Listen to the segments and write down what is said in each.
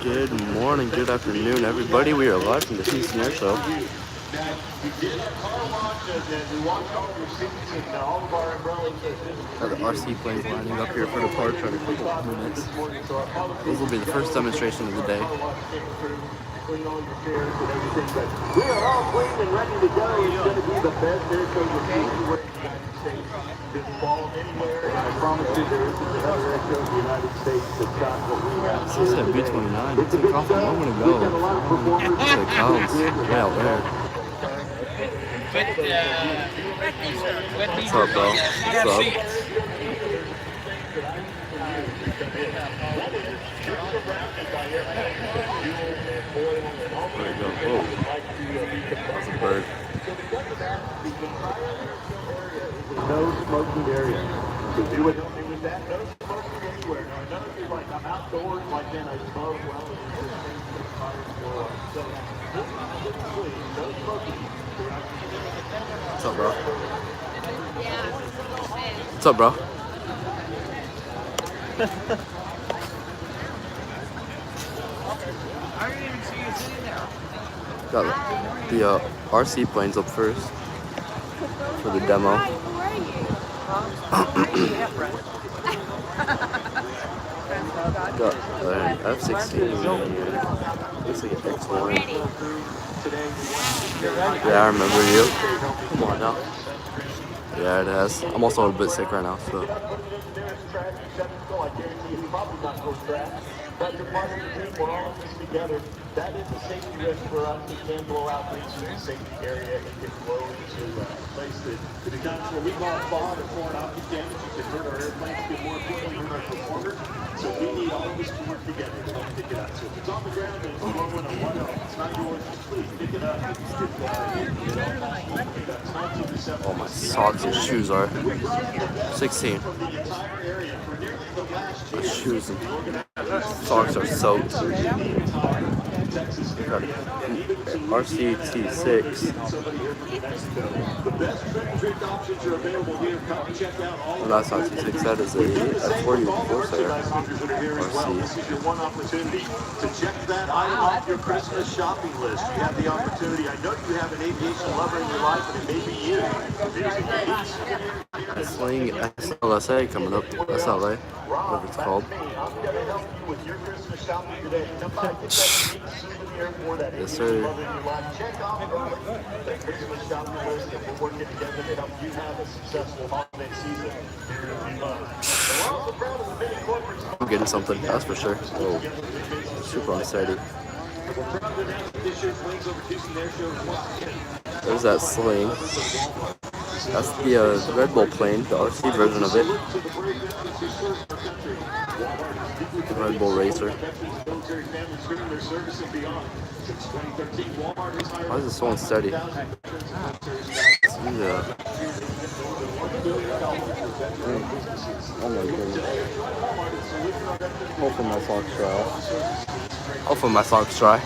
Good morning, good afternoon, everybody. We are live from the Houston Air Show. Got the RC planes lining up here for departure in a couple of minutes. This will be the first demonstration of the day. We are all clean and ready to go. It's going to be the best air show you'll see anywhere in the United States this fall, anywhere. And I promise you, there isn't another air show in the United States that's got what we have. This is at B29. It took off a moment ago. Here it comes. Way out there. What's up, bro? What's up? There you go. Whoa. That's a bird. No smoking area. So do what help me with that. No smoking anywhere. Now, none of you like, I'm outdoors, like then I smoke. Well, no smoking. What's up, bro? What's up, bro? I didn't even see you sitting there. Got the RC planes up first for the demo. Got an F-16 here. Looks like an X1. Yeah, I remember you. Come on now. Yeah, it has. I'm also a bit sick right now, so. But you're part of the team, we're all in this together. That is a safety risk for us. We can blow out into the safety area and get blow into a place that the times where we call fog or foreign object damage, you can hurt our airplanes, get more importantly, hurt our performers. So we need all of us to work together to help pick it up. So if it's on the ground and it's blowing or what else, it's not yours, just please pick it up. Oh, my socks and shoes are 16. My shoes and socks are soaked. Got RCT6. Well, that's not T6, that is a F40 Corsair RC. This is your one opportunity to check that item off your Christmas shopping list. You have the opportunity. I know you have an aviation lover in your life, and it may be you. Sling SLSA coming up. SLA, whatever it's called. Yes, sir. Check off the Christmas shopping list, and we're working together to help you have a successful holiday season here in Love. I'm getting something, that's for sure. Oh, super excited. There's that sling. That's the Red Bull plane, the RC version of it. The Red Bull Racer. Why is this so unsteady? Yeah. Oh my goodness. Hopefully my socks dry. Hopefully my socks dry.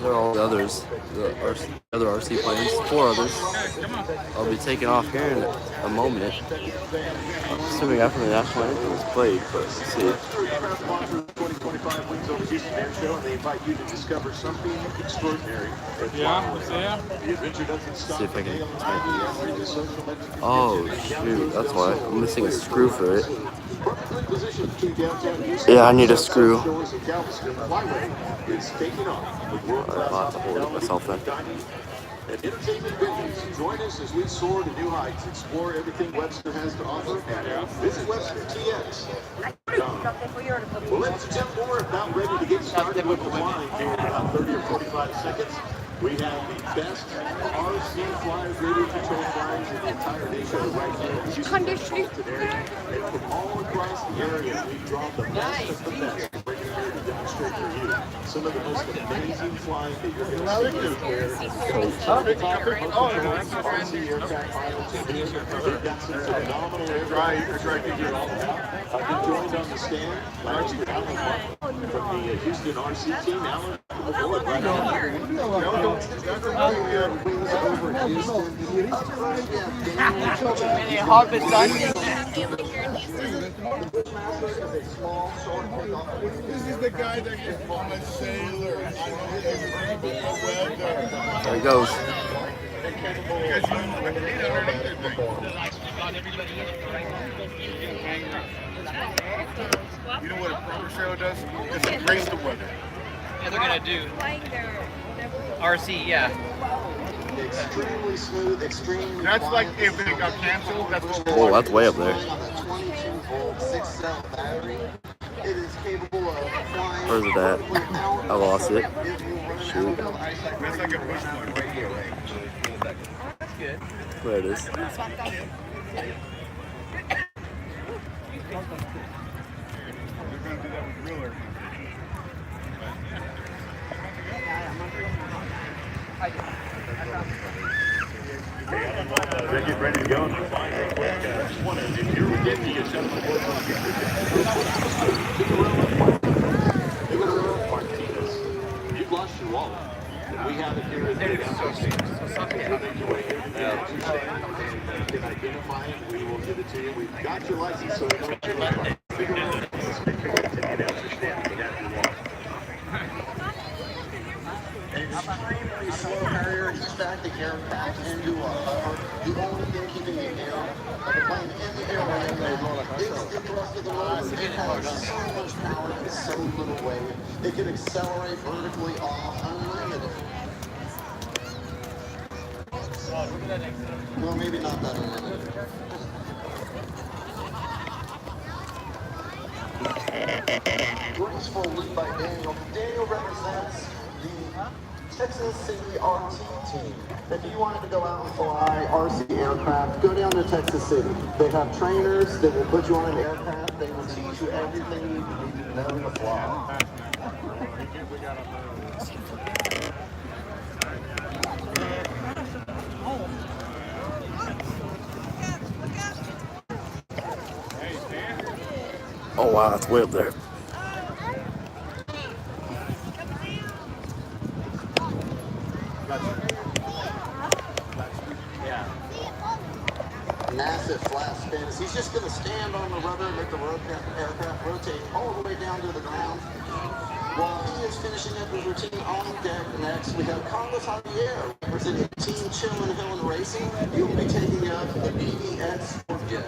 There are all the others, the other RC planes, 4 others. I'll be taking off here in a moment. I'm assuming after the national anthem is played, but let's see. 2025 wins over Houston Air Show, and they invite you to discover something extraordinary. Yeah. The adventure doesn't stop. See if I can. Oh shoot, that's why I'm missing a screw for it. Yeah, I need a screw. Alright, I'll have to hold it myself then. And entertainment venues, join us as we soar to new heights, explore everything Webster has to offer, and visit Webster TX. Well, ladies and gentlemen, we're about ready to get started with the line here in about 30 or 45 seconds. We have the best RC flyers, radio control flyers in the entire nation right here in Houston metropolitan area. And from all across the area, we've drawn the best of the best. demonstrate for you some of the most amazing flying that you're going to see here in the RC aircraft pilots. They've got some phenomenal aircraft to hear all about. I've been joined on the stand by Mr. Alan Martin from the Houston RC team. Alan, welcome aboard. Right on here. Wings over Houston. This is the guy that gets from a sailor. I know everything but the weather. There he goes. You know what a proper sailor does? It's embrace the weather. Yeah, they're gonna do RC, yeah. Extremely smooth, extremely That's like if it got canceled, that's what we're Whoa, that's way up there. 22-volt 6-cell battery. It is capable of flying. Where's it at? I lost it. Shoot. That's like a bush one. That's good. There it is. They're gonna do that with real air. They get ready to go. Just wondering if you're getting the assembly. Martinez, you've lost your wallet. We have it here at the can identify it. We will give it to you. We've got your license, so we know what you're like. An extremely slow carrier eats back the aircraft into a hover. The only thing keeping the air of the plane in the air right now is the thrust of the rotor. It has so much power in so little weight. It can accelerate vertically off unlimited. Well, maybe not that unlimited. Graceful lead by Daniel. Daniel represents the Texas City RT team. If you wanted to go out and fly RC aircraft, go down to Texas City. They have trainers that will put you on an aircraft. They will teach you everything you need to know to fly. Oh wow, that's way up there. Massive flat spins. He's just going to stand on the rudder and make the aircraft rotate all the way down to the ground. While he is finishing up his routine on deck, next we have Carlos Javier representing Team Chillin' Hill and Racing. He will be taking up the BEX Sport Jet.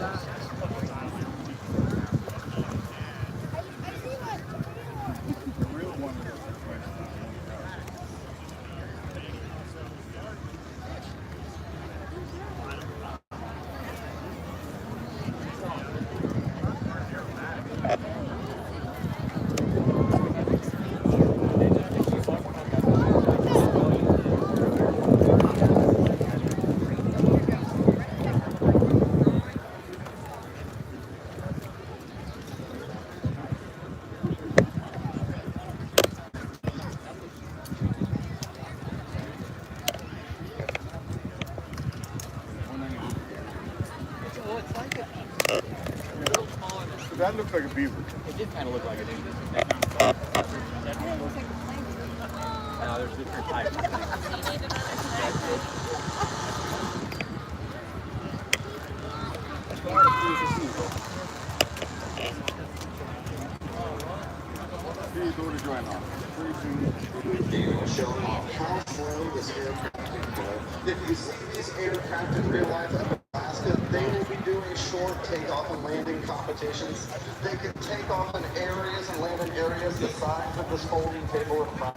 That looks like a beaver. It did kind of look like it. No, there's different types. Showing off how slow this aircraft can go. If you see these aircraft in real life up in Alaska, they will be doing short takeoff and landing competitions. They can take off in areas and land in areas the size of this folding table in front.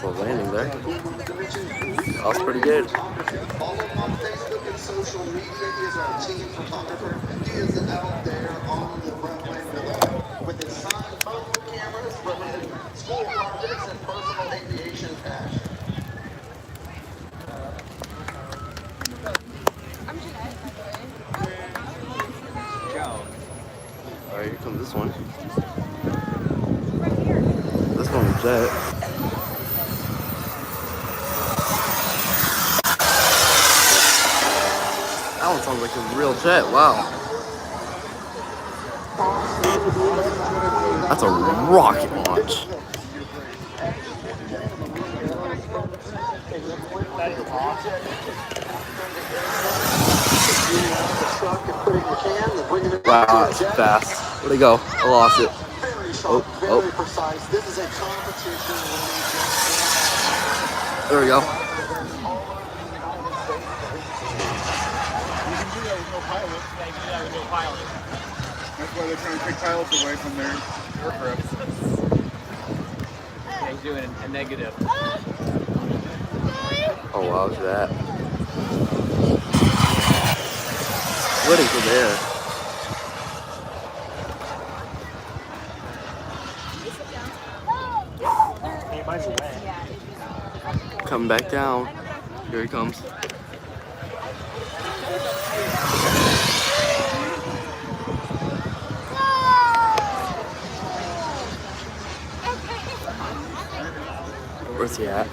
Nice little landing there. That was pretty good. Follow him on Facebook and social media. He is our team photographer. He is out there on the runway with his signed photo cameras, representing school projects and personal aviation passion. Alright, here comes this one. This one's jet. That one sounds like a real jet. Wow. That's a rocket launch. Wow, that's fast. Where'd it go? I lost it. Oh. This is a competition. There we go. That's why they're trying to take pilots away from their aircraft. Yeah, he's doing a negative. Oh wow, look at that. Splitting from there. Coming back down. Here he comes. Where's he at?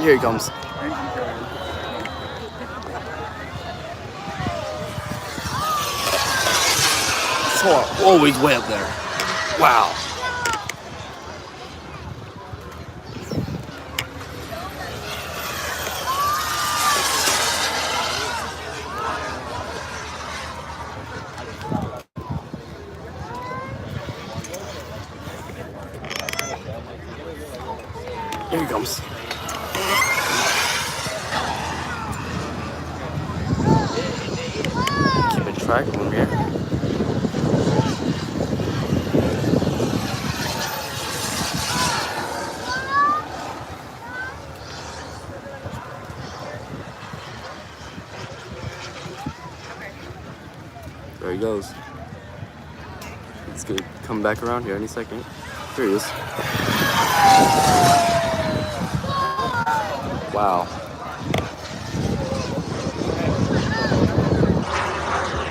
Here he comes. Oh, he's way up there. Wow. Here he comes. Keeping track of him here. There he goes. He's gonna come back around here any second. Here he is. Wow.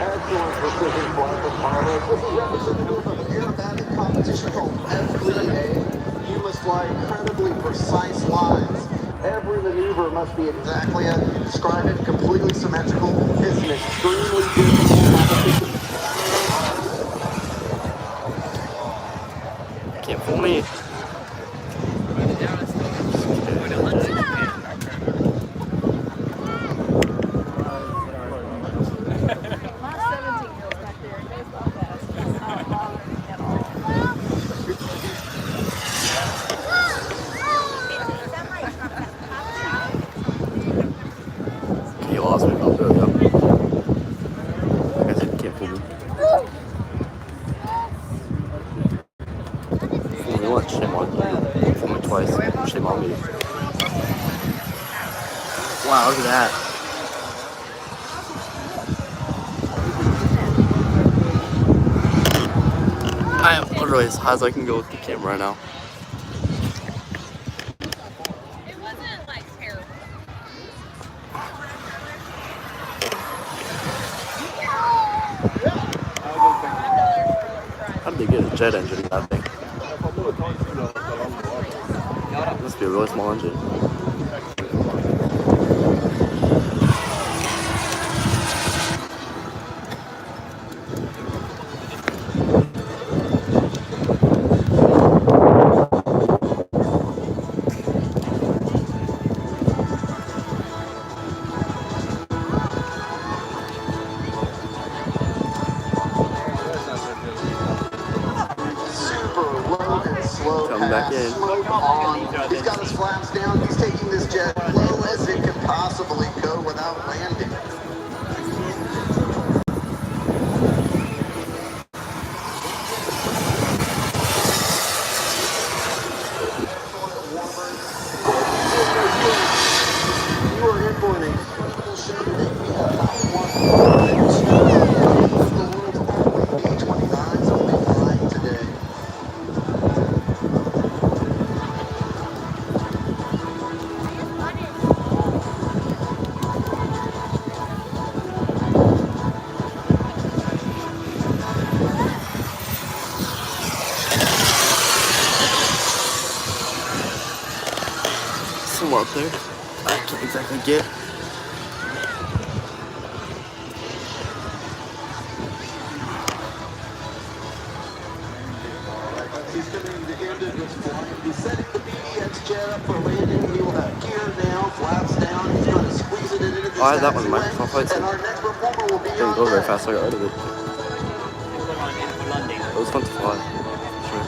Excellent precision flight from pilots. This is representative of an aerobatic competition called FBA. You must fly incredibly precise lines. Every maneuver must be exactly as you describe it, completely symmetrical. It's an extremely difficult competition. Can't fool me. He lost me. Oh, there we go. Like I said, can't fool me. Fool me once, shame on you. Fool me twice, shame on me. Wow, look at that. I am literally as high as I can go with the camera right now. It wasn't like terrible. How did they get a jet engine in that thing? Must be a really small engine. Come back in. He's got his flaps down. He's taking this jet low as it could possibly go without landing. pt1s will be flying today. Some up there. I can't exactly get. He's coming to the end of his flight. He's setting the PDX jet up for landing. He will have gear down, flaps down. He's going to squeeze it into the Oh, I had that one in taxiway. Microsoft Flight And Sim. our next performer will be Didn't on go very deck. fast, so I got rid of it. It was fun to fly. Sure.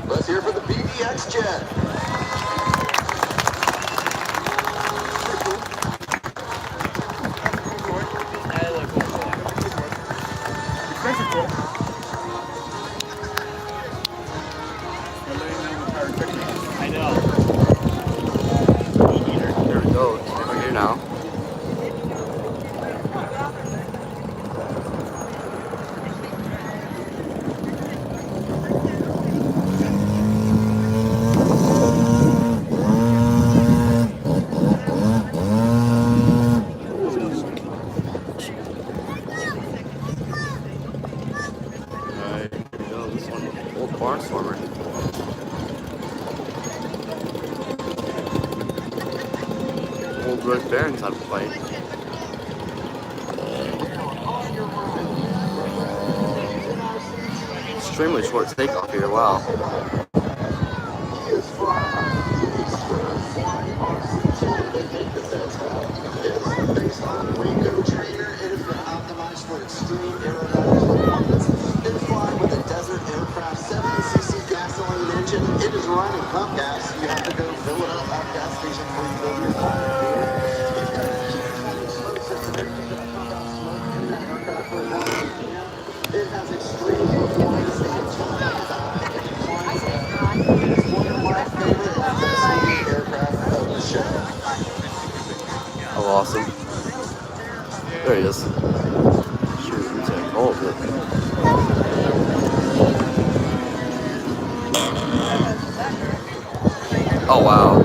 Let's hear for the PDX jet. I know. There we go. We're here now. Alright, here we go. This one, old barnstormer. Old Red Baron type of fight. Extremely short takeoff here, wow. Based on Waco trainer, it has been optimized for extreme aerodynamic performance. It is flying with a Desert Aircraft 70cc gasoline engine. It is running pump gas. You have to go fill it up at gas station before you go to your fire. It's got a Q20 smoke system. You're just going to pump out smoke in that aircraft for as long as you can. It has extreme performance and turbo style. It is one of my favorite SUV aircraft of the show. Oh, awesome. There he is. Shoot, he's like, hold it. Oh, wow.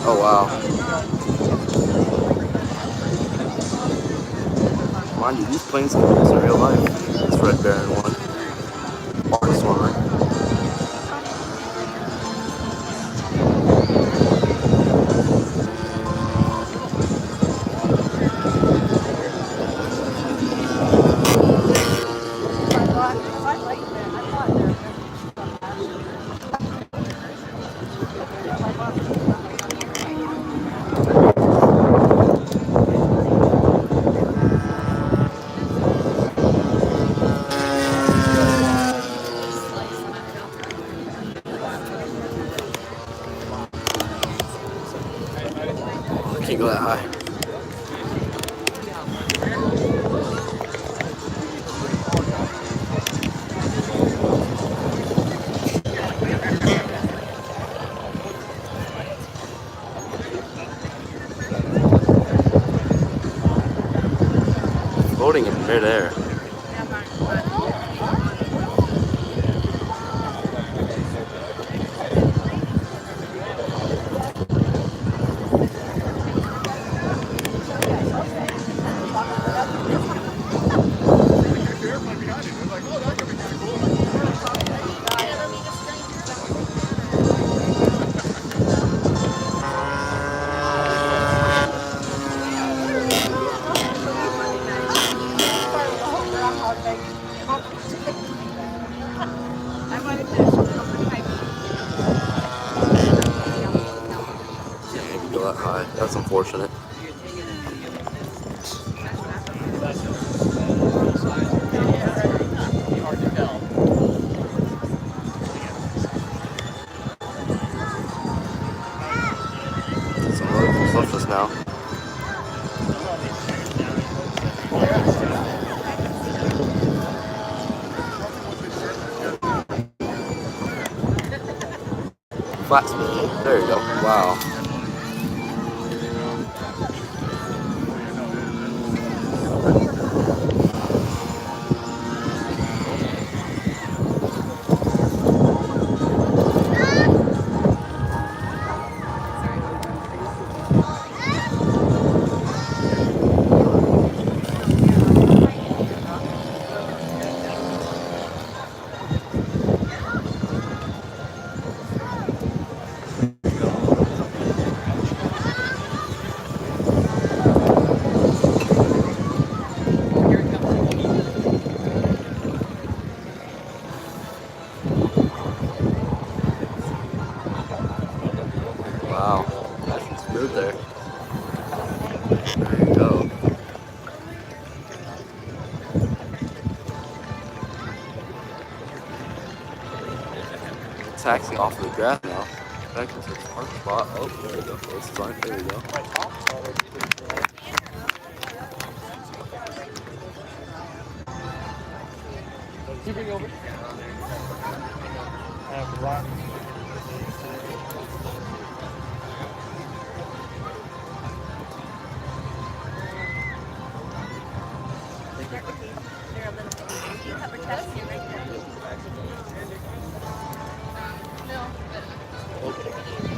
Oh, wow. Mind you, these planes can use in real life. This Red Baron one. Barnstormer. I can't go that high. Floating in midair. go that high. That's unfortunate. Some really cool stuff just now. Flat spin. There you go. Wow. Wow. Nice and smooth there. There you go. Taxi off of the grass now. Back into the park spot. Oh, there you go. It's fine. There you go. Keeping over. Rock.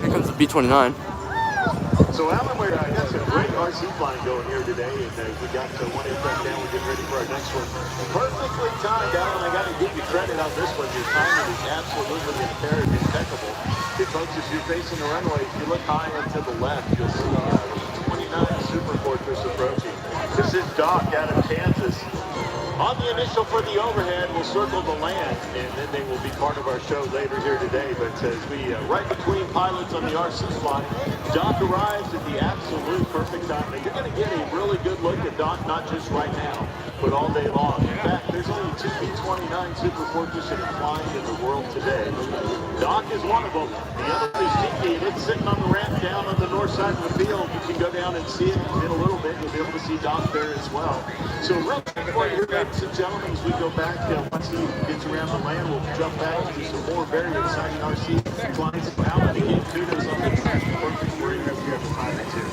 Here comes the B-29. So Alan, we're got some great RC flying going here today, and we got one aircraft down. We're getting ready for our next one. Perfectly timed, Alan. I got to give you credit on this one. Your timing is absolutely impeccable. Hey, folks, as you're facing the runway, if you look high and to the left, you'll see 29 Super Fortress approaching. This is Doc out of Kansas. On the initial for the overhead, we'll circle the land, and then they will be part of our show later here today. But as we right between pilots on the RC flying, Doc arrives at the absolute perfect time. Now, you're going to get a really good look at Doc, not just right now, but all day long. In fact, there's only 2 B-29 Super Fortress that are flying in the world today. Doc is one of them. The other is Tiki, and it's sitting on the ramp down on the north side of the field. You can go down and see it in a little bit. You'll be able to see Doc there as well. So real quick for you, ladies and gentlemen, as we go back, once he gets around the land, we'll jump back into some more very exciting RC flying. Alan, again, kudos on the perfect work up here at the pilot too.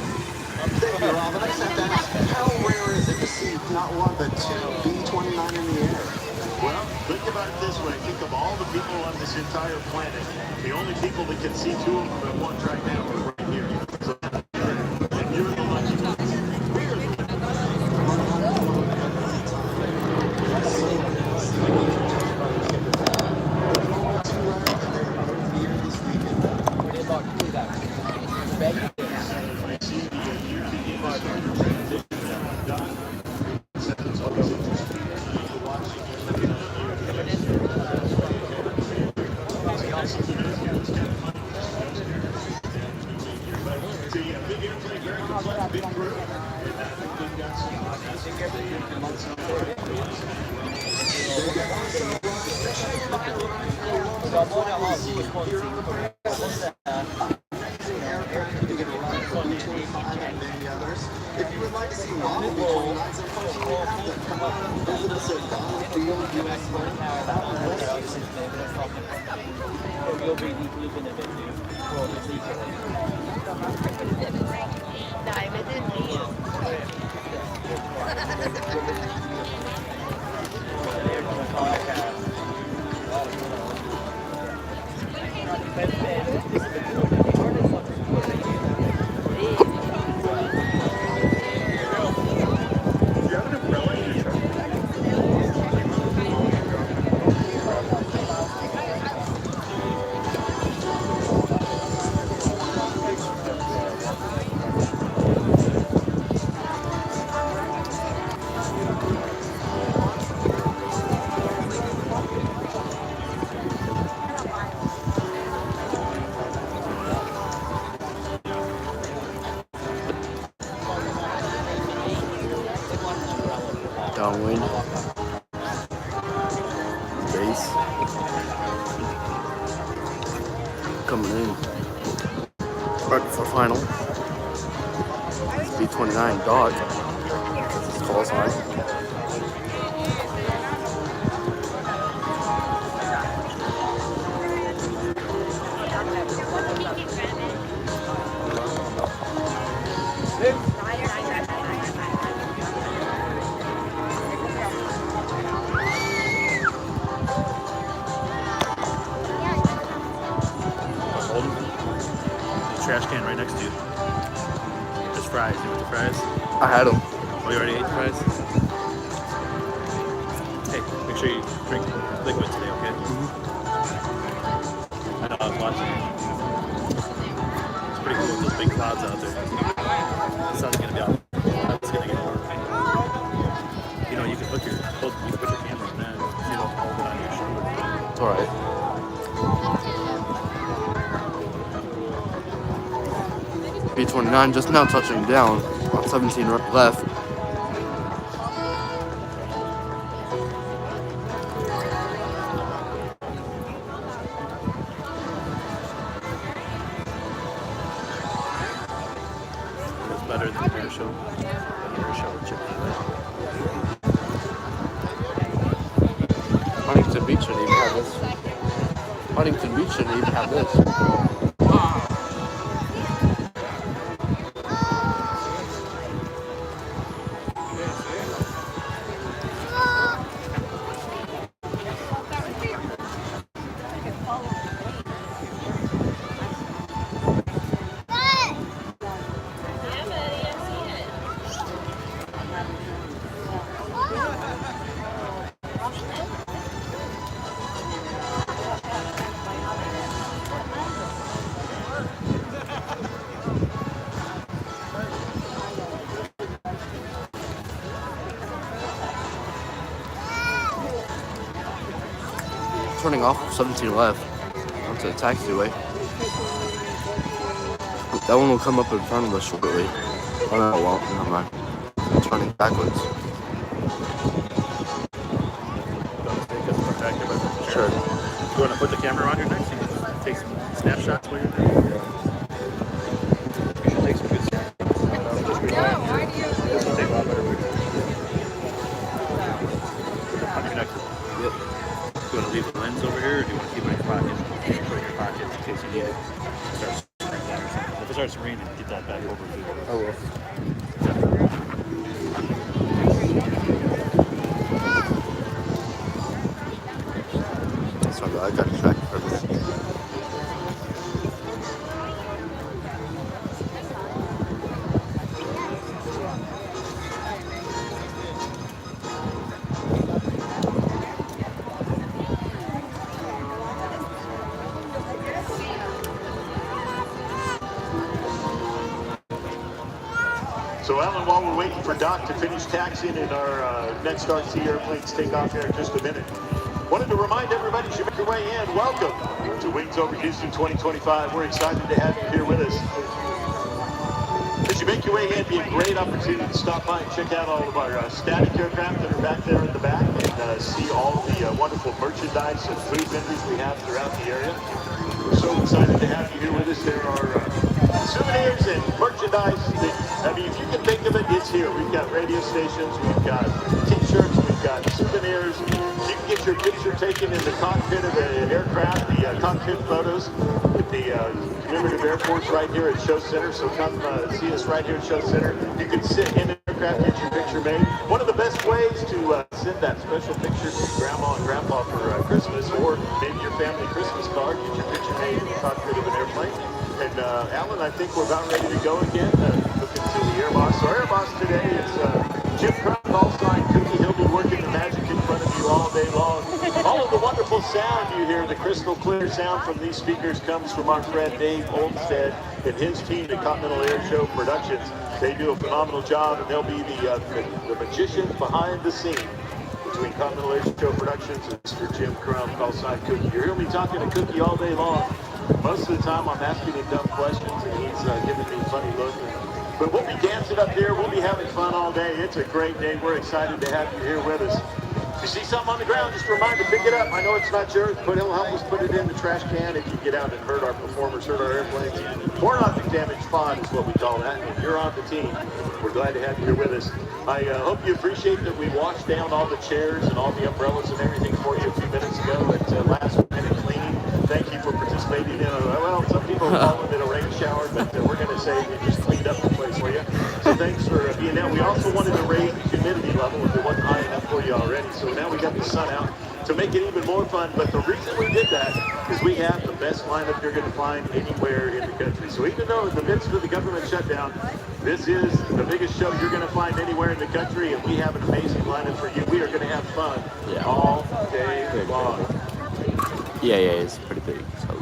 Thank you, Rob. And I just have to ask, how rare is it to see not one but 2 B-29 in the air? Well, think about it this way. Think of all the people on this entire planet. The only people that can see 2 of them at once right now are right here. So, and you're the lucky ones. We're the If you would like to see model B-29s, unfortunately, you have to come up and visit us at Donald Field, U.S. You'll be looking at it, downwind. Base. Coming in. Right before final. B29 dog. This is call sign. Trash can right next to you. There's fries. You want the fries? I had them. Oh, you already ate the fries? Hey, make sure you drink liquid today, okay? I know, I was watching. It's pretty cool with those big clouds out there. The sun's gonna be out. It's gonna get warm. You know, you can put your camera on that. You don't hold it on your shoulder. It's alright. B29 just now touching down on 17 left. It's better than the air show. The air show chicken. Huntington Beach shouldn't even have this. Huntington Beach shouldn't even have this. Turning off 17 left onto the taxiway. That one will come up in front of us shortly. Oh no, it won't. Never mind. It's running backwards. Sure. You want to put the camera on your neck so you can take some snapshots while you're there? You should take some good snaps. Just relax. This will take a lot better pictures. On your neck. Yep. Do you want to leave the lens over here, or do you want to keep it in your pocket? Put it in your pocket in case you need it. If it starts raining, get that back over to you. I will. That's not bad. I got distracted for a minute. So, Alan, while we're waiting for Doc to finish taxiing and our next RC airplanes take off here in just a minute, wanted to remind everybody, as you make your way in, welcome to Wings Over Houston 2025. We're excited to have you here with us. As you make your way in, it'd be a great opportunity to stop by and check out all of our static aircraft that are back there in the back and see all the wonderful merchandise and food vendors we have throughout the area. We're so excited to have you here with us. There are souvenirs and merchandise that, I mean, if you can think of it, it's here. We've got radio stations, we've got t-shirts, we've got souvenirs. You can get your picture taken in the cockpit of an aircraft, the cockpit photos with the commemorative Air Force right here at Show Center. So come see us right here at Show Center. You can sit in an aircraft, get your picture made. One of the best ways to send that special picture to grandma and grandpa for Christmas, or maybe your family Christmas card, get your picture made in the cockpit of an airplane. And Alan, I think we're about ready to go again. Looking to the Air Boss. So Air Boss today is Jim Crump, call sign Cookie. He'll be working the magic in front of you all day long. All of the wonderful sound you hear, the crystal clear sound from these speakers, comes from our friend Dave Olmstead and his team at Continental Air Show Productions. They do a phenomenal job, and they'll be the magicians behind the scene between Continental Air Show Productions and Mr. Jim Crump, call sign Cookie. You're hearing me talking to Cookie all day long. Most of the time I'm asking him dumb questions and he's giving me a funny look. But we'll be dancing up here. We'll be having fun all day. It's a great day. We're excited to have you here with us. If you see something on the ground, just a reminder, pick it up. I know it's not yours, but he'll help us put it in the trash can if you get out and hurt our performers, hurt our airplanes. Foreign object damage fund is what we call that, and you're on the team. We're glad to have you here with us. I hope you appreciate that we washed down all the chairs and all the umbrellas and everything for you a few minutes ago at last minute cleaning. Thank you for participating in well, some people are calling it a rain shower, but we're going to say we just cleaned up the place for you. So thanks for being out. We also wanted to raise the humidity level if it wasn't high enough for you already. So now we got the sun out to make it even more fun. But the reason we did that is we have the best lineup you're going to find anywhere in the country. So even though in the midst of the government shutdown, this is the biggest show you're going to find anywhere in the country, and we have an amazing lineup for you. We are going to have fun all day long. Yeah, it's pretty big. So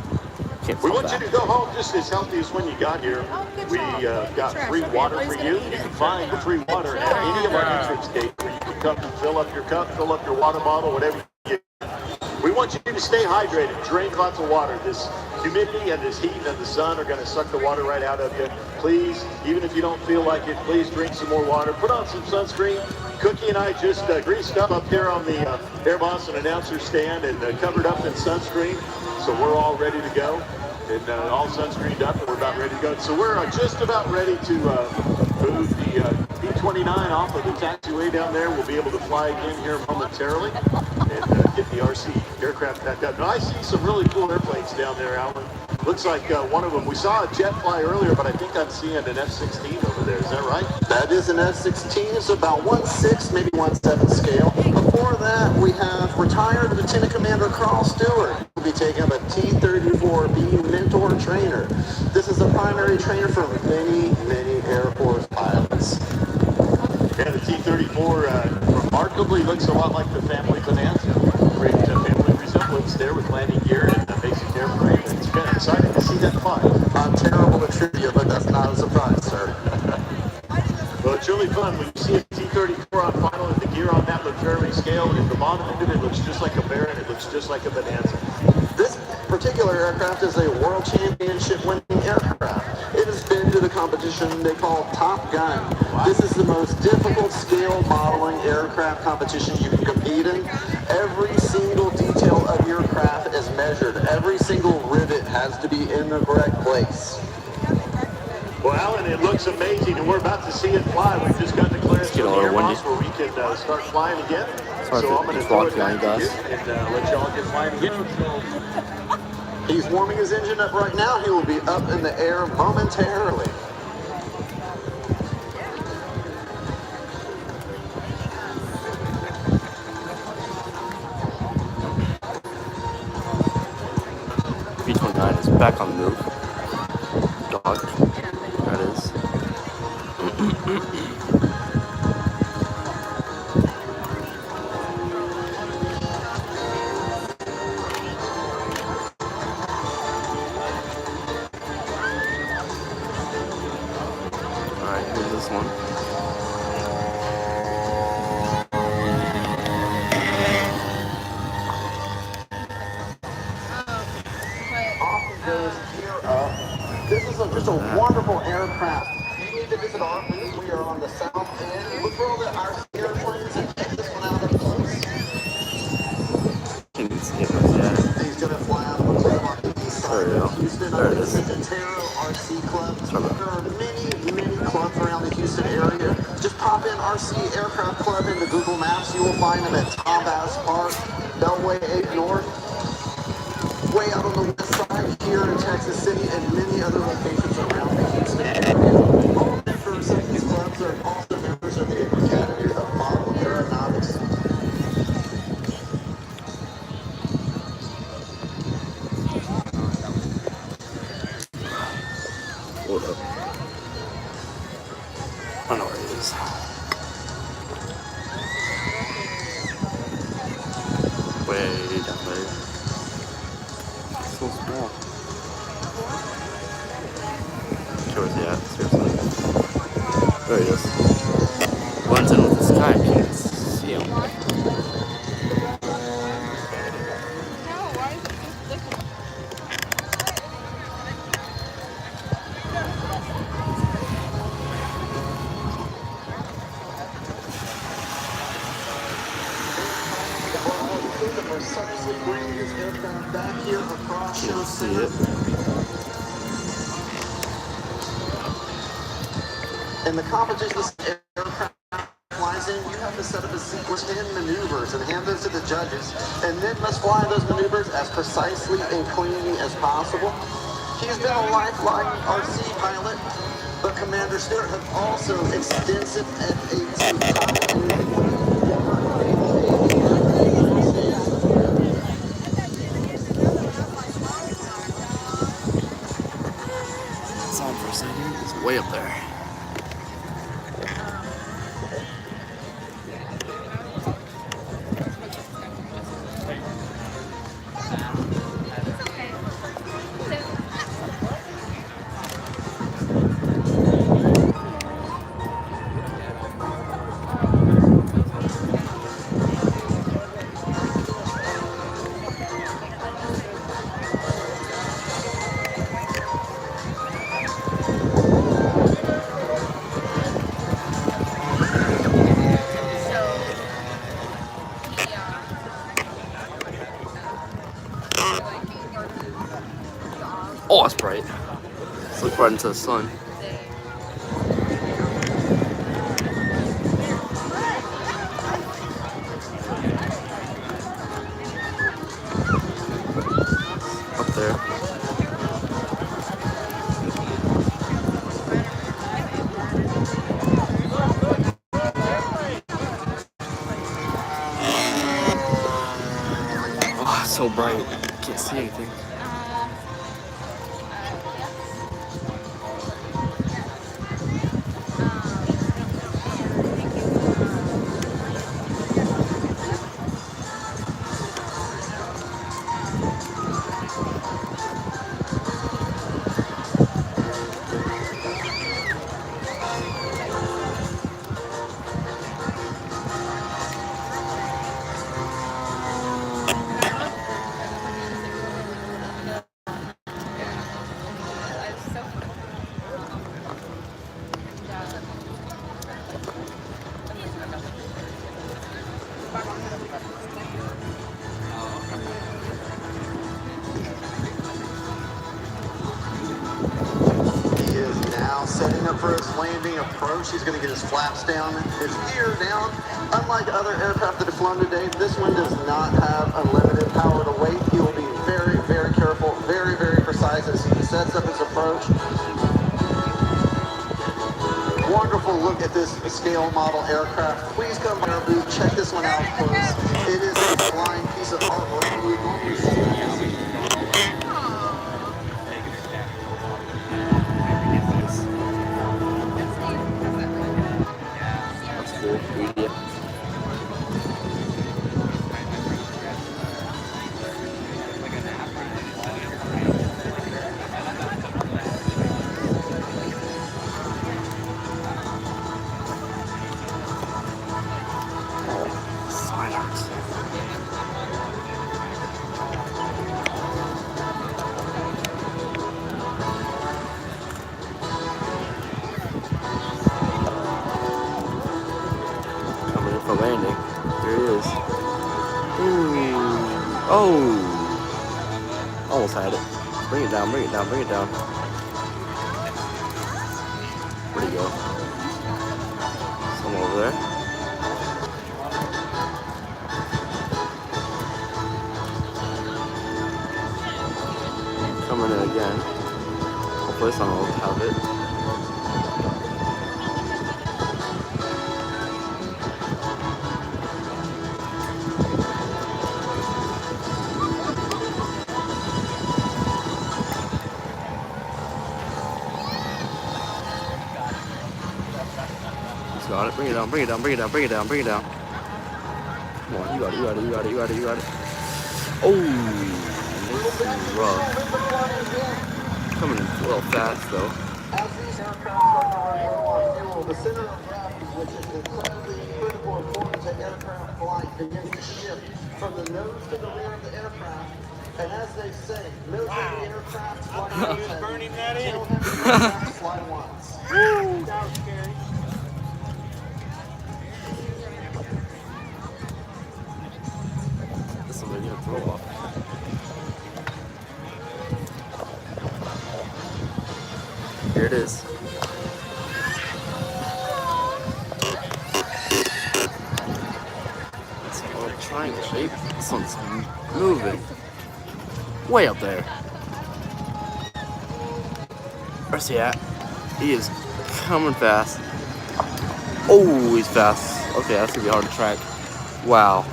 we want you to go home just as healthy as when you got here. We got free water for you. You can find the free water at any of our entrance gates where you can come and fill up your cup, fill up your water bottle, whatever you get. We want you to stay hydrated. Drink lots of water. This humidity and this heat and the sun are going to suck the water right out of you. Please, even if you don't feel like it, please drink some more water. Put on some sunscreen. Cookie and I just greased up here on the Air Boss and announcer stand and covered up in sunscreen. So we're all ready to go. And all sunscreened up, and we're about ready to go. So we're just about ready to move the pt1 off of the taxiway down there. We'll be able to fly again here momentarily and get the RC aircraft back up. Now, I see some really cool airplanes down there, Alan. Looks like one of them, we saw a jet fly earlier, but I think I'm seeing an F-16 over there. Is that right? That is an F-16. It's about 1/6, maybe 1/7 scale. Before that, we have retired Lieutenant Commander Carl Stewart. We'll be taking up a T-34B mentor trainer. This is the primary trainer for many, many Air Force pilots. Yeah, the T-34 remarkably looks a lot like the family Bonanza. Great family resemblance there with landing gear and a basic airframe. It's kind of exciting to see that fly. I'm terrible at trivia, but that's not a surprise, sir. Well, it's really fun when you see a T-34 on final and the gear on that looks very scale, and at the bottom end of it looks just like a Baron, it looks just like a Bonanza. This particular aircraft is a World Championship winning aircraft. It has been to the competition they call Top Gun. This is the most difficult scale modeling aircraft competition you can compete in. Every single detail of your craft is measured. Every single rivet has to be in the correct place. Well, Alan, it looks amazing, and we're about to see it fly. We've just got the clearance from the Air Boss where we can start flying again. So I'm going to throw it back to you and let y'all get flying again. He's warming his engine up right now. He will be up in the air momentarily. pt1 is back on the move. Dog. There it is. Alright, here's this one. Off goes gear up. This is just a wonderful aircraft. You need to visit our booth. We are on the south end. Look for all the RC airplanes and check this one out up close. He's going to fly out of the east side of Houston. There it is. The Taro RC Club. There are many, many clubs around the Houston area. Just pop in RC Aircraft Club into Google Maps. You will find them at Tom Bass Park, Beltway 8 North, way out on the west side here in Texas City, and many other locations around the Houston area. All members of these clubs are also members of the Academy of Model Aeronautics. Hold up. I know where it is. Way down there. So small. Where's he at? Seriously. There he is. Blends in with the sky. You can't see him. precisely bring his aircraft back here across show Can't see center. it. In the competition this aircraft flies in, you have to set up a sequence of 10 maneuvers and hand those to the judges, and then must fly those maneuvers as precisely and cleanly as possible. He's been a lifeline RC pilot, but Commander Stewart has also extensive F-18 pilot. It's on for a second. It's way up there. Oh, it's bright. Let's look right into the sun. Up there. Oh, it's so bright. Can't see anything. Setting up for his landing approach. He's going to get his flaps down, his gear down. Unlike other aircraft that have flown today, this one does not have unlimited power to weight. He will be very, very careful, very, very precise as he sets up his approach. Wonderful look at this scale model aircraft. Please come by our booth, check this one out close. It is a flying piece of artwork. We normally see that. For landing. There it is. Ooh. Oh! Almost had it. Bring it down, bring it down, bring it down. Where'd he go? Someone over there. Coming in again. Hopefully someone will have it. Got it. Bring it down, bring it down, bring it down, bring it down, bring it down. Come on, you got it, you got it, you got it, you got it, you got it. Oh, this is rough. Coming in a little fast though. As these aircraft start to run low on fuel, the center of gravity, which is incredibly critical important to aircraft flight, begins to shift from the nose to the rear of the aircraft. And as they say, nose heavy aircraft fly once, burning that in. Tail heavy aircraft fly once. Woo! That was scary. This one, they're gonna throw go off. Here it is. It's all triangle shape. This one's moving. Way up there. Where's he at? He is coming fast. Oh, he's fast. Okay, that's gonna be hard to track. Wow.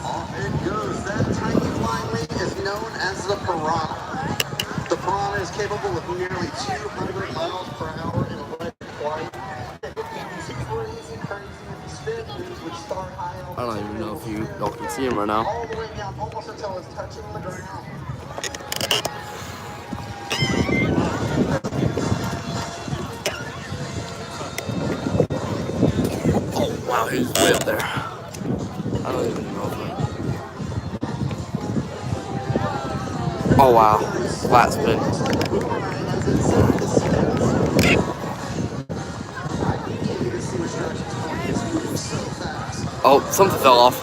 Off it goes. That tiny flying wing is known as the piranha. The piranha is capable of nearly 200 miles per hour in electric flight. Super easy, crazy. If you spin, things would start high. I don't even know if y'all can see him right now. All the way down, almost until it's touching the ground. Oh, wow, he's way up there. I don't even know if oh, wow. Flat spin. Oh, something fell off.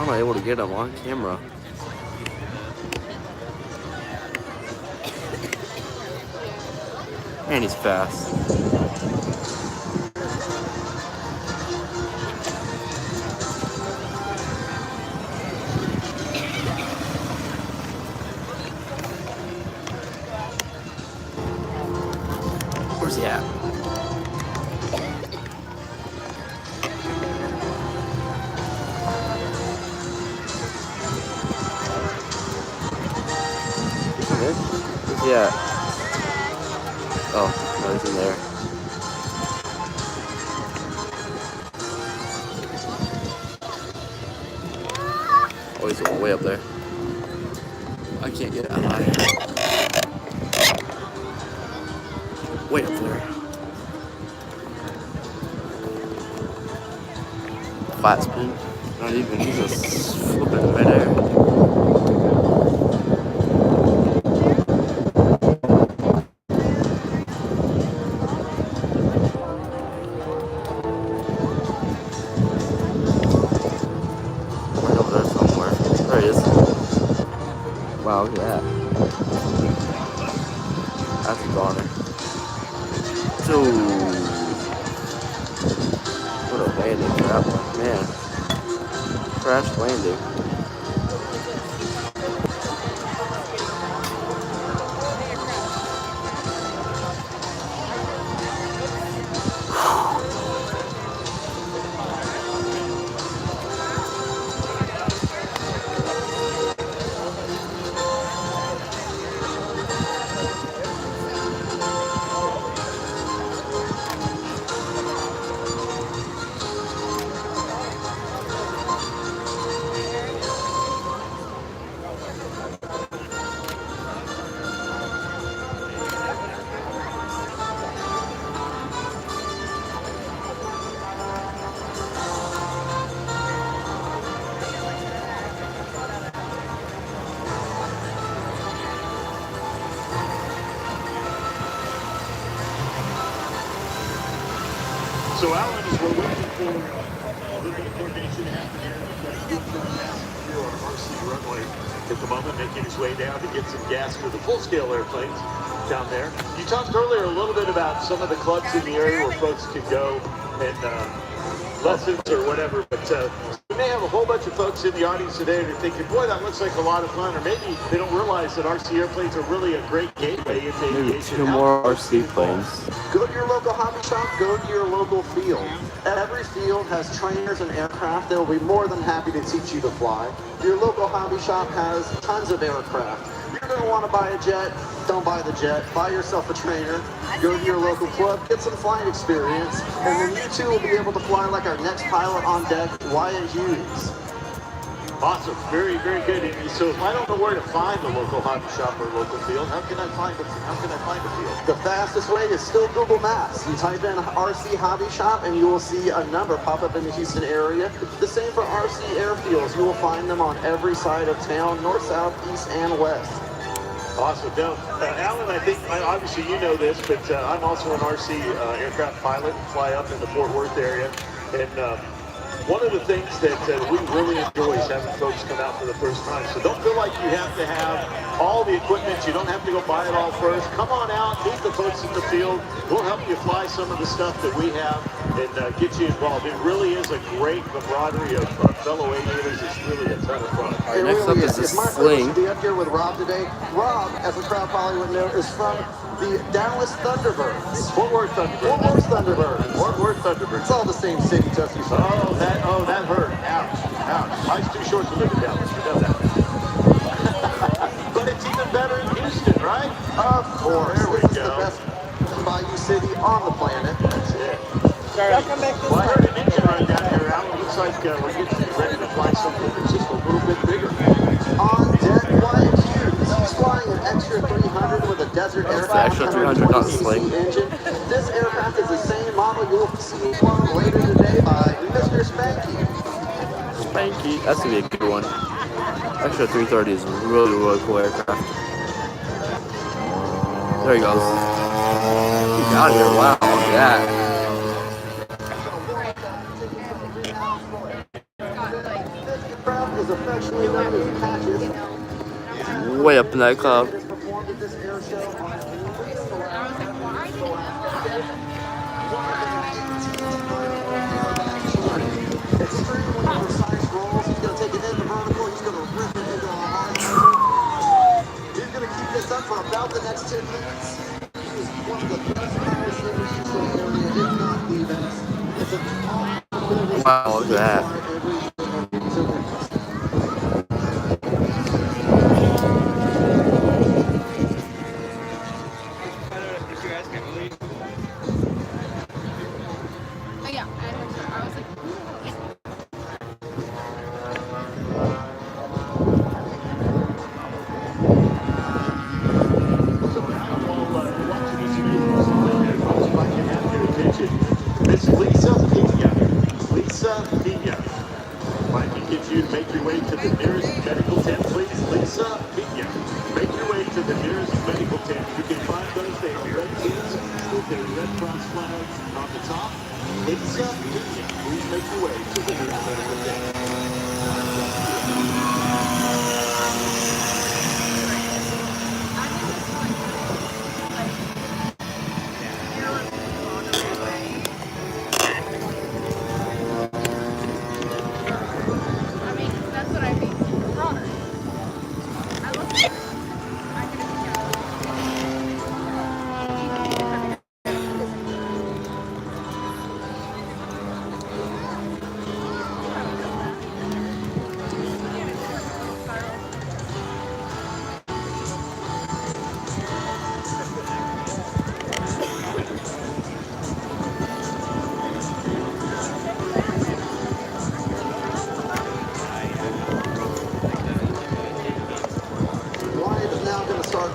I'm not able to get him on camera. And he's fast. Where's he at? Where's he at? Oh, no, he's in there. Oh, he's way up there. I can't get out of here. Way up there. Flat spin. Not even, he's just flipping in midair. Right over there somewhere. There he is. Wow, look at that. That's a goner. Dude. What a landing for that one. Man. Crash landing. So Alan, as we're waiting for a little bit of coordination to happen here, we've got through our RC runway at the moment, making his way down to get some gas for the full-scale airplanes down there. You talked earlier a little bit about some of the clubs in the area where folks could go and lessons or whatever, but we may have a whole bunch of folks in the audience today that are thinking, boy, that looks like a lot of fun, or maybe they don't realize that RC airplanes are really a great gateway into Maybe aviation. 2 more RC planes. Go to your local hobby shop, go to your local field. Every field has trainers and aircraft that will be more than happy to teach you to fly. Your local hobby shop has tons of aircraft. You're going to want to buy a jet, don't buy the jet. Buy yourself a trainer, go to your local club, get some flying experience, and then you too will be able to fly like our next pilot on deck, Wyatt Hughes. Awesome, very, very good. And so if I don't know where to find the local hobby shop or local field, how can I find a field? The fastest way is still Google Maps. You type in RC Hobby Shop and you will see a number pop up in the Houston area. The same for RC airfields. You will find them on every side of town, north, south, east, and west. Awesome. Now, Alan, I think, obviously you know this, but I'm also an RC aircraft pilot and fly up in the Fort Worth area. And one of the things that we really enjoy is having folks come out for the first time. So don't feel like you have to have all the equipment. You don't have to go buy it all first. Come on out, meet the folks in the field. We'll help you fly some of the stuff that we have and get you involved. It really is a great camaraderie of fellow aviators. It's really a ton of fun. All right, next up is the It's my privilege sling. to be up here with Rob today. Rob, as the crowd probably would know, is from the Dallas Thunderbirds. Fort Worth Thunderbirds. Fort Worth Thunderbirds. Fort Worth Thunderbirds. It's all the same city, just you said. Oh, that hurt. Ouch, ouch. Life's too short to live in Dallas. You know that. But it's even better in Houston, right? Of course. There we This is go. the best bayou city on the planet. That's it. Y'all come back this Well, I heard an engine run down here, Alan. Looks like we're getting ready to fly something that's just a little bit bigger. On deck, Wyatt Hughes. He's flying an extra 300 with a desert aircraft. extra 300, not the sling. Engine. This aircraft is the same model you'll see flown later today by Mr. Spanky. Spanky. That's gonna be a good one. Extra 330 is a really, really cool aircraft. There he goes. He's out of here. Wow, look at that. Is affectionately known as Patches. Way up in that cloud. It is performed at this air show on extremely precise rolls. He's going to take it into vertical. He's going to rip it into a hard. He's going to keep this up for about the next 10 minutes. He is one of the best flyers in the Houston area, if not the best. It's an honor. Wow, look at that. Miss Lisa Pena. Lisa Pena. If I can get you to make your way to the nearest medical tent, please. Lisa Pena. Make your way to the nearest medical tent. You can find those. They are red tents with their red cross flags on the top. Lisa Pena. Please make your way to the nearest medical tent.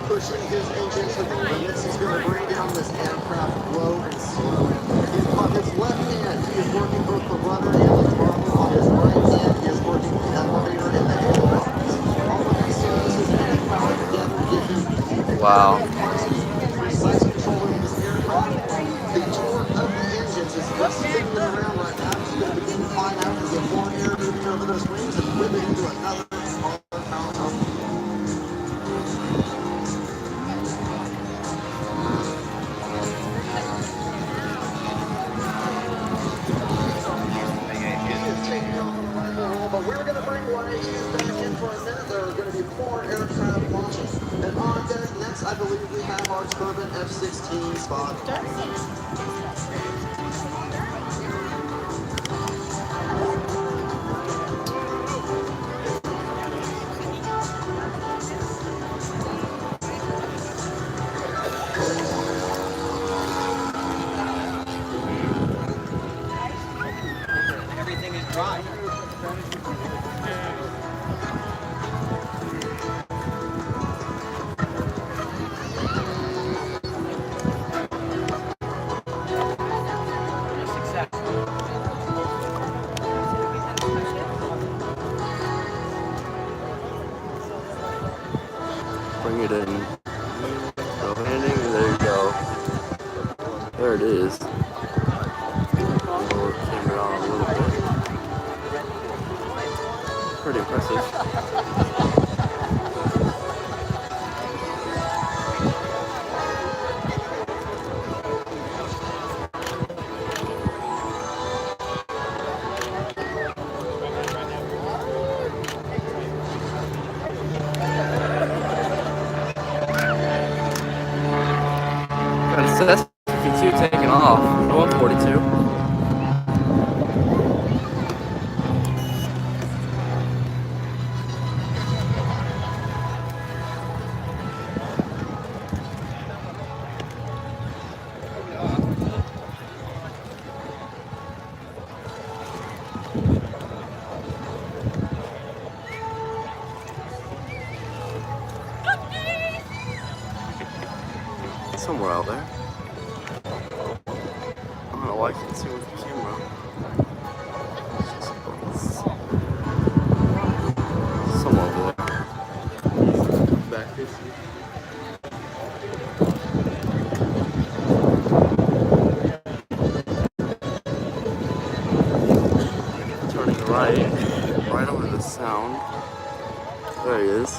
Pushing his engine to the limits. He's going to bring down this aircraft low and slow. On his left hand, he is working both the rudder and the throttle. On his right hand, he is working the elevator and the ailerons. All of these services and power together give him Wow. precise control of this aircraft. The torque of the engines is just spinning around right now. He's going to begin to climb out and get more air moving over those wings and whip it into another smaller powerhouse. But we're going to bring YHUs back in for a minute. There are going to be 4 aircraft launches. And on deck next, I believe we have our Turbine F-16 spot. Everything is dry. Bring it in. So landing, there you go. There it is. We'll camera on a little bit. Pretty impressive. Got a CS-52 taking off. 142. Somewhere out there. I don't know why I can't see with the camera. Somewhere over there. Back this way. Turning right over the sound. There he is.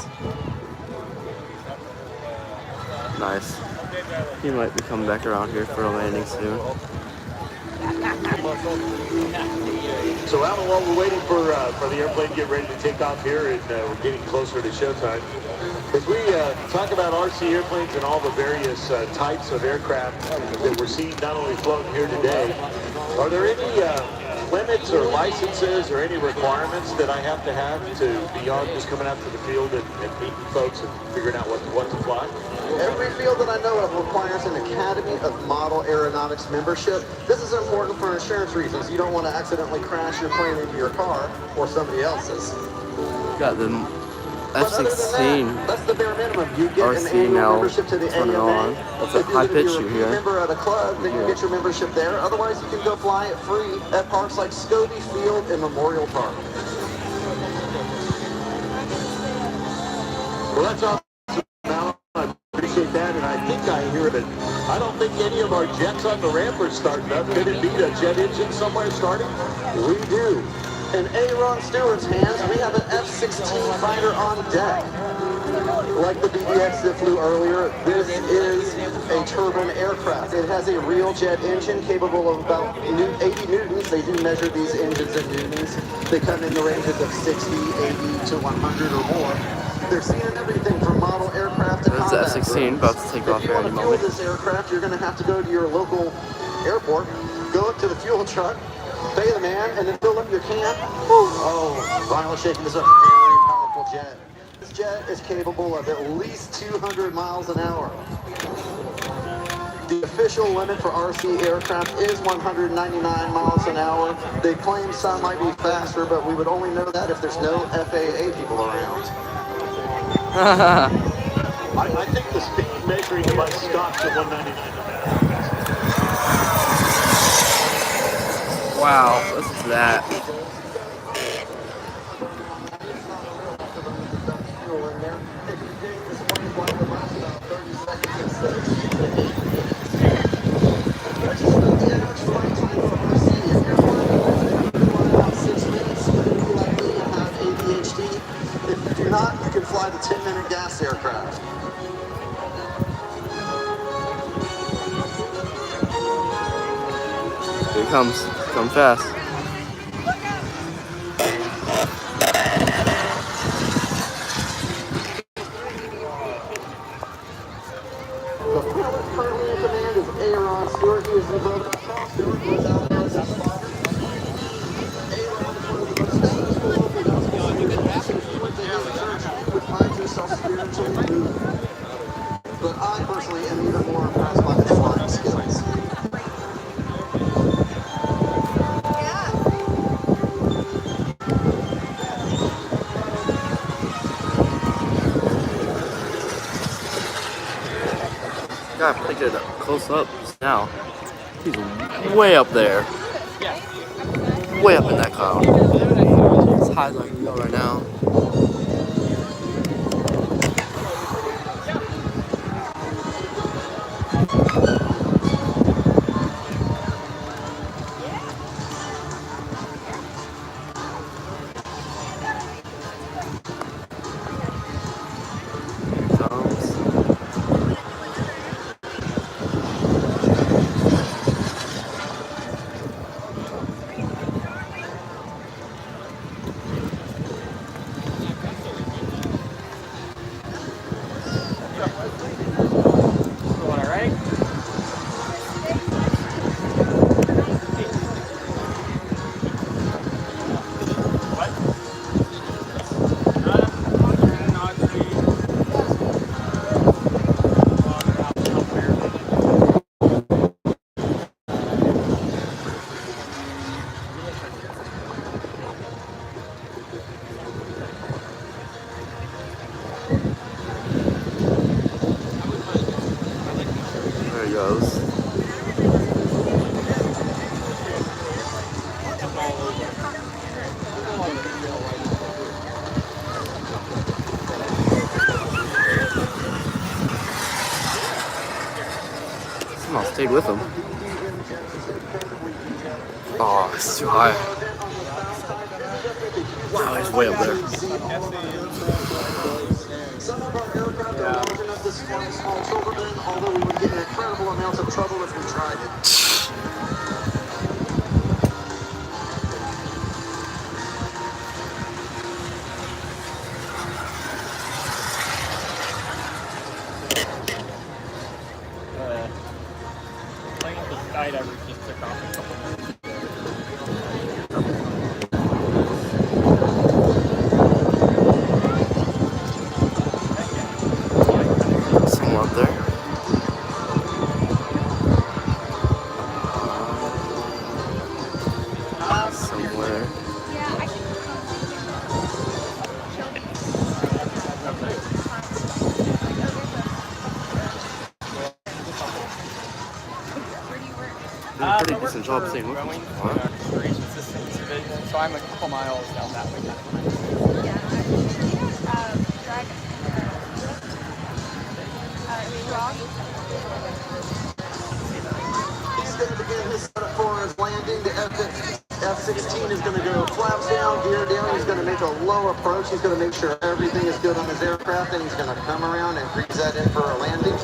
Nice. He might be coming back around here for a landing soon. So Alan, while we're waiting for the airplane to get ready to take off here, and we're getting closer to showtime, as we talk about RC airplanes and all the various types of aircraft that we're seeing not only floating here today, are there any limits or licenses or any requirements that I have to beyond just coming out to the field and meeting folks and figuring out what to fly? Every field that I know of requires an Academy of Model Aeronautics membership. This is important for insurance reasons. You don't want to accidentally crash your plane into your car or somebody else's. Got the F-16 that's the bare minimum. You get RC an annual now membership to the turning AMA. on. That's a high pitch you If you're hear. a member at a club, then you get your membership there. Otherwise, you can go fly it free at parks like Scobie Field and Memorial Park. Well, that's awesome. I appreciate that, and I think I hear it. I don't think any of our jets on the ramp are starting up. Could it be a jet engine somewhere starting? We do. In A. Ron Stewart's hands, we have an F-16 fighter on deck. Like the BDX that flew earlier, this is a turbine aircraft. It has a real jet engine capable of about 80 newtons. They do measure these engines in newtons. They come in the ranges of 60, 80 to 100 or more. They're seeing everything from model aircraft to combat There's the F-16 about to take off here any If you want to fuel moment. this aircraft, you're going to have to go to your local airport, go up to the fuel truck, pay the man, and then fill up your can. Oh, vinyl shaking. This is a very powerful jet. This jet is capable of at least 200 miles an hour. The official limit for RC aircraft is 199 miles an hour. They claim some might be faster, but we would only know that if there's no FAA people around. I think the speed measuring device stops at 199. Wow, listen to that. If you do not, you can fly the 10-minute gas aircraft. Here it comes. Come fast. The pilot currently in command is Aaron Stewart. He is the brother of Charles Stewart, who is out there as a spotter. Aaron is one of the most successful local gospel singers. If you went to his church, you would find yourself spiritually moved. But I personally am even more impressed by his flying skills. Gotta pick it up close up just now. He's way up there. Way up in that cloud. As high as I can go right now. he goes. Somehow stayed with him. Oh, it's too high. Wow, he's way up there. Some of our aircraft are large enough to fly small children in, although we would get in incredible amounts of trouble if we tried it. Playing with the skydivers just took off a couple minutes. Someone up there. Somewhere. Did a pretty decent job staying with him. Creation Systems Division, so I'm a couple miles down that way. He's going to begin his setup for his landing. The F-16 is going to go flaps down, gear down. He's going to make a low approach. He's going to make sure everything is good on his aircraft, and he's going to come around and grease that in for a landing.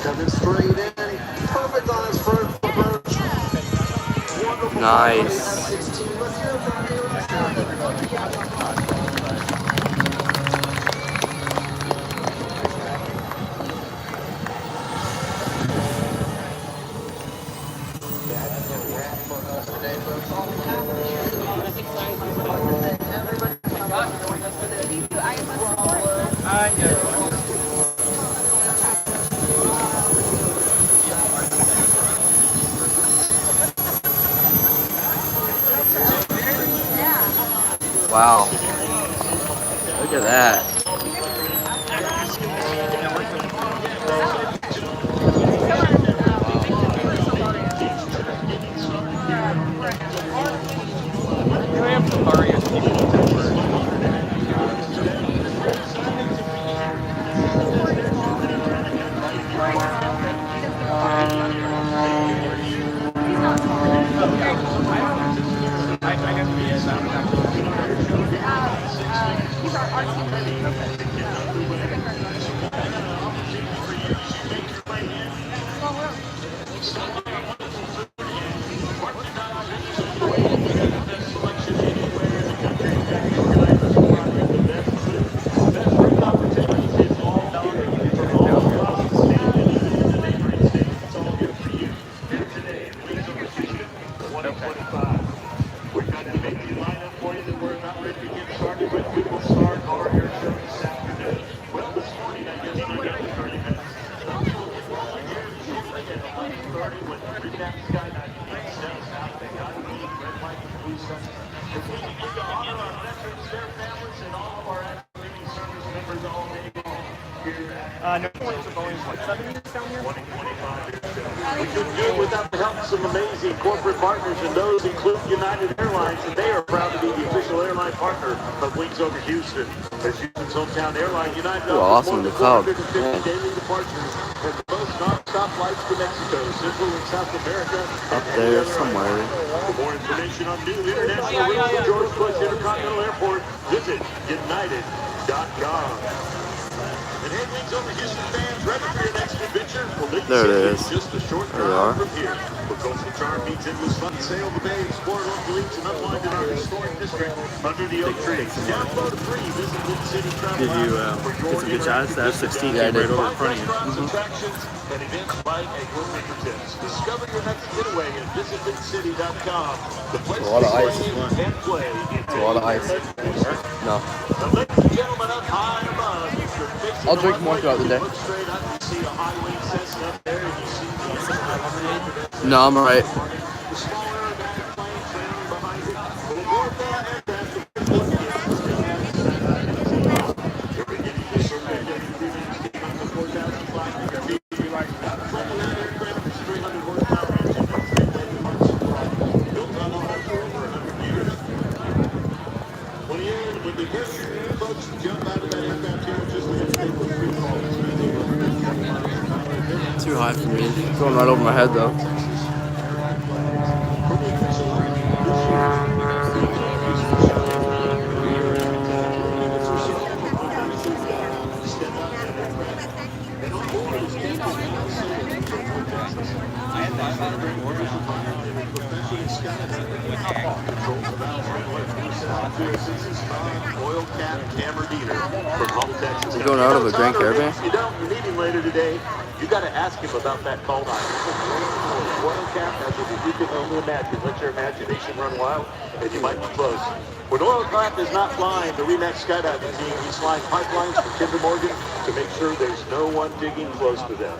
Coming straight in. Perfect on his first approach. Wonderful. Nice. F-16. Let's hear it from you. Wow. Look at that. We have some barriers people no points are going, what, 7 years down here? We couldn't do it without the help of some amazing corporate partners, and those include United Airlines, and they are proud to be the official airline partner of Wings Over Houston. As Houston's hometown airline, United offers awesome, more the than cloud. 450 daily departures and the most non-stop flights to Mexico, Central and South America, Up there somewhere. For more information on new international routes from George Bush Intercontinental Airport, visit United.com. And hey, Wings Over Houston fans, ready for your next adventure? Well, Nick There it City is. Just a short There we drive are. from here. Where coastal charm meets endless fun, sail the bay, explore local eats, and unwind in our historic district under the oak trees. Download free, visit Nick City Travel Did you App for get some your good shots? The F-16 Yeah, I came right did. over in front of you. restaurants, attractions, and events by a your fingertips. Discover your next getaway at visitbigcity.com. The place A lot of to ice. stay and play. It's a lot of ice. No. Now, ladies and gentlemen, up high above, if you're facing I'll the drink runway, more throughout the you day. look straight up, you see a high-wing Cessna up there, and you see the No, I'm alright. the small aerobatic plane trailing behind it. But aboard that aircraft, the people at the end, you're beginning to survey everything the first folks to jump out of that aircraft here just ahead of table free fall. Too high for me. Going right over my head though. Oil Cat Camera Dealer from Home, Texas. We're going out of the Grand Caravan? If you don't, you meet him later today. You got to ask him about that call line. Oil Cat, that's what you can only imagine. Let your imagination run wild, and you might be close. When Oil Cat is not flying the Remax skydiving team, he's flying pipelines for Kinder Morgan to make sure there's no one digging close to them.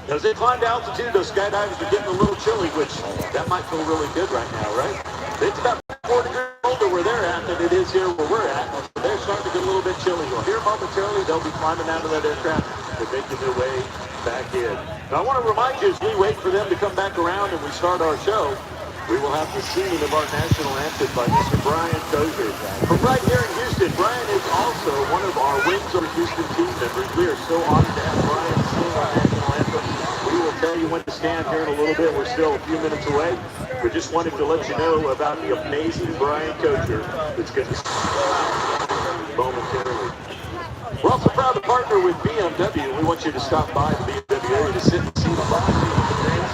As they climb to altitude, those skydivers are getting a little chilly, which that might feel really good right now, right? It's about 4 degrees colder where they're at than it is here where we're at. They're starting to get a little bit chilly. Well, here momentarily, they'll be climbing out of that aircraft and making their way back in. Now, I want to remind you, as we wait for them to come back around and we start our show, we will have the singing of our national anthem by Mr. Brian Tozer. From right here in Houston, Brian is also one of our Wings Over Houston team members. We are so honored to have Brian sing our national anthem. We will tell you when to stand here in a little bit. We're still a few minutes away. We just wanted to let you know about the amazing Brian Tozer that's going to momentarily. We're also proud to partner with BMW. We want you to stop by the BMW area to sit and see the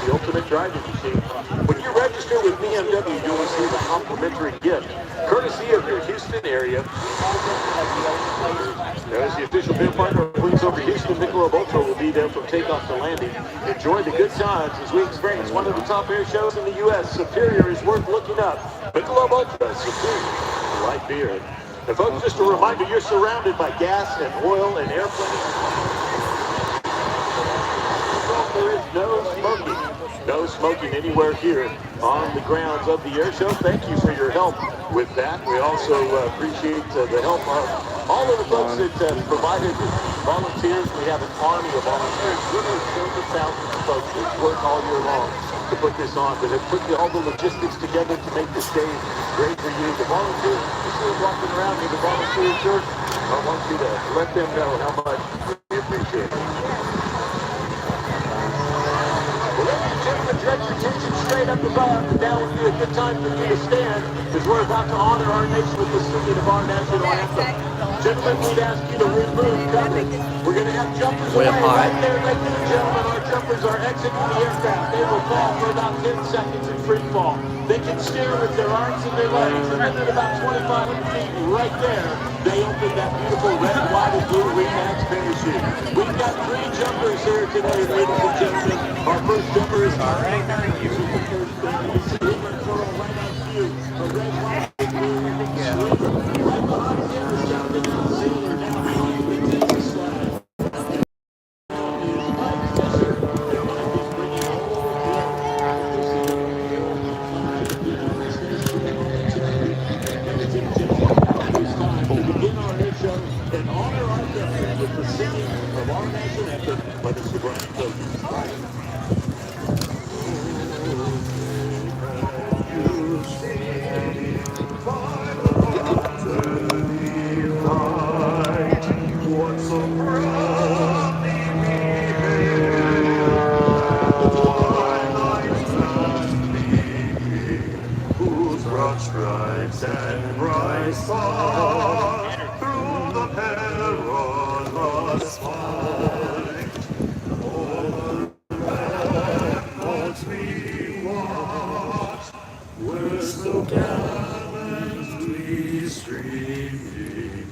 the ultimate driving machine. When you register with BMW, you'll receive a complimentary gift, courtesy of your Houston area. As the official bid partner of Wings Over Houston, Michelob Ultra will be there from takeoff to landing. Enjoy the good times as we experience one of the top air shows in the U.S. Superior is worth looking up. Michelob Ultra, Superior, light beer. And folks, just a reminder, you're surrounded by gas and oil and airplanes. There is no smoking. No smoking anywhere here on the grounds of the air show. Thank you for your help with that. We also appreciate the help of all of the folks that provided volunteers. We have an army of volunteers, literally tens of thousands of folks that work all year long to put this on, that have put all the logistics together to make this day great for you. The volunteers, you see them walking around with the volunteer shirt. I want you to let them know how much we appreciate it. Direct your attention straight up above, and now would be a good time for you to stand, because we're about to honor our nation with the singing of our national anthem. Gentlemen, we'd ask you to remove cover. We're going to have jumpers Way away up high. right there, ladies and gentlemen. Our jumpers are exiting the aircraft. They will fall for about 10 seconds in free fall. They can steer with their arms and their legs, and then at about 2,500 feet right there, they open that beautiful red, white, and blue Remax parachute. We've got 3 jumpers here today, ladies and gentlemen. Our first jumper is and honor our veterans with the singing of our national anthem by Mr. Brian Tozer. Stripes and bright stars through the perilous fight. Over the ramparts we watch, where so gallantly streaming,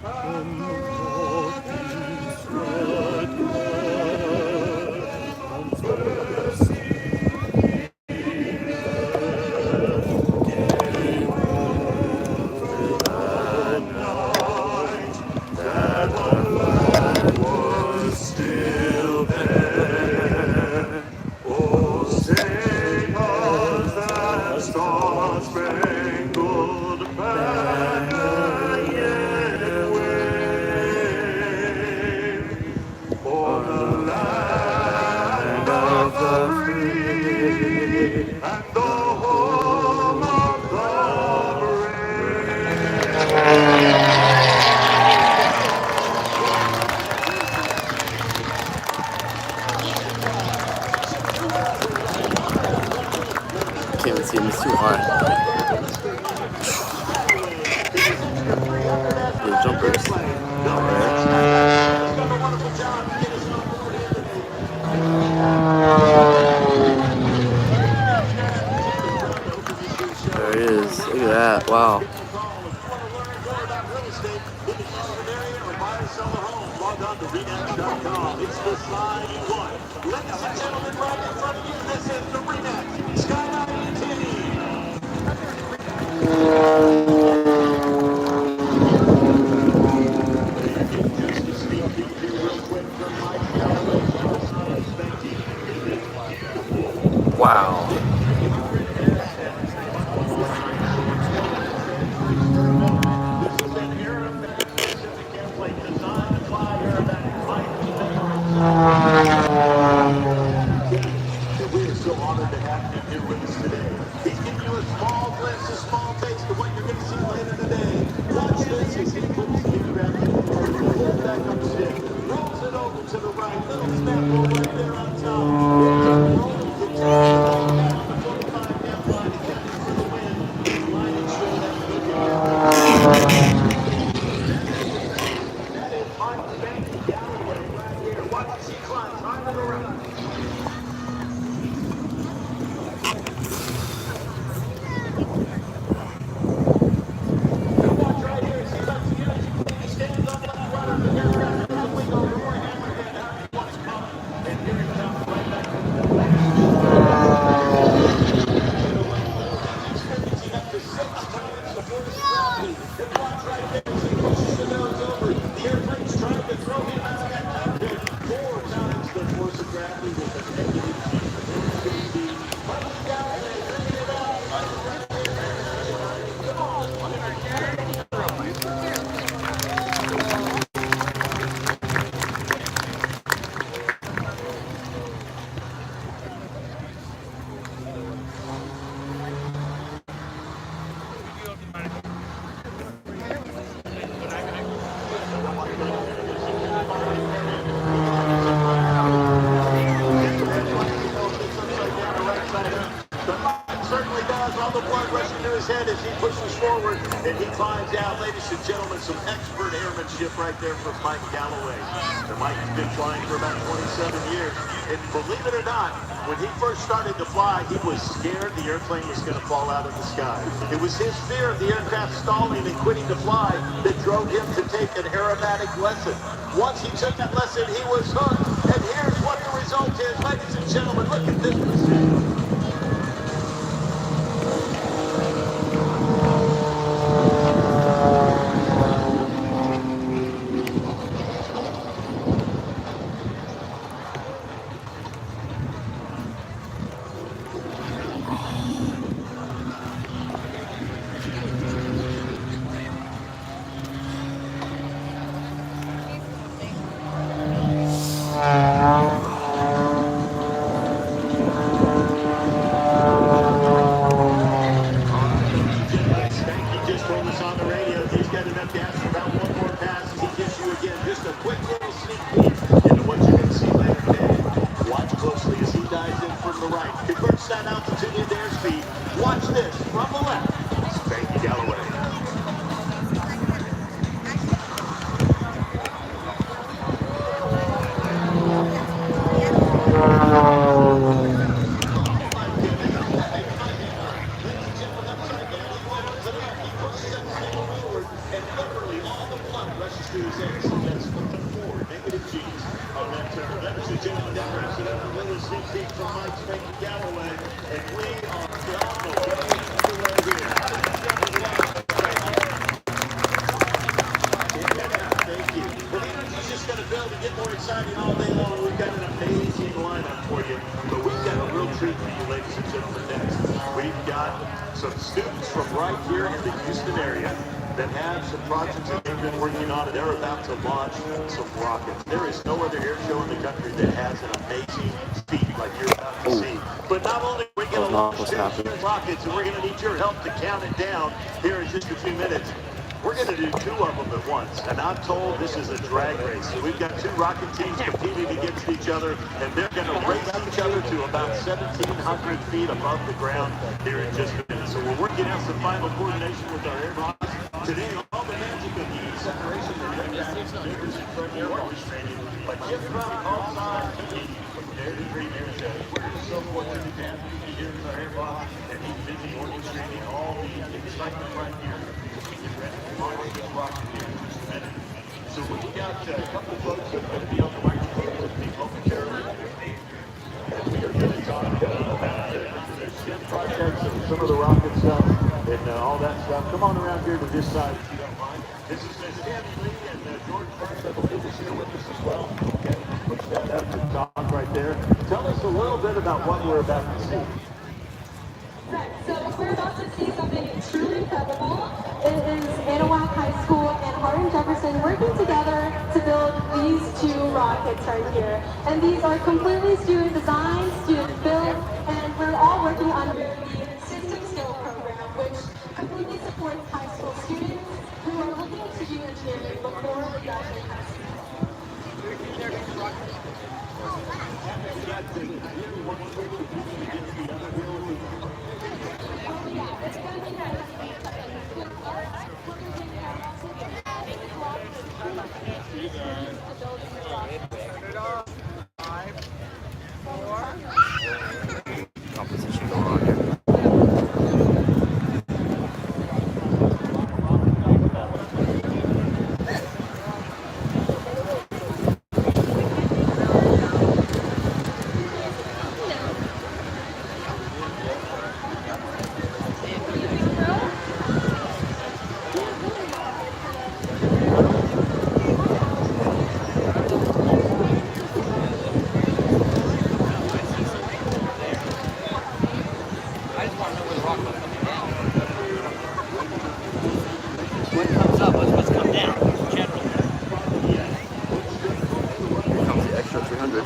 and the rockets spread glad on first. Spangled banner yet First. Alright. He's done a wonderful job to get us on board here today. There he is. Look at that. Wow. If you want to learn more about real estate in the Houston area or buy or sell a home, log on to REMAX.com. It's the Sign One. Ladies and gentlemen, right in front of you, this is the REMAX Skyline team. Just a sneak peek here real quick from Mike Galloway. Wow. We're so honored to have him here with us today. He's giving you a small glimpse, a small taste of what you're going to see later today. Watch this as he puts the aircraft in the air, pulls back on the stick, rolls it over to the right, little snap roll right there on top. It's a roll, it takes the ball back to the 45-yard line, it got into the wind, and line and show that look at that is Mike Galloway right here. Watch as he climbs onto the right. Certainly does. All the blood rushing to his head as he pushes forward and he climbs out. Ladies and gentlemen, some expert airmanship right there from Mike Galloway. And Mike has been flying for about 27 years. And believe it or not, when he first started to fly, he was scared the airplane was going to fall out of the sky. It was his fear of the aircraft stalling and quitting to fly that drove him to take an aerobatic lesson. Once he took that lesson, he was hooked. And here's what the result is. Ladies and gentlemen, look at this precision. Watch this from the left. Spanky Galloway. And literally all the blood rushes through his head. So that's 4 negative G's on that turn. Ladies and gentlemen, that wraps it up. A little sneak peek from Mike Spanky Galloway. And we are on the way underway here. Thank you. Well, the energy's just going to build and get more exciting all day long. We've got an amazing lineup for you. But we've got a real treat for you, ladies and gentlemen, next. We've got some students from right here in the Houston area that have some projects that they've been working on, and they're about to launch some rockets. There is no other air show in the country that has an amazing feat like you're about to see. But not only are we going to launch rockets, and we're going to need your help to count it down here in just a few minutes. We're going to do 2 of them at once, and I'm told this is a drag race. So we've got 2 rocket teams competing against each other, and they're going to race each other to about 1,700 feet above the ground here in just a minute. So we're working out some final coordination with our air boss. Today, all the magic of the separation that impacts figures in front of you orchestrated. But Jim Crump calls on TV from Dare to Dream Air Show. We're so fortunate to have Pete here as our air boss, and he's busy orchestrating all the excitement right here. Get ready to launch this rocket here in just a minute. So we've got a couple folks that are going to be on the microphone with me momentarily. And we are going to talk about the STEM projects and some of the rocket stuff and all that stuff. Come on around here to this side if you don't mind. This is Stanley Lee and George Bartlett is here with us as well. Okay, push that up to talk right there. Tell us a little bit about what we're about to see. Right, so we're about to see something truly incredible. It is Anahuac High School and Hardin-Jefferson working together to build these two rockets right here. And these are completely student designed, student built, and we're all working under the System Skill program, which completely supports high school students who are looking to do engineering before they graduate high school. Competition going on here. What comes up is what's come down, generally. Here comes the extra 300.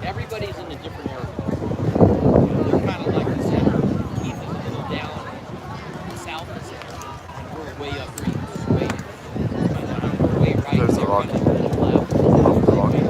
Everybody's in a different area. They're kind of like the center. Keith is a little down south of the center. And we're way up green. We're way right. There's the rocket. To the left. Off the rocket.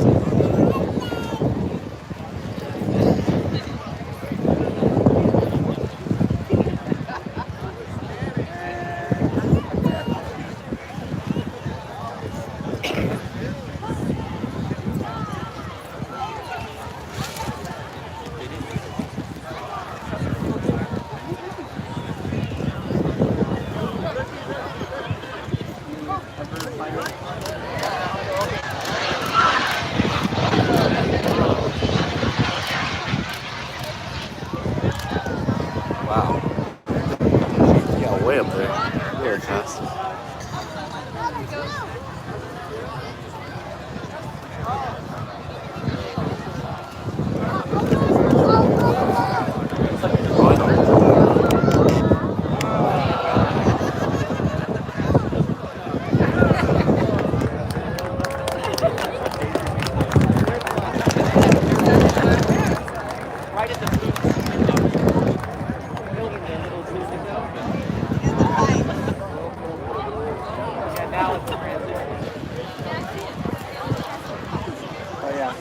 Wow. Yeah, way up there. Really fast. Right at the blue. Yeah, now it's a transition. Oh yeah.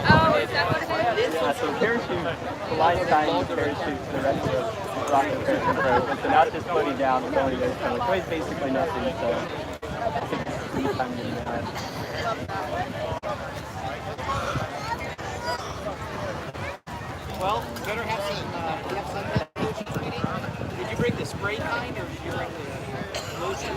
Oh, is that what it is? Yeah, so parachute, the lifetime parachute, the rest of it. rocket encouragement program. So now it's just floating down and going to go. So it weighs basically nothing. So I think it's a good time getting that. Well, you better have some lotion, sweetie. Did you bring the spray kind or did you bring the lotion?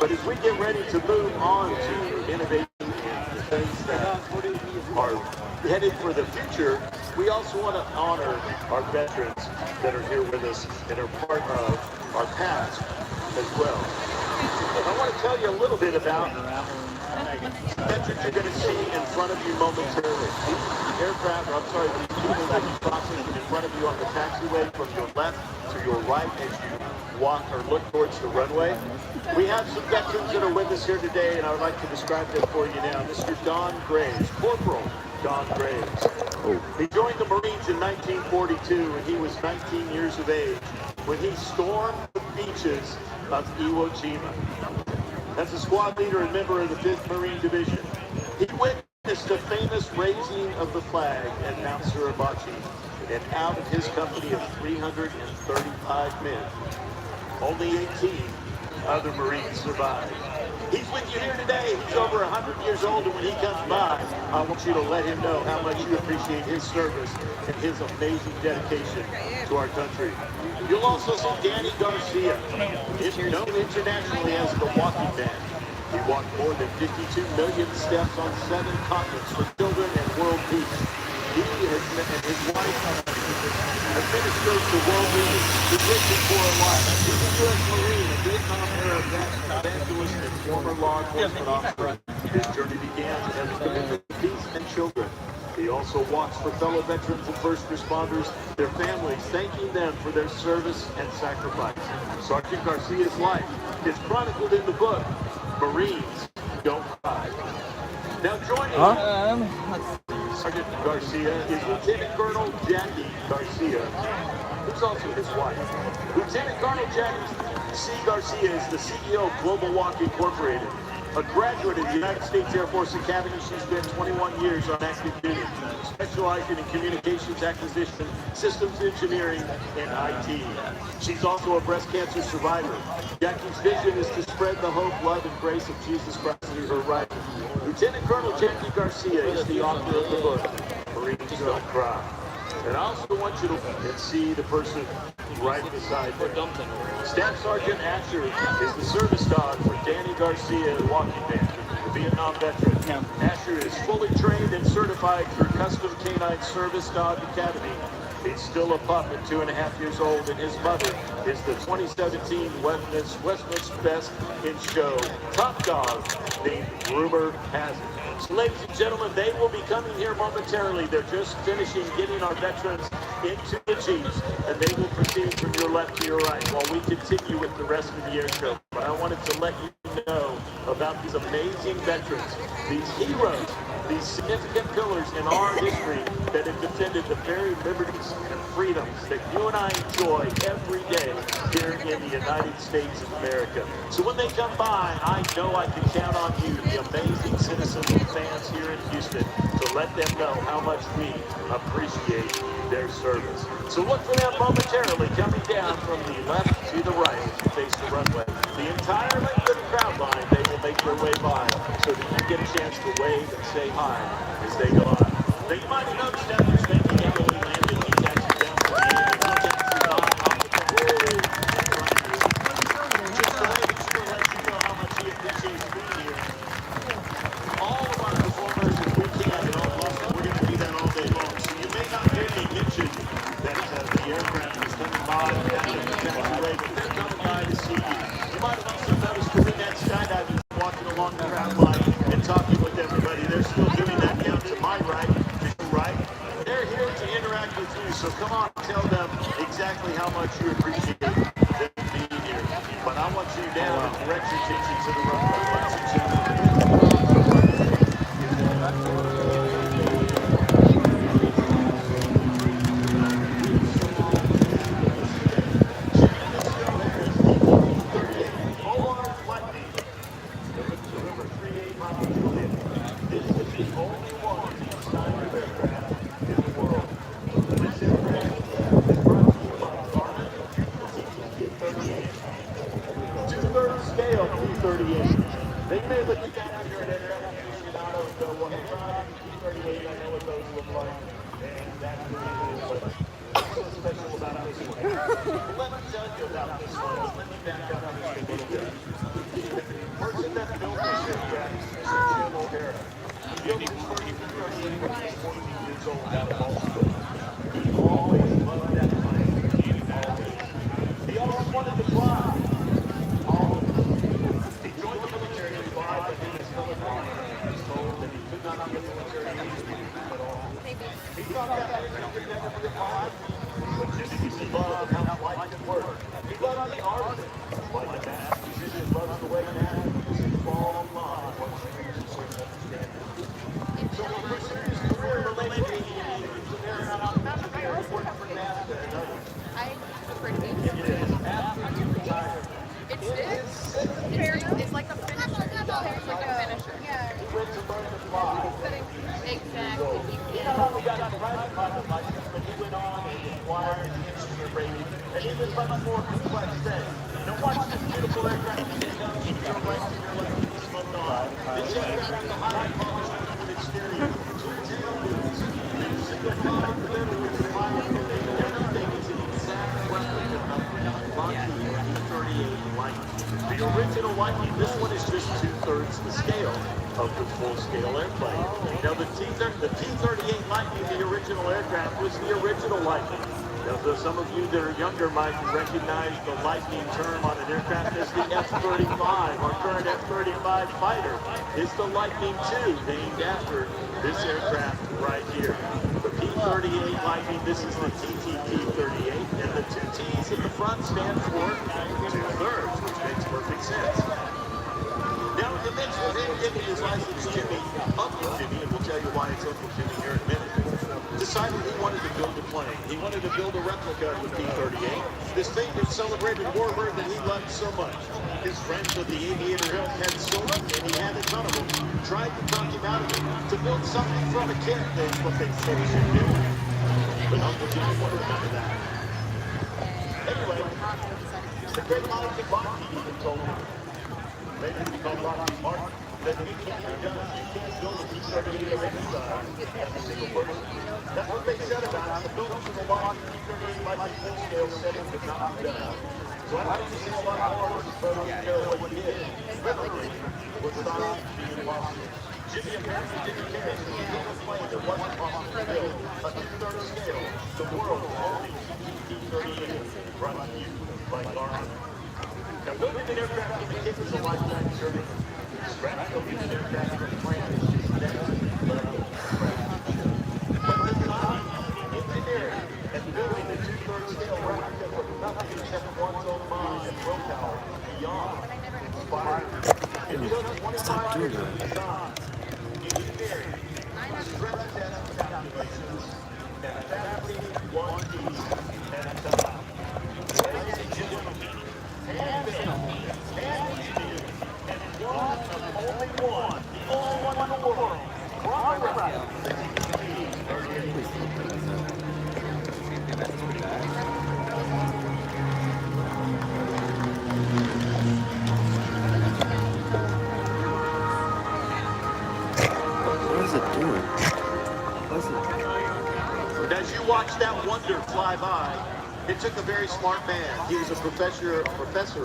But as we get ready to move on to innovation and the things that are headed for the future, we also want to honor our veterans that are here with us and are part of our past as well. I want to tell you a little bit about veterans you're going to see in front of you momentarily. These aircraft, I'm sorry, these people that are crossing in front of you on the taxiway from your left to your right as you walk or look towards the runway. We have some veterans that are with us here today, and I would like to describe them for you now. Mr. Don Graves, Corporal Don Graves. He joined the Marines in 1942, and he was 19 years of age when he stormed the beaches of Iwo Jima. As a squad leader and member of the 5th Marine Division, he witnessed the famous raising of the flag at Mount Suribachi, and out of his company of 335 men, only 18 other Marines survived. He's with you here today. He's over 100 years old, and when he comes by, I want you to let him know how much you appreciate his service and his amazing dedication to our country. You'll also see Danny Garcia, known internationally as the Walking Man. He walked more than 52 million steps on 7 continents for children and world peace. He and his wife have ministered to world leaders who wishing for a life. He's a U.S. Marine, a Vietnam-era vet, evangelist, and former law enforcement officer. His journey began as a commitment to peace and children. He also walks for fellow veterans and first responders, their families, thanking them for their service and sacrifice. Sergeant Garcia's life is chronicled in the book, Marines Don't Cry. Now joining Sergeant Garcia is Lieutenant Colonel Jackie Garcia, who's also his wife. Lieutenant Colonel Jackie C. Garcia is the CEO of Global Walk Incorporated. A graduate of the United States Air Force Academy, she spent 21 years on active duty, specializing in communications acquisition, systems engineering, and IT. She's also a breast cancer survivor. Jackie's vision is to spread the hope, love, and grace of Jesus Christ through her writing. Lieutenant Colonel Jackie Garcia is the author of the book, Marines Don't Cry. And I also want you to see the person right beside her. Staff Sergeant Asher is the service dog for Danny Garcia, the Walking Man, the Vietnam veteran. Asher is fully trained and certified through Custom Canine Service Dog Academy. He's still a pup at 2.5 years old, and his mother is the 2017 Westman's Best in Show top dog named Rumor Has It. So, ladies and gentlemen, they will be coming here momentarily. They're just finishing getting our veterans into the Jeeps, and they will proceed from your left to your right while we continue with the rest of the air show. But I wanted to let you know about these amazing veterans, these heroes, these significant pillars in our history that have defended the very liberties and freedoms that you and I enjoy every day here in the United States of America. So when they come by, I know I can count on you, the amazing citizens and fans here in Houston, to let them know how much we appreciate their service. So look for them momentarily coming down from the left to the right as you face the runway. The entire length of the crowd line, they will make their way by so that you get a chance to wave and say hi as they go on. Now you might have noticed that there's making when we landed, we had is coming by. They're coming by to see you. You might have also noticed Corinne skydiving walking along the ground line and talking with everybody. They're still doing that down to my right, to your right. They're here to interact with you, so come on, tell them exactly how much you appreciate them being here. But I want you down and direct your attention to the runway, ladies and gentlemen. Two-thirds scale P-38. They may look at that here at aficionados and go, well, hey, Ryan, P-38, I know what those look like. And that's really cool. But what's so special about this one? Let me tell you about this one. Let me back up just a little bit. The person that built this aircraft is Jim O'Hara. He built this P-38 when he was 14 years old out of Baltimore. He always loved that plane. Always. He always wanted to fly. He joined the military at 5, but he was still in line. He was told that he could not be a military at all. He thought that aircraft could never be alive. But Jimmy loved how life could work. He loved the art of it. Like the math, he loves the way math is fall in line once you reach a certain understanding. So he pursued his career related to aviation. He was an aeronautical engineer. He worked for NASA and others. It's like a finisher. It's like a finisher. Yeah. He went to learn to fly. Exactly. He not only got a private pilot license, but he went on and acquired an instrument rating and even much more complex things. Now watch this beautiful aircraft take up to your right to your left with this motor on. This aircraft has a high polished aluminum exterior, two tail booms, new single five clear with the pilot. Everything is an exact replica of the Lockheed P-38 Lightning. The original Lightning, this one is just 2/3 the scale of the full-scale airplane. Now the P-38 Lightning, the original aircraft, was the original Lightning. Now, though some of you that are younger might recognize the Lightning term on an aircraft as the F-35. Our current F-35 fighter is the Lightning II, named after this aircraft right here. The P-38 Lightning, this is the TTP-38, and the two T's at the front stand for 2/3, which makes perfect sense. Now, the next one, Jimmy is licensed Jimmy, Uncle Jimmy, and we'll tell you why it's Uncle Jimmy here in a minute, decided he wanted to build a plane. He wanted to build a replica of the P-38, this favorite celebrated warbird that he loved so much. His friends of the aviator hill had so much, and he had a ton of them, tried to talk him out of it, to build something from a kit. That's what they said he should do. But Uncle Jimmy wanted none of that. Anyway, the great Lockheed Martin even told him, maybe we call Lockheed Martin, that he can't be done. You can't build a P-38 of any size as a single person. That's what they said about it. The buildings of the Lockheed P-38 like a full-scale setting could not be done. So I think you see a lot more of this photo what he did. Literally, was thought to be impossible. Jimmy apparently didn't care. He built a plane that wasn't possible to build. A 2/3 scale. The world's only P-38 brought to you by Garmin. Now, building an aircraft from the kit is a lifetime journey. Scratch building an aircraft from the plane is just next level scratch. But this time, engineering and building a 2/3 scale replica with nothing except one's own mind and willpower beyond inspired. It took 25 years of design, engineering, stress test calculations, and fabricating one piece at a time. Ladies and gentlemen, hand-built, hand-engineered, and one of only one, the only one in the world, Robert Rapp, the P-38. What is it doing? What is it? As you watch that wonder fly by, It took a very smart man. He was a professor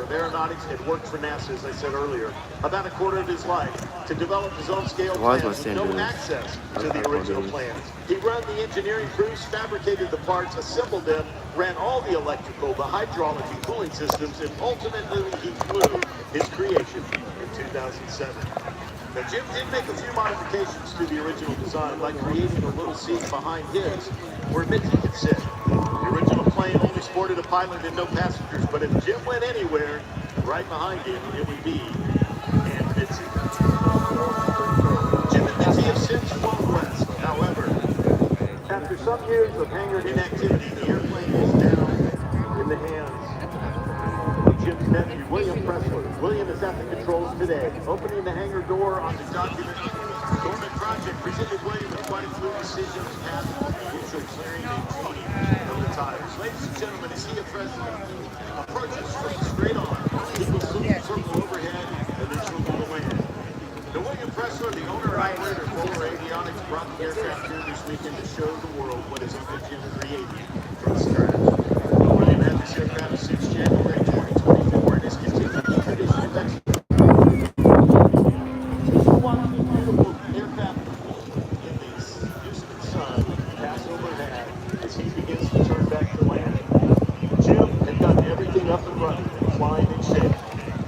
of aeronautics and worked for NASA, as I said earlier, about a quarter of his life to develop his own scale Why is plans my with stand no doing this? access to the original plans. He ran the engineering crews, fabricated the parts, assembled them, ran all the electrical, the hydraulic and cooling systems, and ultimately he flew his creation in 2007. Now, Jim did make a few modifications to the original design, like creating a little seat behind his where Mitzi could sit. The original plane only sported a pilot and no passengers, but if Jim went anywhere, right behind him, it would be Aunt Mitzi. Jim and Mitzi have since flown west. However, after some years of hangar inactivity, the airplane is now in the hands of Jim's nephew, William Pressler. William is at the controls today, opening the hangar door on the document. Dormant project presented William with quite a few decisions past the initial clearing and cleaning of the tires. Ladies and gentlemen, as he approaches straight on, he will salute circle overhead and then circle the land. Now, William Pressler, the owner and operator of Polar Avionics, brought the aircraft here this weekend to show the world what his uncle Jim created from scratch. William had this aircraft since January 2024 and has continued the tradition of excellence. Watch the beautiful aircraft in the Houston sun pass overhead as he begins to turn back to land. Jim had gotten everything up and running, flying in shape,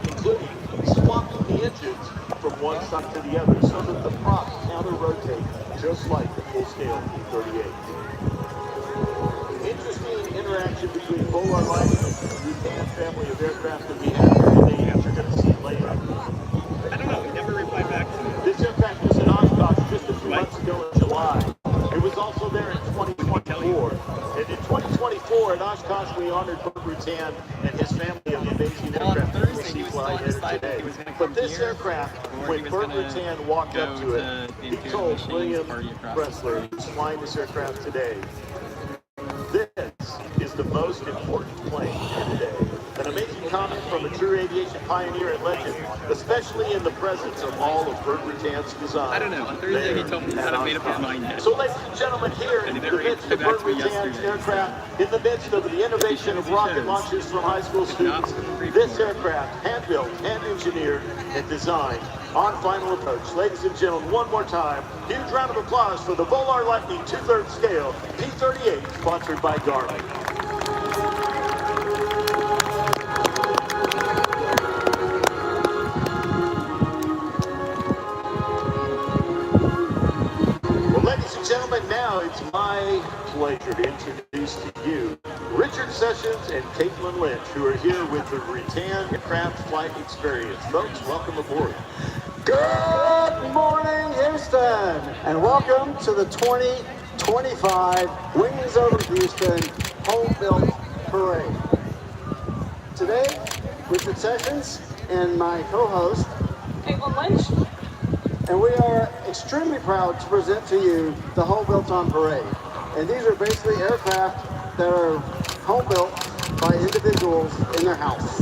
including swapping the engines from one side to the other so that the props counter-rotate just like the full-scale P-38. Interesting interaction between Polar Lighting and the Rutan family of aircraft that we have here today, as you're going to see later. I don't know. He never replied back to me. This aircraft was in Oshkosh just a few months ago in July. It was also there in 2024. And in 2024 at Oshkosh, we honored Bert Rutan and his family of amazing aircraft that we see flying here today. But this aircraft, when Bert Rutan walked up to it, he told William Pressler, who's flying this aircraft today, "This is the most important plane here today." An amazing comment from a true aviation pioneer and legend, especially in the presence of all of Bert Rutan's design. I don't know. On Thursday he told me he hadn't made up his mind yet. So, ladies and gentlemen, here in the midst of Bert Rutan's aircraft, in the midst of the innovation of rocket launches from high school students, this aircraft, hand-built, hand-engineered, and designed on final approach. Ladies and gentlemen, one more time, huge round of applause for the Volar Lightning 2/3 scale P-38, sponsored by Garmin. Ladies and gentlemen, now it's my pleasure to introduce to you Richard Sessions and Caitlin Lynch, who are here with the Rutan Aircraft Flight Experience. Folks, welcome aboard. Good morning, Houston, and welcome to the 2025 Wings Over Houston Home Built Parade. Today, Richard Sessions and my co-host, Caitlin Lynch. and we are extremely proud to present to you the Home Built on Parade. And these are basically aircraft that are home built by individuals in their house,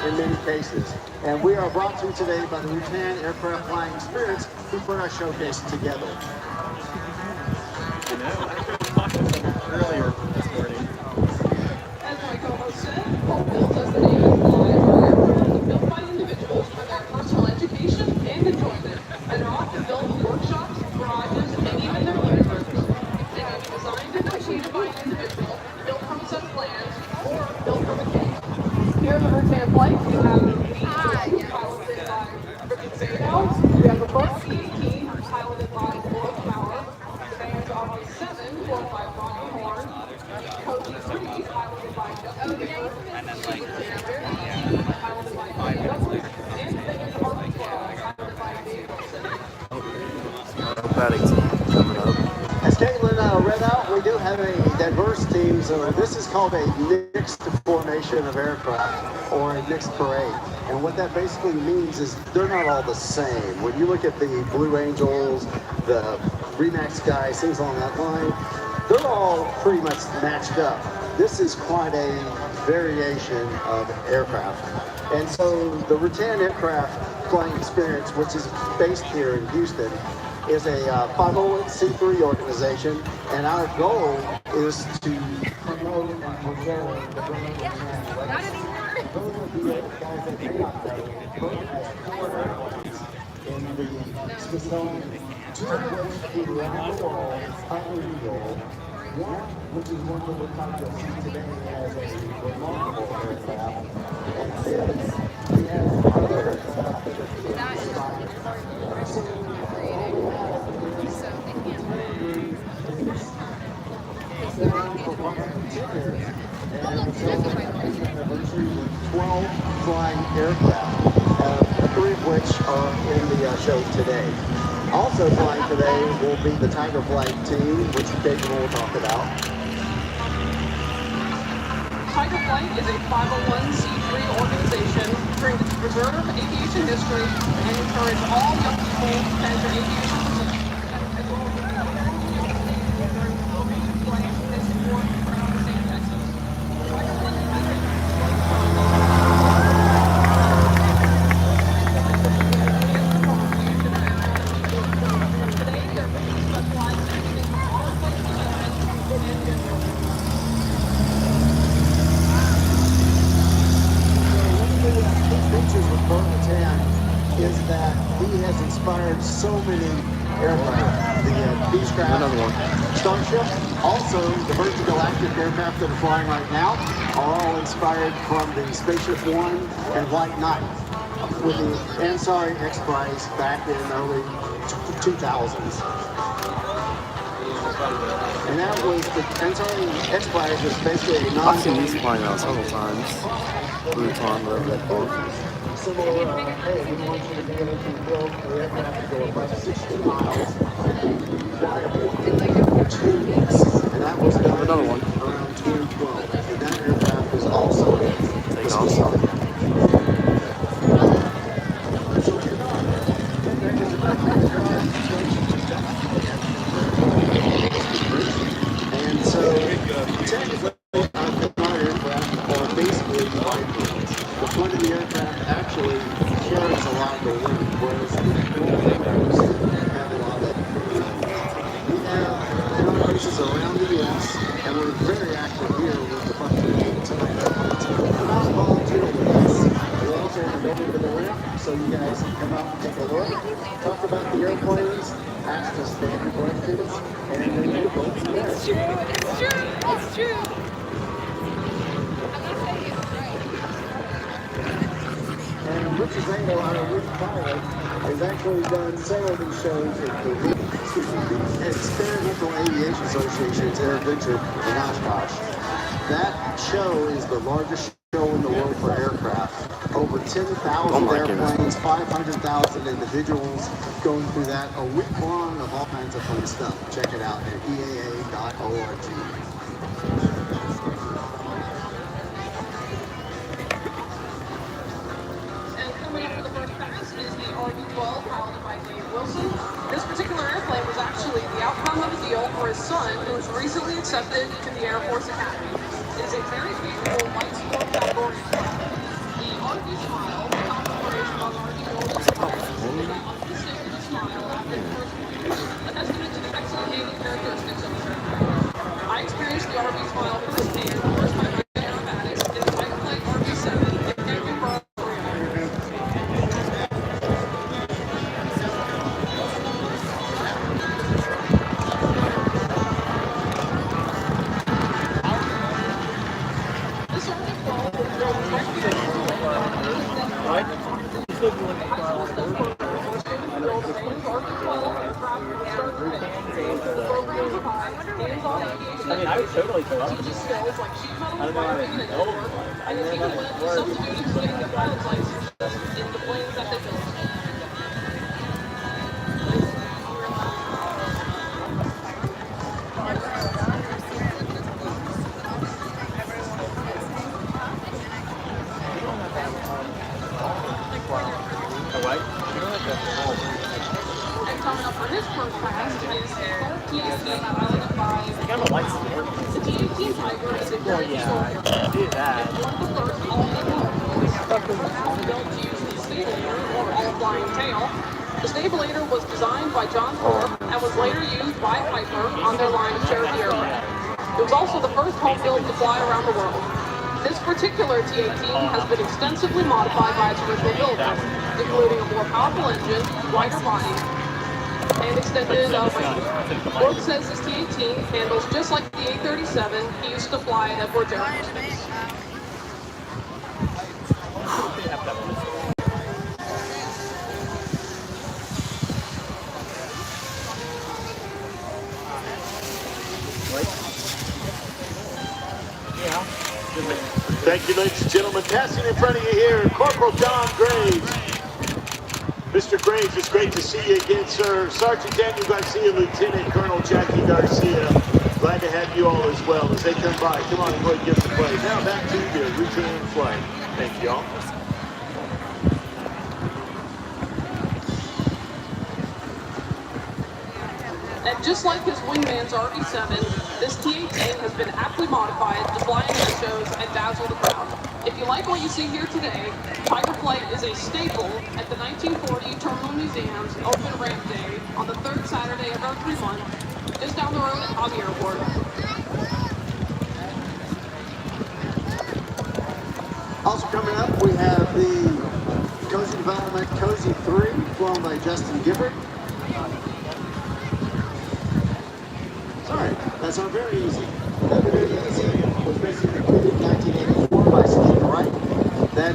in many cases. And we are brought to you today by the Rutan Aircraft Flying Experience, who put our showcase together. I know. I was talking to someone earlier this morning. As my co-host said, Home Built, as the name implies, are aircraft built by individuals for their personal education and enjoyment, and are often built in workshops, garages, and even their living rooms. They can be designed and completed by an individual, built from set plans, or built from a kit. Here in the Rutan flight, we have the P-2 piloted by Richard Sessions. We have the Book P-Key piloted by Laura Power. The bands are the 745 Rocky Horn. Code 3 piloted by Justin Gifford. And then piloted by Mike Douglas. And band R12 piloted by Dave Wilson. Aerobatic team coming up. As Caitlin read out, we do have a diverse team, so this is called a mixed formation of aircraft, or a mixed parade. And what that basically means is they're not all the same. When you look at the Blue Angels, the Remax guys, things along that line, they're all pretty much matched up. This is quite a variation of aircraft. And so the Rutan Aircraft Flying Experience, which is based here in Houston, is a 501c3 organization, and our goal is to promote and showing the Burlington Man legacy. Those of you guys that may not know, Burt has 4 airplanes in the Smithsonian, 2 of which are around the world unrevealed. One, which is one that we're talking to see today as a remarkable aircraft. And this, we have other aircraft that are inspired. So, all we have is 10 years for 110 years, and we celebrate the 10th anniversary with 12 flying aircraft, 3 of which are in the show today. Also flying today will be the Tiger Flight team, which Dayton will talk about. Tiger Flight is a 501c3 organization trying to preserve aviation history and encourage all young people to enter aviation pursuits, as well as and support around the state of Texas. Tiger Flight today they're specialized in autoplane design and building. Features with Burt is that he has inspired so many aircraft. The Beechcraft, Starship, also the Virgin Galactic aircraft that are flying right now are all inspired from the Spaceship One and White Knight with the Ansari X Prize back in the early 2000s. And that was the Ansari X Prize was basically a I've seen these flying out several times. Bhutan, whatever they're called. Similar, hey, we want you to be able to build the aircraft to go above 60 miles for 2 weeks. And that was done Another one. around 2012. And that aircraft was also Take off. And so, technically, our aircraft are basically biplanes. The front of the aircraft actually carries a lot of the weight, whereas the wings have a lot of it. We have air bases around the U.S., and we're very active here with the Buckingham tonight. Come out and volunteer with us. We also have an over to the ramp, so you guys can come out and take a look, talk about the airplanes, ask us standard questions, and then we'll go from there. It's true. It's true. It's true. And Richard Zango, our Rick pilot, has actually done several of these shows at the Experimental Aviation Association's AirVenture in Oshkosh. That show is the largest show in the world for aircraft. Over 10,000 airplanes, 500,000 individuals going through that, a week long of all kinds of fun stuff. Check it out at eaa.org. Piloted by Dave Wilson. This particular airplane was actually the outcome of a deal for his son, who was recently accepted to the Air Force Academy. It is a very capable light sport category aircraft. The RV Smile, the top operation on RV Building, smile after the first week, a testament to the excellent handling characteristics of this aircraft. I experienced the RV Smile firsthand, first by aerobatics in the Tiger Flight RV-7 in Vancouver. I mean, I would totally go up. I don't know how to build one. I don't know how to work. Substituting putting the pilot's license in the planes that they built. And coming up for his first pass is TSC piloted by the TAT Tiger is a very do that. one of the first all-in-one built to use the stabilizer or all-flying tail. The stabilizer was designed by John Thorpe and was later used by Piper on their line of Cherokee aircraft. It was also the first home built to fly around the world. This particular T-18 has been extensively modified by its original builder, including a more powerful engine, wider body, and extended range. Borg says this T-18 handles just like the A-37 he used to fly at Edwards Air Force Base. Thank you, ladies and gentlemen. Passing in front of you here, Corporal Don Graves. Mr. Graves, it's great to see you again, sir. Sergeant Daniel Garcia, Lieutenant Colonel Jackie Garcia. Glad to have you all as well as they come by. Come on, go ahead and give us a play. Now back to the routine flight. Thank you all. And just like his wingman's RV-7, this T-18 has been aptly modified to fly in air shows and dazzle the crowd. If you like what you see here today, Tiger Flight is a staple at the 1940 Terminal Museum's Open Ramp Day on the third Saturday of every month, just down the road at Hobby Airport. Also coming up, we have the Cozy Development Cozy 3 flown by Justin Gibbert. Sorry, that's our Very Easy. That Very Easy was basically completed in 1984 by Steve Wright. That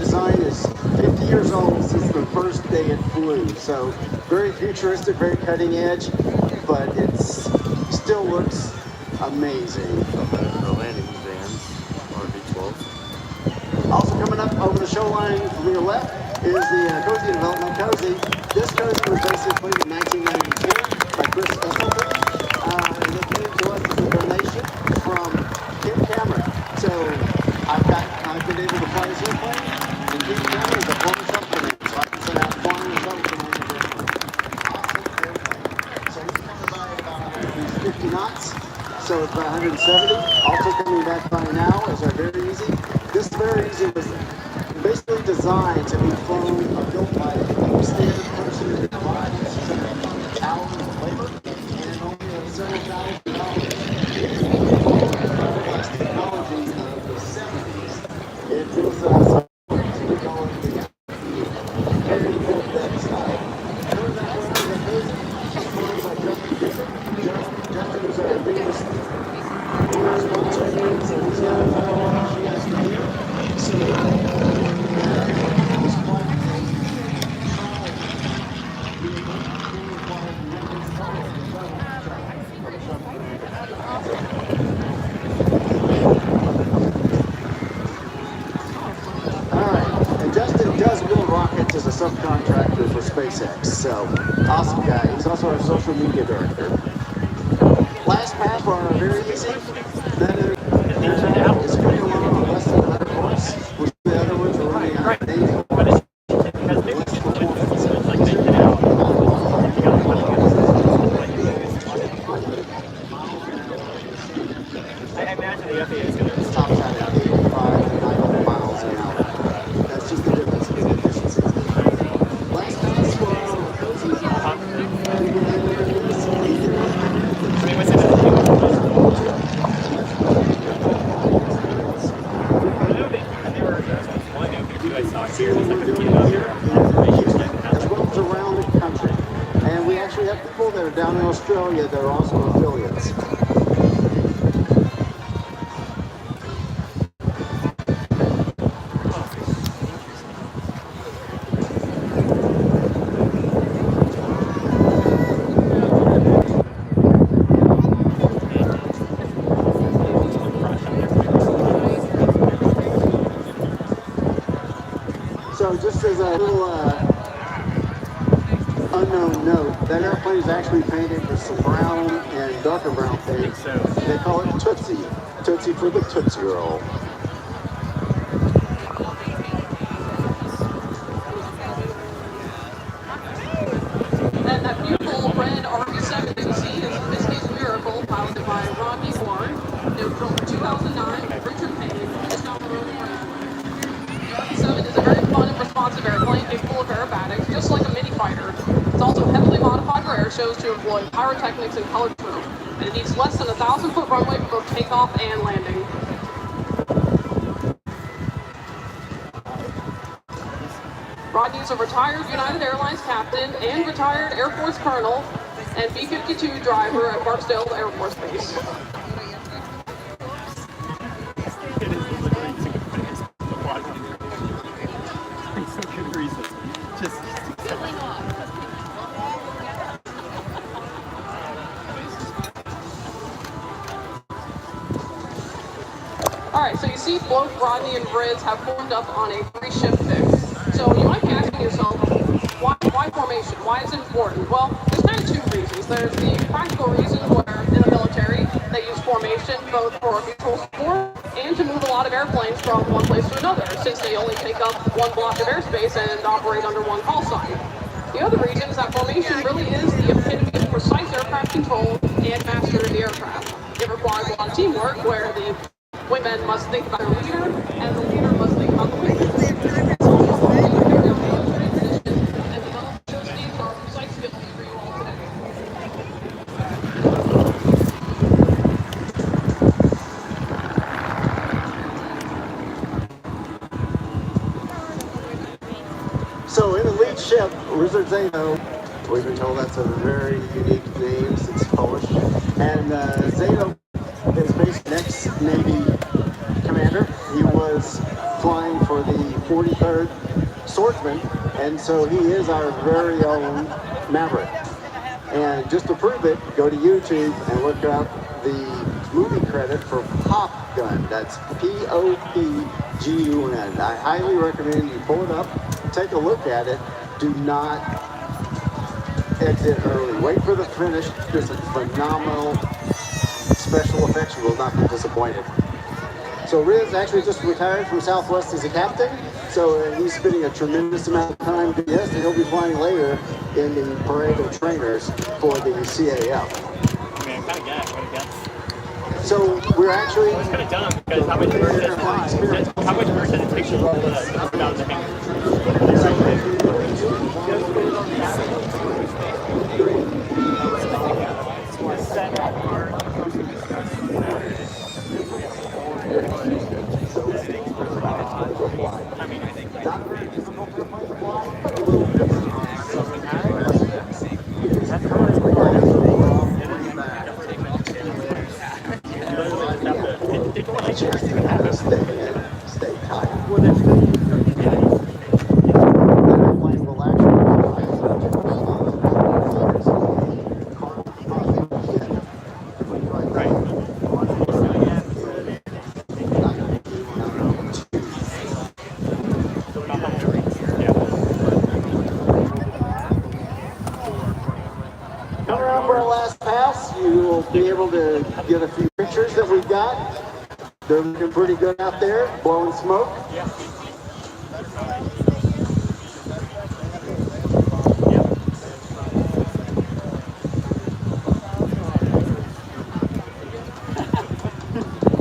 design is 50 years old since the first day it flew. So very futuristic, very cutting edge, but it still looks amazing. The landing vans, RV-12. Also coming up over the show line from your left is the Cozy Development Cozy. This Cozy was basically in 1992 by Chris Esselman. And it came to us as a donation from Kim Cameron. So I've been able to fly this airplane, and Kim Cameron is a former submarine, so I can say I'm flying a submarine on this airplane. So he's coming by at about 50 knots, so it's about 170. Also coming back by now is our Very Easy. This Very Easy was basically designed to be flown or built by a standard person in the flight. Hours of labor. Several thousand dollars. It's technology of the 70s. It was we call it the very built that style. Turns out one of the cozy flown by Justin Gibbert. Justin is our biggest sponsor, so he's got a lot she has to do. So this flight Justin does build rockets as a subcontractor for SpaceX, so awesome guy. He's also our social media director. Last pass for our Very Easy. That is coming along on less than 100 horse, which the other ones are running on 80 horse. I imagine the FAA is going to stop at 85 to 90 miles an hour. That's just the difference in efficiency. Last pass for our Cozy. As well as around the country. And we actually have people that are down in Australia that are also affiliates. So just as a little unknown note, that airplane is actually painted with some brown and darker brown paint. They call it Tootsie. Tootsie for the Tootsie Roll. And that beautiful red RV-7 you see is his Miracle, piloted by Rodney Warren. It was built in 2009, Richard Payne, just down the road in RV-7 is a very fun and responsive airplane capable of aerobatics, just like a mini fighter. It's also heavily modified for air shows to employ pyrotechnics and color trim. and it needs less than a 1,000-foot runway for both takeoff and landing. Rodney is a retired United Airlines captain and retired Air Force colonel and B-52 driver at Barksdale Air Force Base. All right, so you see both Rodney and Riz have formed up on a 3-shift fix. So you might be asking yourself, why formation? Why is it important? Well, there's kind of 2 reasons. There's the practical reason where in the military they use formation both for mutual support and to move a lot of airplanes from one place to another, since they only take up one block of airspace and operate under one call sign. The other reason is that formation really is the epitome of precise aircraft control and mastery of the aircraft. It requires a lot of teamwork where the wingmen must think about their leader and the leader must think about the wingman. So in the lead ship, Wizard Zeno, we've been told that's a very unique name since Polish, and Zeno is based next Navy commander. He was flying for the 43rd Swordsman, and so he is our very own Maverick. And just to prove it, go to YouTube and look up the movie credit for Pop Gun. That's P-O-P-G-U-N. I highly recommend you pull it up, take a look at it. Do not exit early. Wait for the finish. There's a phenomenal special effects. You will not be disappointed. So Riz actually just retired from Southwest as a captain, so he's spending a tremendous amount of time at DS, and he'll be flying later in the parade of trainers for the CAF. Man, kind of gas, what a guess. So we're actually... It's kind of dumb, because how much work does it take to roll down the hangar? Stay tight. Coming around for our last pass, you will be able to get a few pictures that we've got. They're looking pretty good out there, blowing smoke.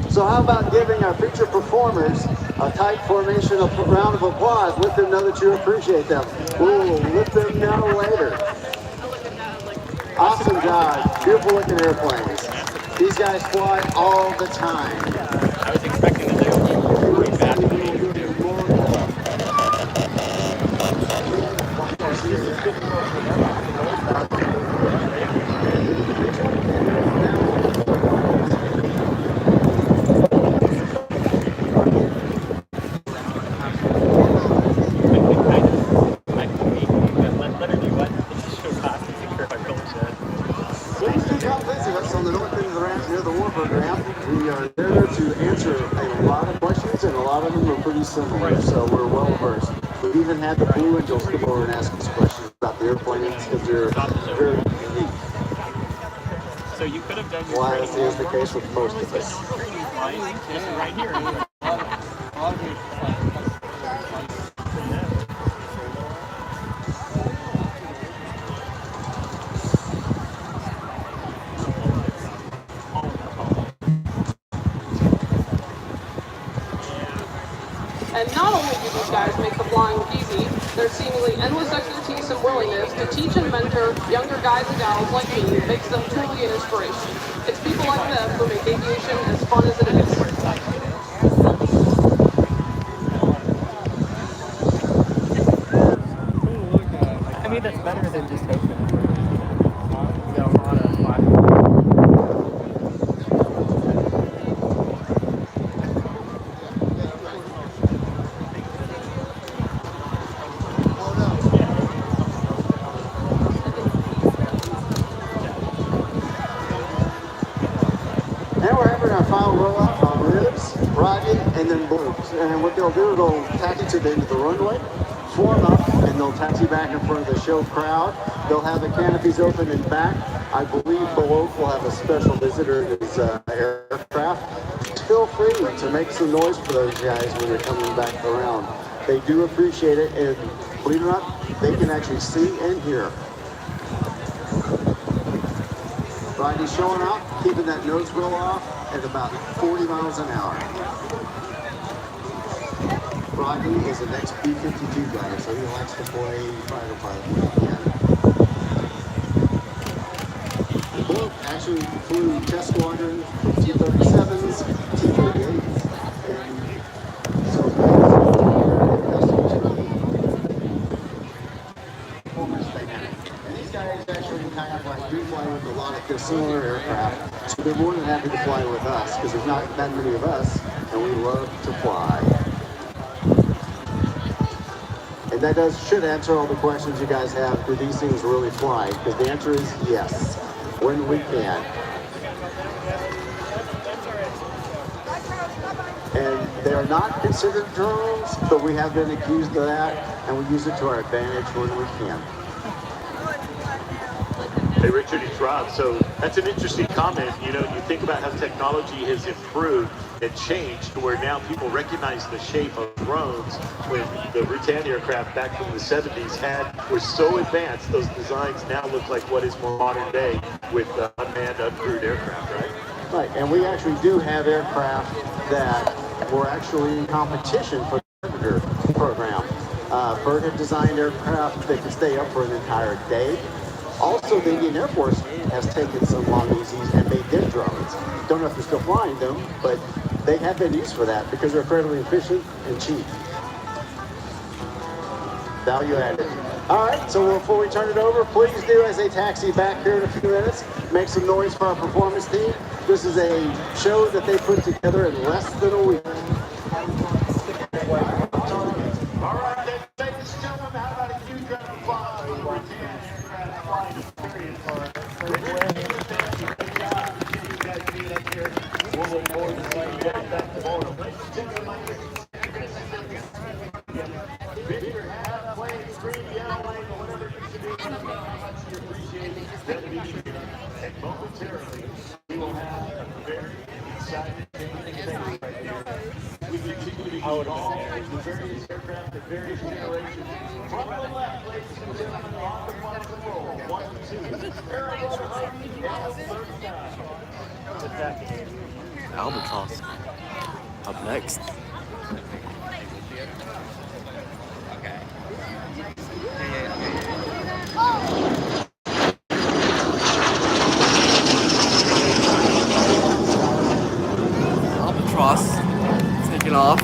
So how about giving our feature performers a tight formation, a round of applause? Let them know that you appreciate them. We'll let them know later. Awesome job. Beautiful looking airplanes. These guys fly all the time. I was expecting that they would be pretty bad to me. On the north end of the ramp near the Warburg ramp, we are there to answer a lot of questions, and a lot of them are pretty similar, so we're well versed. We've even had the Blue Angels come over and ask us questions about the airplanes because they're very unique. So you could have done your Why this is the case with most of us. just right here. And not only do these guys make the flying look easy, their seemingly endless expertise and willingness to teach and mentor younger guys and gals like me makes them truly an inspiration. It's people like them who make aviation as fun as it is. I mean, that's better than just hoping. You got a lot of fun. Now we're having our final rollout on ribs, Rodney, and then blooms. And then what they'll do, they'll taxi to the end of the runway, form up, and they'll taxi back in front of the show crowd. They'll have the canopies open in back. I believe below will have a special visitor in his aircraft. Feel free to make some noise for those guys when they're coming back around. They do appreciate it, and believe it or not, they can actually see and hear. Rodney's showing up, keeping that nose wheel off at about 40 miles an hour. Rodney is an ex-B-52 guy, so he likes to play fighter pilot when he can. Blue actually flew test squadron from T-37s, T-38s, and so performance dynamic. And these guys actually kind of like do fly with a lot of similar aircraft, so they're more than happy to fly with us because there's not that many of us, and we love to fly. And that should answer all the questions you guys have. Do these things really fly? Because the answer is yes, when we can. And they are not considered drones, but we have been accused of that, and we use it to our advantage when we can. Hey Richard, it's Rob. So that's an interesting comment. You know, you think about how technology has improved and changed to where now people recognize the shape of drones when the Rutan aircraft back from the 70s were so advanced, those designs now look like what is more modern day with unmanned, uncrewed aircraft, right? Right, and we actually do have aircraft that were actually in competition for the Predator program. Bird had designed aircraft that could stay up for an entire day. Also, the Indian Air Force has taken some long-easies and made them drones. Don't know if they're still flying them, but they have been used for that because they're incredibly efficient and cheap. Value added. All right, so before we turn it over, please do, as they taxi back here in a few minutes, make some noise for our performance team. This is a show that they put together in less than a week. All right, then, ladies and gentlemen, how about a huge round of applause for the Rutan aircraft flying experience? You guys being up here. We'll look forward to seeing you guys back tomorrow. Ladies and gentlemen, Victor, have, play, scream, yell, wave, or whatever it needs to be. How much you appreciate that video. And momentarily, we will have a very exciting thing right here. We continue to use all the various aircraft and various generations. From the left, ladies and gentlemen, on the front of the roll. 1, 2. Airborne Hub, L39. Albatross. Up next. Albatross taking off.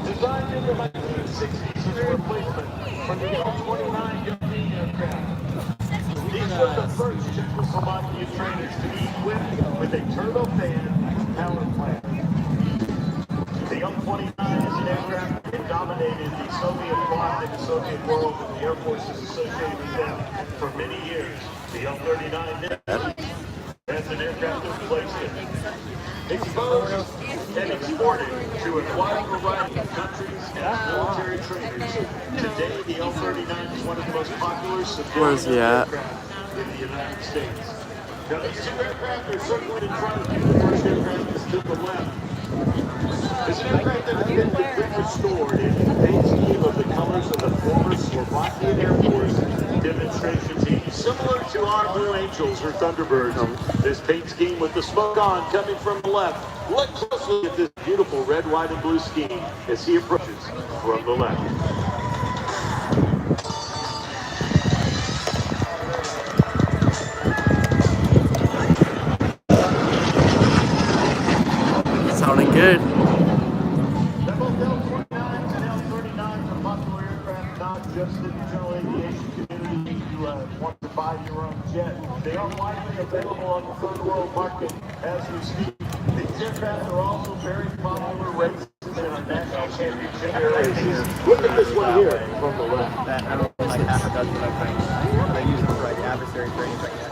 Designed in the 1960s as a replacement for the L-29 European aircraft. These were the first Czechoslovakian trainers to be equipped with a turbofan power plant. The L-29 is an aircraft that dominated the Soviet bloc and the Soviet world, and the Air Forces associated with them for many years. The L-39 didn't. As an aircraft that replaced it. Exposed and exported to a wide variety of countries and military trainers. Today, the L-39 is one of the most popular Where's civilian he at? aircraft in the United States. Now, these two aircraft are circling in front of you. The first aircraft is to the left. It's an aircraft that has been completely restored in a paint scheme of the colors of the former Slovakian Air Force demonstration team. Similar to our Blue Angels or Thunderbirds, this paint scheme with the smoke on coming from the left. Look closely at this beautiful red, white, and blue scheme as he approaches from the left. Sounding good. Now, both L-29s and L-39s are popular aircraft, not just in the general aviation community. If you want to buy your own jet, they are widely available on the third world market as we speak. These aircraft are also very popular races in our national championship air races. Look at this one here from the left. That I don't know, like half a dozen of things that I use for like adversary training right now.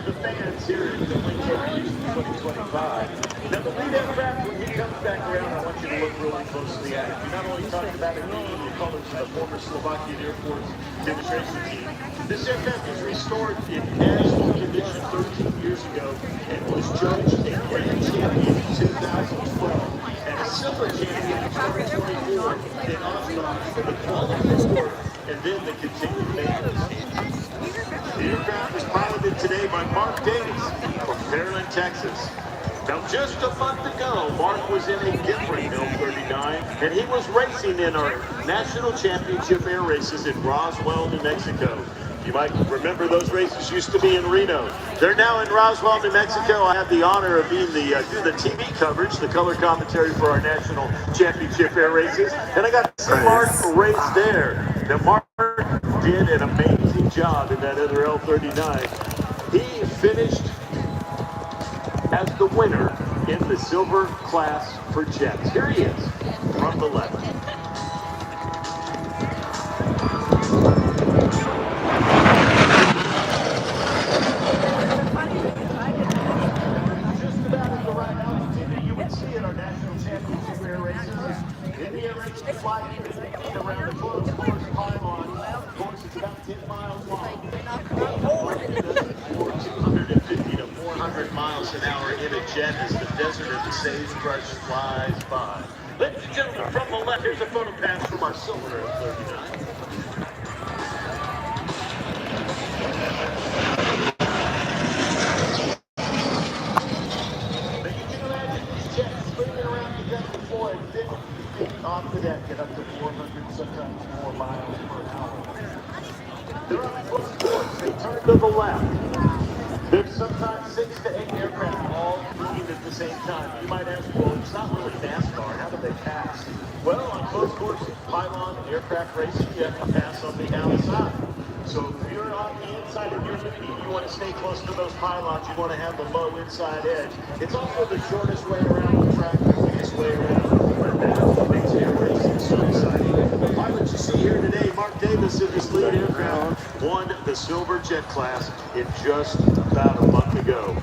The fans here at the Wing Championship 2025. Now, the lead aircraft, when he comes back around, I want you to look really closely at it. We not only talked about it being the colors of the former Slovakian Air Force demonstration team. This aircraft was restored in as-new condition 13 years ago and was judged a grand champion in 2012 and a silver champion in 2024 in Oslo for the quality award and then the continued maintenance. The aircraft was piloted today by Mark Davis from Pearland, Texas. Now, just a month ago, Mark was in a different L-39, and he was racing in our national championship air races in Roswell, New Mexico. You might remember those races used to be in Reno. They're now in Roswell, New Mexico. I have the honor of being do the TV coverage, the color commentary for our national championship air races, and I got to see Mark race there. Now, Mark did an amazing job in that other L-39. He finished as the winner in the silver class for jets. Here he is from the left. Just about at the right altitude that you would see at our national championship air races. In the air race flight, around the closed course pylon. Of course, it's about 10 miles long. 250 to 400 miles an hour in a jet as the desert of the sagebrush flies by. Ladies and gentlemen, from the left, here's a photo pass from our silver L-39. Off the deck at up to 400, sometimes more miles per hour. They're on the close course. They turn to the left. There's sometimes 6 to 8 aircraft all moving at the same time. You might ask, well, it's not really NASCAR. How do they pass? Well, on close course pylon aircraft racing, you have to pass on the outside. So if you're on the inside of your lead, you want to stay close to those pylons. You want to have the low inside edge. It's also the shortest way around the track, the quickest way around. And that's what makes air racing so exciting. The pilot you see here today, Mark Davis, in his lead aircraft, won the silver jet class in just about a month ago.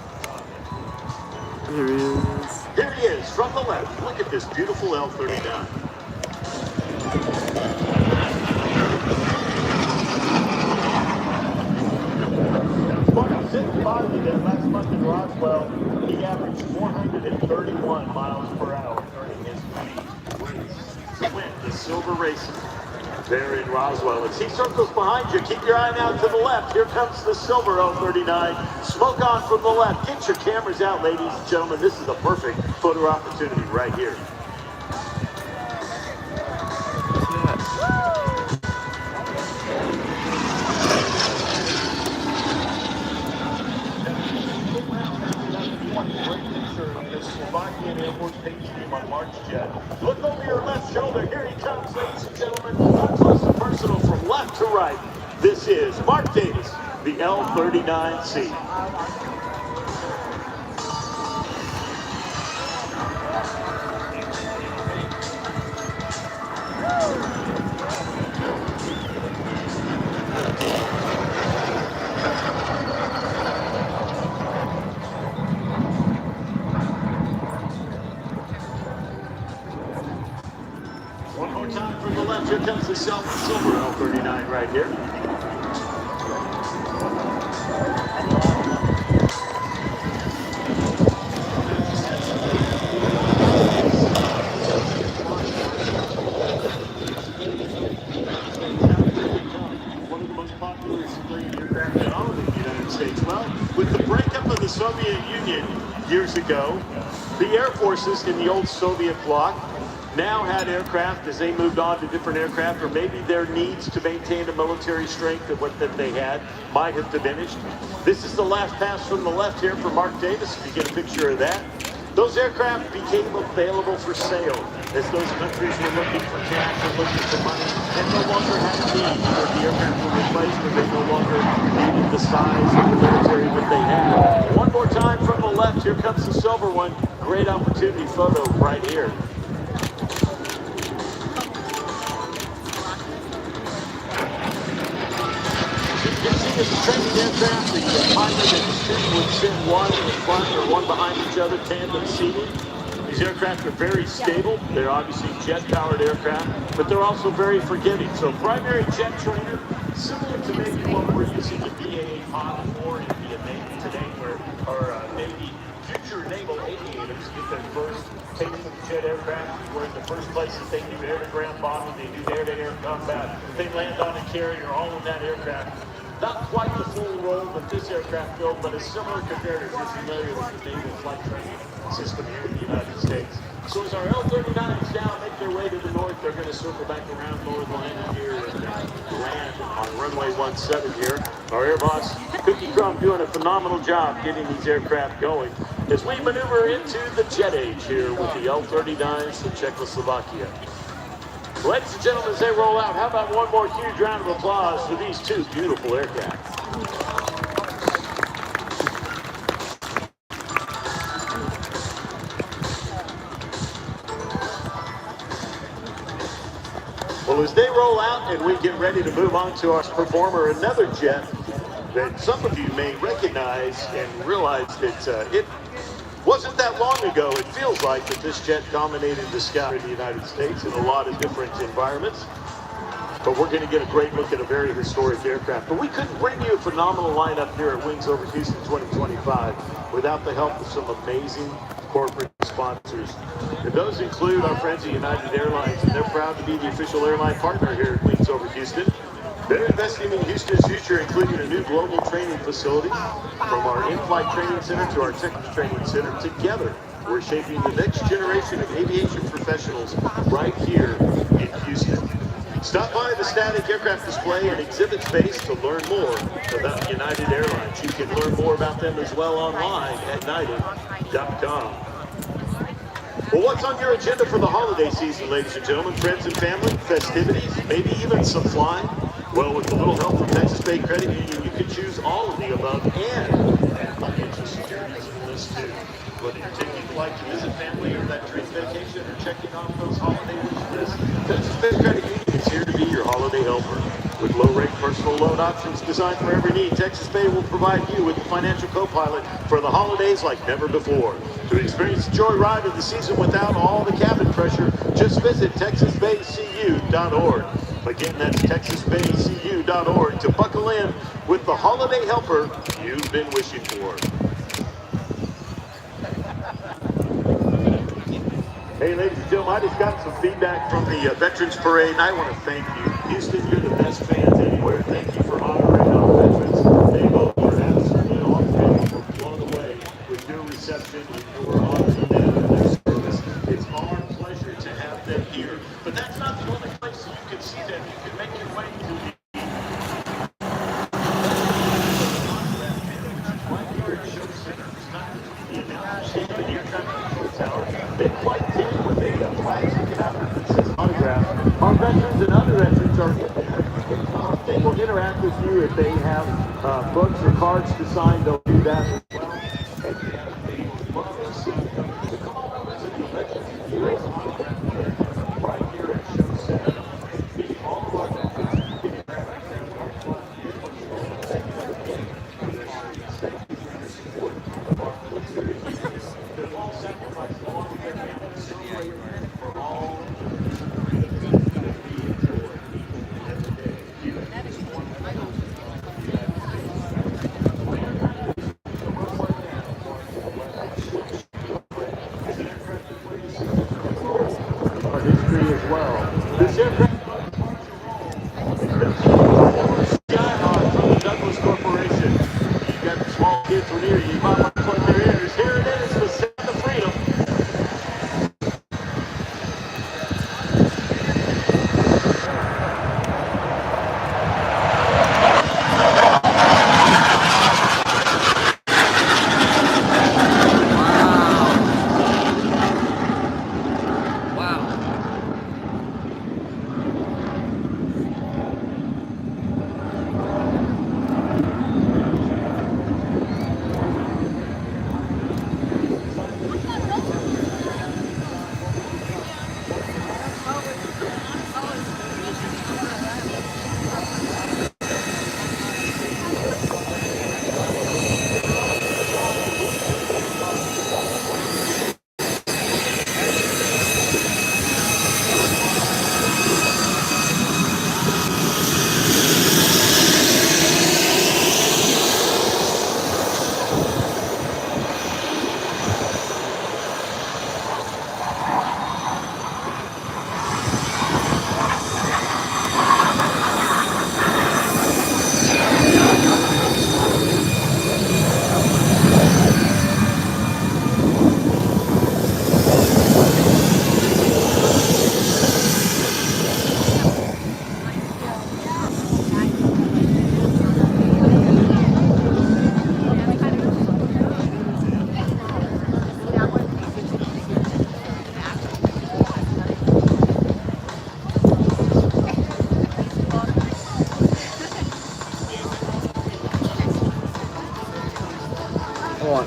Here he is. Here he is from the left. Look at this beautiful L-39. Last month in Roswell, he averaged 431 miles per hour during his lead race to win the silver race there in Roswell. As he circles behind you, keep your eye out to the left. Here comes the silver L-39. Smoke on from the left. Get your cameras out, ladies and gentlemen. This is a perfect photo opportunity right here. Slovakian Air Force paint scheme on Mark's jet. Look over your left shoulder. Here he comes, ladies and gentlemen. Up close and personal from left to right. This is Mark Davis, the L-39C. the silver L-39 right here. One of the most popular civilian aircraft that owned in the United States. Well, with the breakup of the Soviet Union years ago, the air forces in the old Soviet bloc now had aircraft as they moved on to different aircraft, or maybe their needs to maintain a military strength of what that they had might have diminished. This is the last pass from the left here for Mark Davis, if you get a picture of that. Those aircraft became available for sale as those countries were looking for cash and looking for money and no longer had a need for the aircraft were replaced when they no longer needed the size of the military that they had. One more time from the left, here comes the silver one. Great opportunity photo right here. You can see this training aircraft, the pilot and the student would sit one in front or one behind each other, tandem seated. These aircraft are very stable. They're obviously jet-powered aircraft, but they're also very forgiving. So primary jet trainer, similar to maybe what we're using the BA-8 model for in the Navy today, where our Navy future naval aviators get their first taste of the jet aircraft, where in the first place that they do air-to-ground bombing, they do air-to-air combat, they land on a carrier, all in that aircraft. Not quite the full role that this aircraft filled, but a similar comparator if you're familiar with the naval flight training system here in the United States. So as our L-39s now make their way to the north, they're going to circle back around Lord Landing here and land on runway 17 here. Our Air Boss, Cookie Crumb, doing a phenomenal job getting these aircraft going as we maneuver into the jet age here with the L-39s from Czechoslovakia. Ladies and gentlemen, as they roll out, how about one more huge round of applause for these two beautiful aircraft. Well, as they roll out and we get ready to move on to our performer, another jet that some of you may recognize and realize that it wasn't that long ago, it feels like, that this jet dominated the sky in the United States in a lot of different environments. But we're going to get a great look at a very historic aircraft. But we couldn't bring you a phenomenal lineup here at Wings Over Houston 2025 without the help of some amazing corporate sponsors. And those include our friends at United Airlines, and they're proud to be the official airline partner here at Wings Over Houston. They're investing in Houston's future, including a new global training facility. From our in-flight training center to our technical training center, together we're shaping the next generation of aviation professionals right here in Houston. Stop by the static aircraft display and exhibit space to learn more about United Airlines. You can learn more about them as well online at united.com. Well, what's on your agenda for the holiday season, ladies and gentlemen? Friends and family, festivities, maybe even some flying? Well, with a little help from Texas Bay Credit Union, you can choose all of the above and financial security is in this too. Whether you're taking a flight to visit family or that dream vacation or checking off those holiday wish lists, Texas Bay Credit Union is here to be your holiday helper. With low-rate personal loan options designed for every need, Texas Bay will provide you with a financial co-pilot for the holidays like never before. To experience the joy ride of the season without all the cabin pressure, just visit TexasBayCU.org. Again, that's TexasBayCU.org to buckle in with the holiday helper you've been wishing for. Hey, ladies and gentlemen, I just got some feedback from the Veterans Parade, and I want to thank you. Houston, you're the best fans anywhere. Thank you for honoring our veterans. They both were absolutely awesome, blown away with your reception, with your honoring them and their service. It's our pleasure to have them here. But that's not the only place that you can see them. You can make your way to the our veterans and other veterans are they will interact with you if they have books or cards to sign. They'll do that as well. Right here at Show Center. here. You might want to plug their ears. Here it is, the sound of freedom. Come on.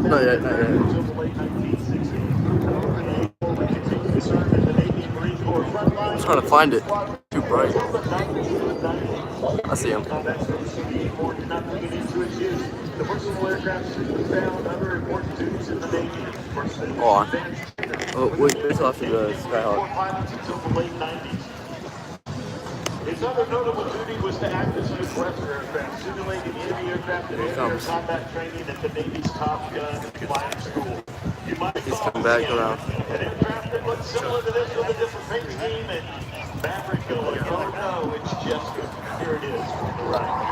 Not yet, not yet. I'm trying to find it. Too bright. I see him. Hold on. Oh, wait, there's after the Skyhawk. His other notable duty was to act as an aggressor aircraft, simulating enemy aircraft and air combat training at the Navy's Top Gun flying school. You might He's coming back around. an aircraft that looks similar to this with a different paint scheme and Maverick going, oh no, it's Jessica. Here it is from the right.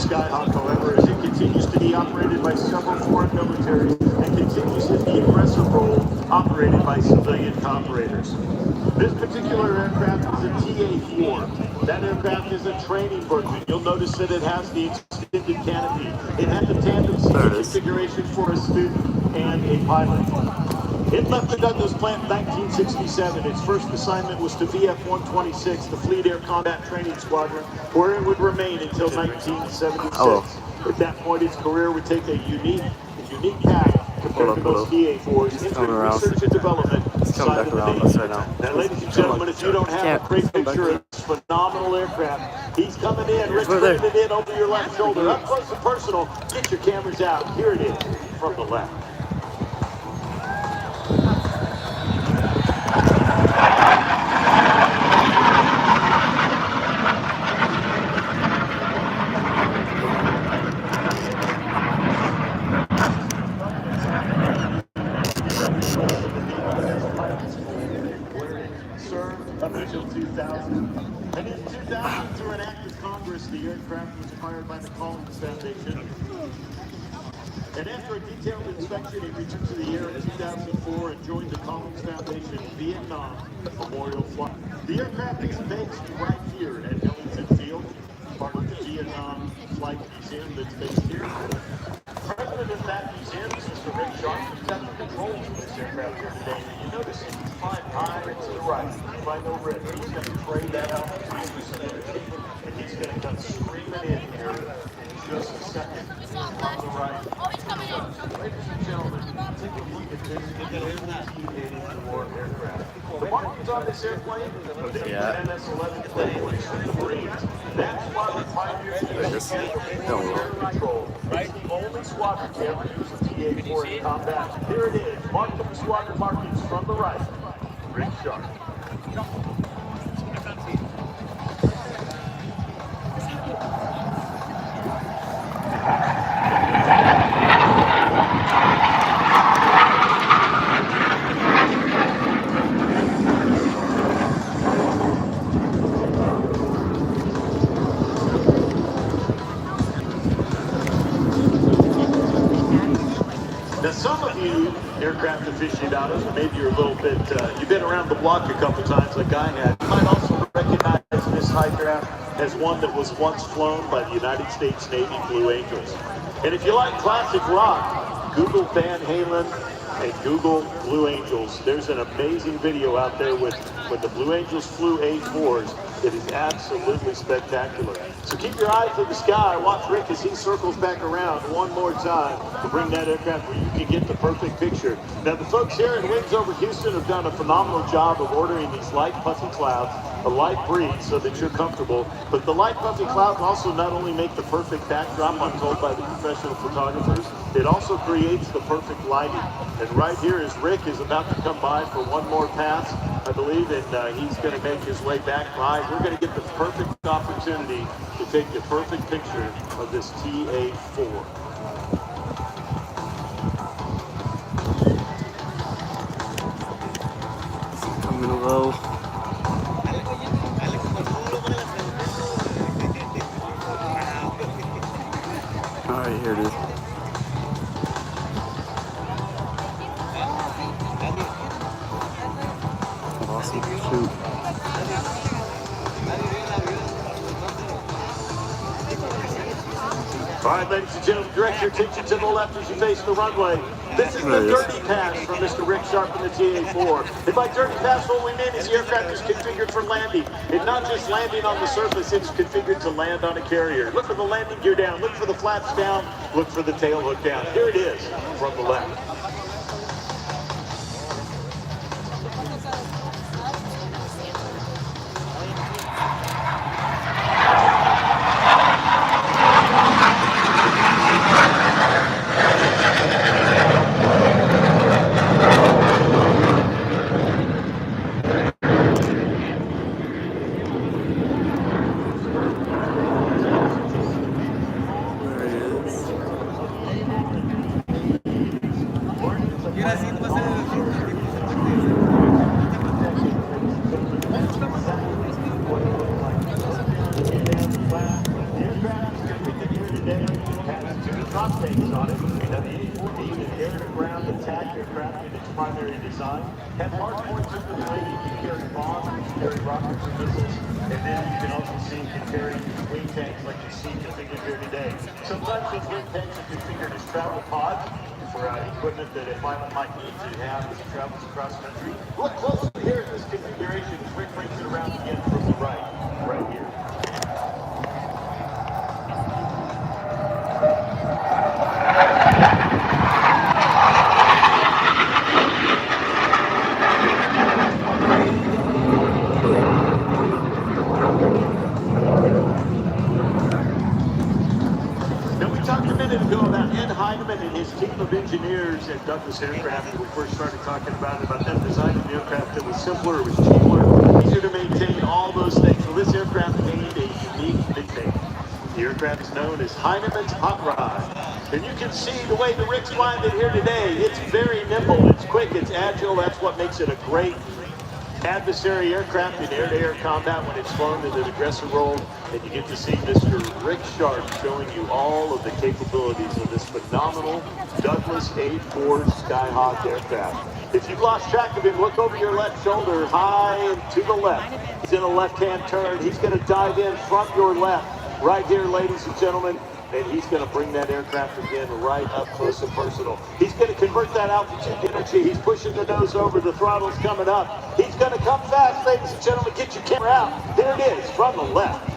Skyhawk, however, as it continues to be operated by several foreign militaries and continues in the aggressive role operated by civilian operators. This particular aircraft is a TA-4. That aircraft is a training version. You'll notice that it has the extended canopy. It has the tandem seat configuration for a student and a pilot. It left the Douglas plant in 1967. Its first assignment was to VF-126, the Fleet Air Combat Training Squadron, where it would remain until 1976. At that point, its career would take a unique path compared to most TA-4s into research and development. He's coming back around us right now. Now, ladies and gentlemen, if you don't have a great picture of this phenomenal aircraft, he's coming in. Rick's bringing it in over your left shoulder. Up close and personal. Get your cameras out. Here it is from the left. Up until 2000. And in 2000, through an act of Congress, the aircraft was acquired by the Collins Foundation. And after a detailed inspection, it returned to the air in 2004 and joined the Collins Foundation Vietnam Memorial Flight. The aircraft is based right here at Ellington Field, part of the Vietnam Flight Museum that's based here. President of that museum is Mr. Rick Sharp, who's got the controls of this aircraft here today. And you notice he's flying high to the right. By no Rick, he's going to trade that out for some energy, and he's going to come screaming in here in just a second. On the right. Ladies and gentlemen, The markings on this airplane are the Yeah. MS-11 playboys from the Marines. That's why we pioneered the use of Don't air roll. control. It's the only squadron to ever use a TA-4 in combat. Here it is, marked with the squadron markings from the right. Rick Sharp. Now, some of you aircraft aficionados, maybe you're a little bit, you've been around the block a couple times like I had, you might also recognize this hydra as one that was once flown by the United States Navy Blue Angels. And if you like classic rock, Google Van Halen and Google Blue Angels. There's an amazing video out there with when the Blue Angels flew A4s. It is absolutely spectacular. So keep your eyes to the sky. Watch Rick as he circles back around one more time to bring that aircraft where you can get the perfect picture. Now, the folks here in Wings Over Houston have done a phenomenal job of ordering these light puffy clouds, a light breeze so that you're comfortable. But the light puffy clouds also not only make the perfect backdrop, I'm told by the professional photographers, it also creates the perfect lighting. And right here as Rick is about to come by for one more pass, I believe, and he's going to make his way back by. We're going to get the perfect opportunity to take the perfect picture of this TA-4. Coming low. Alright, here it is. Awesome. Shoot. All right, ladies and gentlemen, direct your attention to the left as you face the runway. This is the dirty pass from Mr. Rick Sharp in the TA-4. And by dirty pass, what we mean is the aircraft is configured for landing. And not just landing on the surface, it's configured to land on a carrier. Look for the landing gear down, look for the flaps down, look for the tail hook down. Here it is from the left. Sometimes those wind tanks are configured as travel pods for equipment that a pilot might need to have as he travels across country. Look closely here at this configuration as Rick brings it around again from the right here. And his team of engineers at Douglas Aircraft, when we first started talking about them designing an aircraft that was simpler, it was cheaper, easier to maintain, all those things. Well, this aircraft gained a unique nickname. The aircraft is known as Heineman's Hot Rod. And you can see the way the Rick's flying it here today. It's very nimble, it's quick, it's agile. That's what makes it a great adversary aircraft in air-to-air combat when it's flown in an aggressor role. And you get to see Mr. Rick Sharp showing you all of the capabilities of this phenomenal Douglas A4 Skyhawk aircraft. If you've lost track of him, look over your left shoulder, high and to the left. He's in a left-hand turn. He's going to dive in from your left, right here, ladies and gentlemen. And he's going to bring that aircraft again right up close and personal. He's going to convert that altitude energy. He's pushing the nose over. The throttle's coming up. He's going to come fast, ladies and gentlemen. Get your camera out. There it is from the left.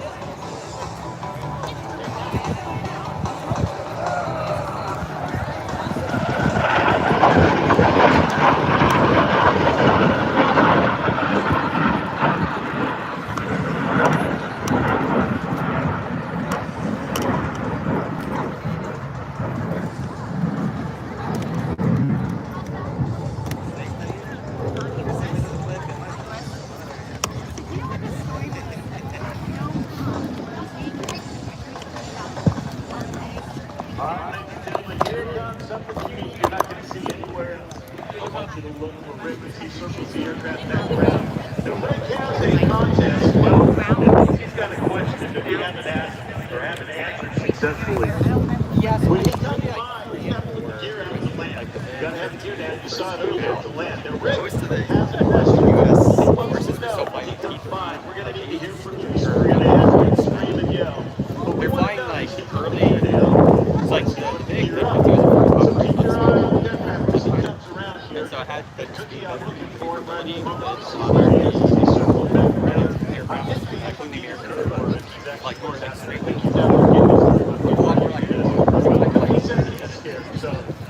I want you to look for Rick as he circles the aircraft back around. Now, Rick has a contest. Well, he's got a question that we haven't asked or haven't answered successfully. When he comes by, he's got to put the gear out to land. You got to have the gear down. You saw it earlier to land. Now, Rick has a question. He wants to know when he comes by. We're going to need to hear from you. So we're going to ask you to scream and yell. But we want to know like if he early. comes down. It's like the big Gear like up. 50 was the first So operation. keep your eye on the aircraft as he comes around here. And so I had the Cookie, I'm looking for him right ability in to front of us. allow me to He's circling back around. aircraft, Just be like the American aircraft, like more like straight He wing. says he's scared. So,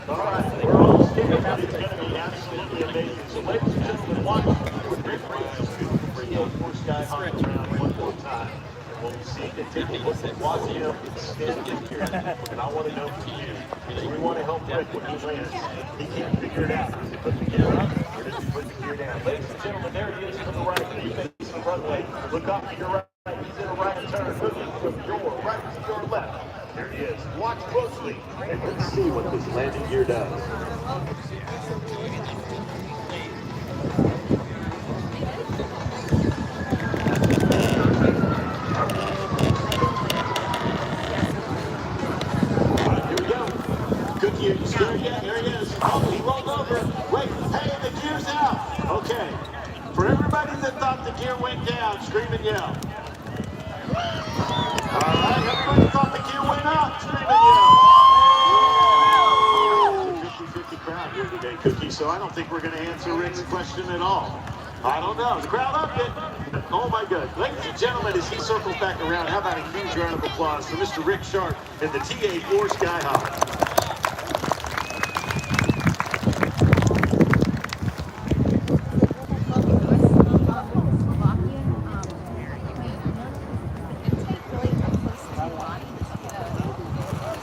all right, we're all scared, but it's going to be absolutely amazing. So, ladies and gentlemen, watch Rick Reyes bring those four sky high around one more time. And we'll see and take a look at watching him stand here. And I want to know from you, we want to help Rick when he lands. He can't figure it out. Does he put the gear up or does he put the gear down? Ladies and gentlemen, there he is to the right. He's facing the runway. Look off to your right. He's in a right turn. Moving from your right to your left. There he is. Watch closely, and let's see what this landing gear does. Here we go. Cookie, are you scared yet? There he is. Oh, he rolled over. Wait, hey, the gear's out. Okay. For everybody that thought the gear went down, scream and yell. All right, everybody thought the gear went up. Scream and yell. 50-50 crowd here today, Cookie, so I don't think we're going to answer Rick's question at all. I don't know. The crowd loved it. Oh, my God. Ladies and gentlemen, as he circles back around, how about a huge round of applause for Mr. Rick Sharp and the TA4 Skyhawk.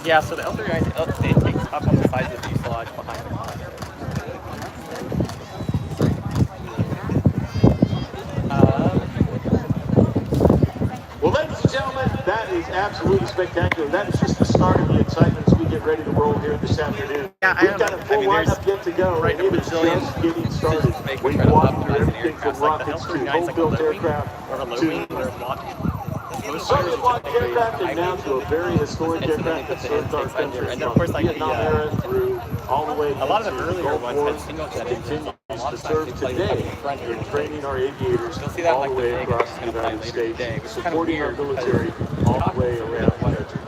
Yeah, so the L3 they take up on the sides of the fuselage behind the car. Well, ladies and gentlemen, that is absolutely spectacular. That is just the start of the excitement as we get ready to roll here this afternoon. Yeah, We've got a full lineup yet to go, right, and it is just getting started. We've walked through everything from rockets to home-built aircraft to Soviet-launched aircraft and now to a very historic aircraft that served our country from the Vietnam era through all the way a lot of the into the earlier Gulf ones War had single jet and engines. continues A lot to of times serve they play today the front in engine. training our aviators You'll see that all like the the way big across is the going to play United later States, today, which is kind of supporting our weird because military all the way around the country.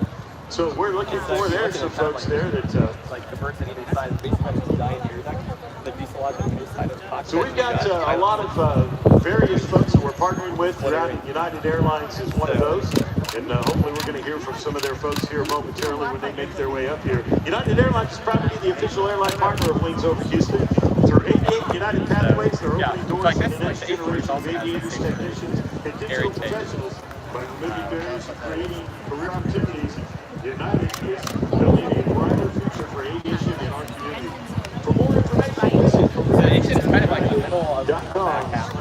So we're looking for, there's some folks there that... like the birds on either side, basically the design here, the fuselage on either side of the cockpit. So we've got a lot of various folks that we're partnering with throughout, and United Airlines is one of those. And hopefully we're going to hear from some of their folks here momentarily when they make their way up here. United Airlines is proud to be the official airline partner of Wings Over Houston. Through 88 United Pathways, they're opening doors to the next generation of aviators, technicians, and digital professionals by removing barriers and creating career opportunities. United is building a brighter future for aviation in our community. For more information, visit aviation is kind of like the middle of the .com. back half.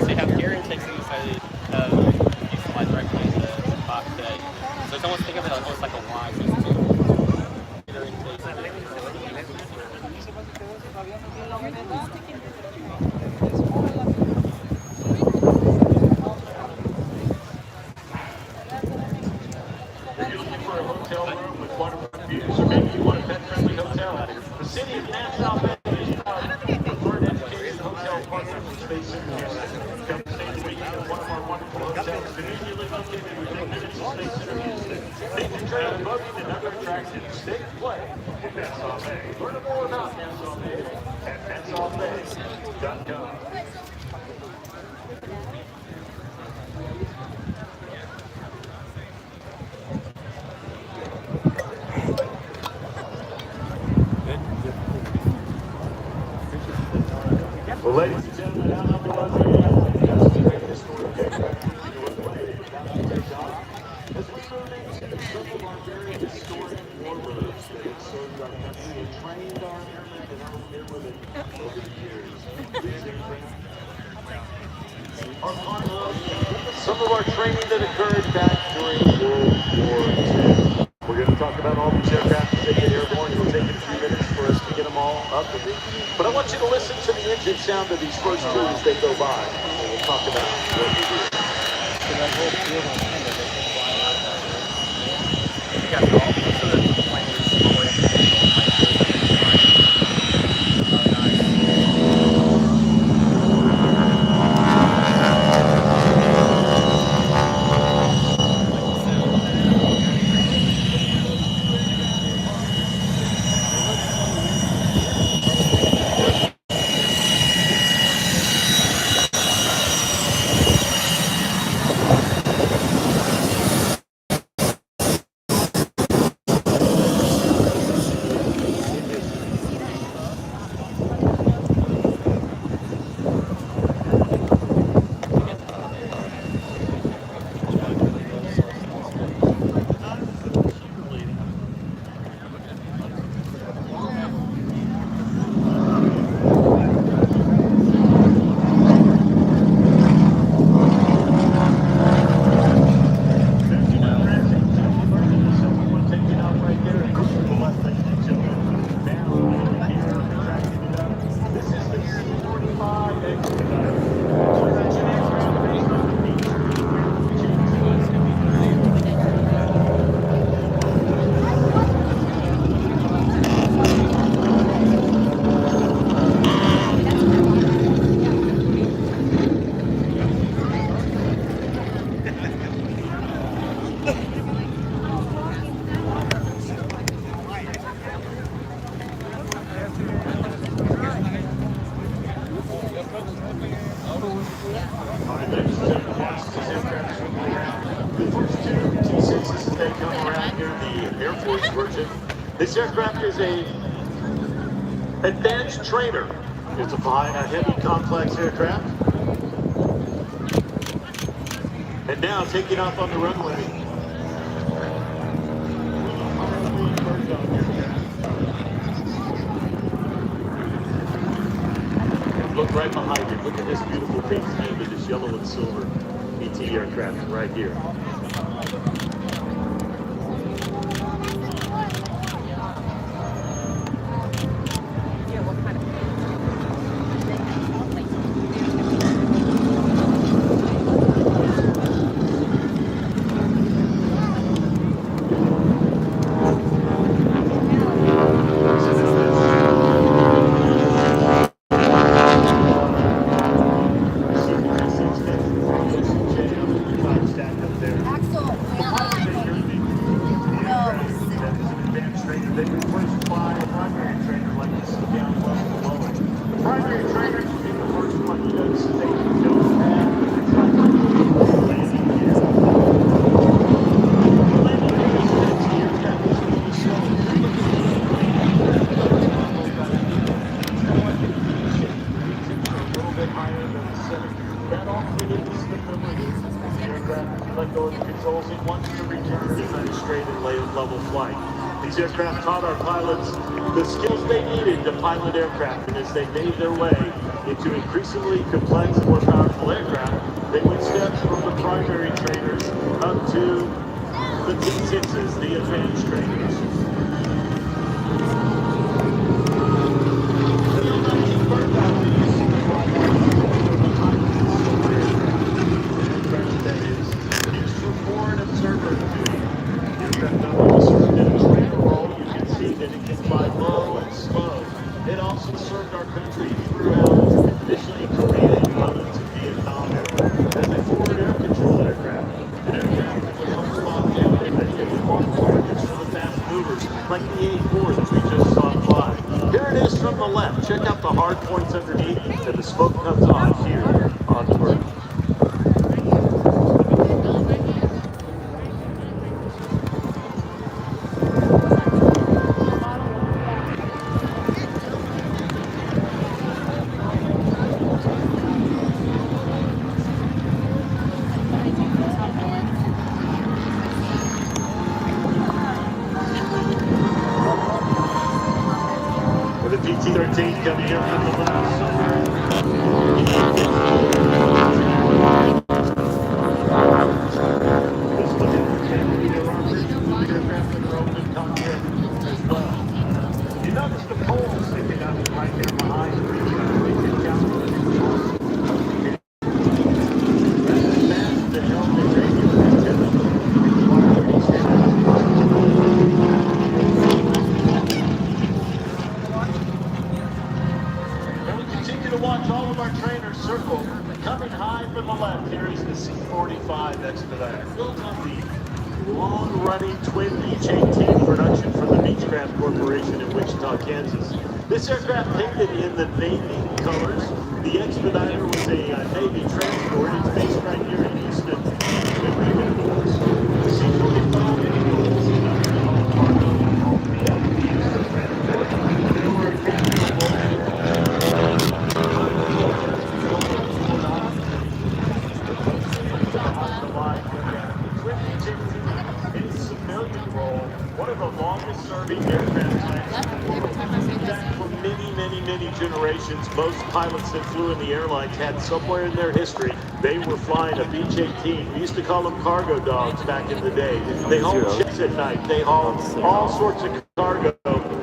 They have gear intakes inside the fuselage right behind the cockpit. So it's almost, think of it almost like a Y. Just two gear intakes. If you're looking for a hotel room with waterfront views, or maybe you want a pet-friendly hotel, the city of Nassau, Maine, preferred education hotel partner with Space Interviews. Come stay the weekend at one of our wonderful hotels, conveniently located within minutes of Space Interviews. These are training, boating, and other attractions. Stay and play in Nassau, Maine. Learn more about Nassau, Maine at NassauMaine.com. Well, ladies and gentlemen, out on the runway, that's the great historic aircraft you about to take off. As we move into some of our very historic war roads that have served our country and trained our airmen and our airwomen over the years. These aircraft are part of some of our training that occurred back during World War II. We're going to talk about all these aircraft as they get airborne. It'll take a few minutes for us to get them all up and But I want you to listen to the engine sound of these first two as they go by. And we'll talk about what we do. So that whole field on the end of it is flying out that way. You got all, most of the planes all the way up to the hill, like this, and then flying. Oh, nice. Like the sound of that. This aircraft is a advanced trainer. It's a heavy, complex aircraft. And now taking off on the runway. Look right behind you. Look at this beautiful paint scheme with this yellow and silver PT aircraft right here. These aircraft taught our pilots the skills they needed to pilot aircraft, and as they made their way into increasingly complex and more powerful aircraft, they went steps from the primary trainers up to the T6s, the advanced trainers. Like the A4 that we just saw fly. Here it is from the left. Check out the hard points underneath, and the smoke comes off here on the bird. With a PT-13 coming here from the left. You notice the pole sticking up right there behind continue to watch all of our trainers circle. Coming high from the left, here is the C-45 Expediter, built on the long-running twin Beech-18 production for the Beechcraft Corporation in Wichita, Kansas. This aircraft painted in the Navy colors. The Expediter was a Navy transport. It's based right here in Houston. The C-45 is one of the longest serving aircraft types in the world. For many generations, most pilots that flew in the airlines had somewhere in their history, they were flying a Beech-18. We used to call them cargo dogs back in the day. They hauled ships at night. They hauled all sorts of cargo.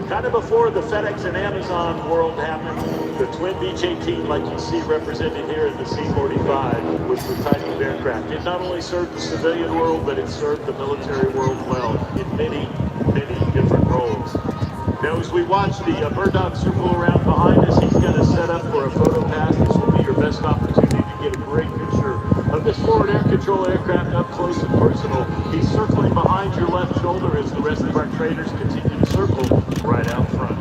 Kind of before the FedEx and Amazon world happened, the twin Beech-18, like you see represented here in the C-45, was the type of aircraft. It not only served the civilian world, but it served the military world well in many different roles. Now, as we watch the bird dog circle around behind us, he's going to set up for a photo pass. This will be your best opportunity to get a great picture of this forward air control aircraft up close and personal. He's circling behind your left shoulder as the rest of our trainers continue to circle right out front.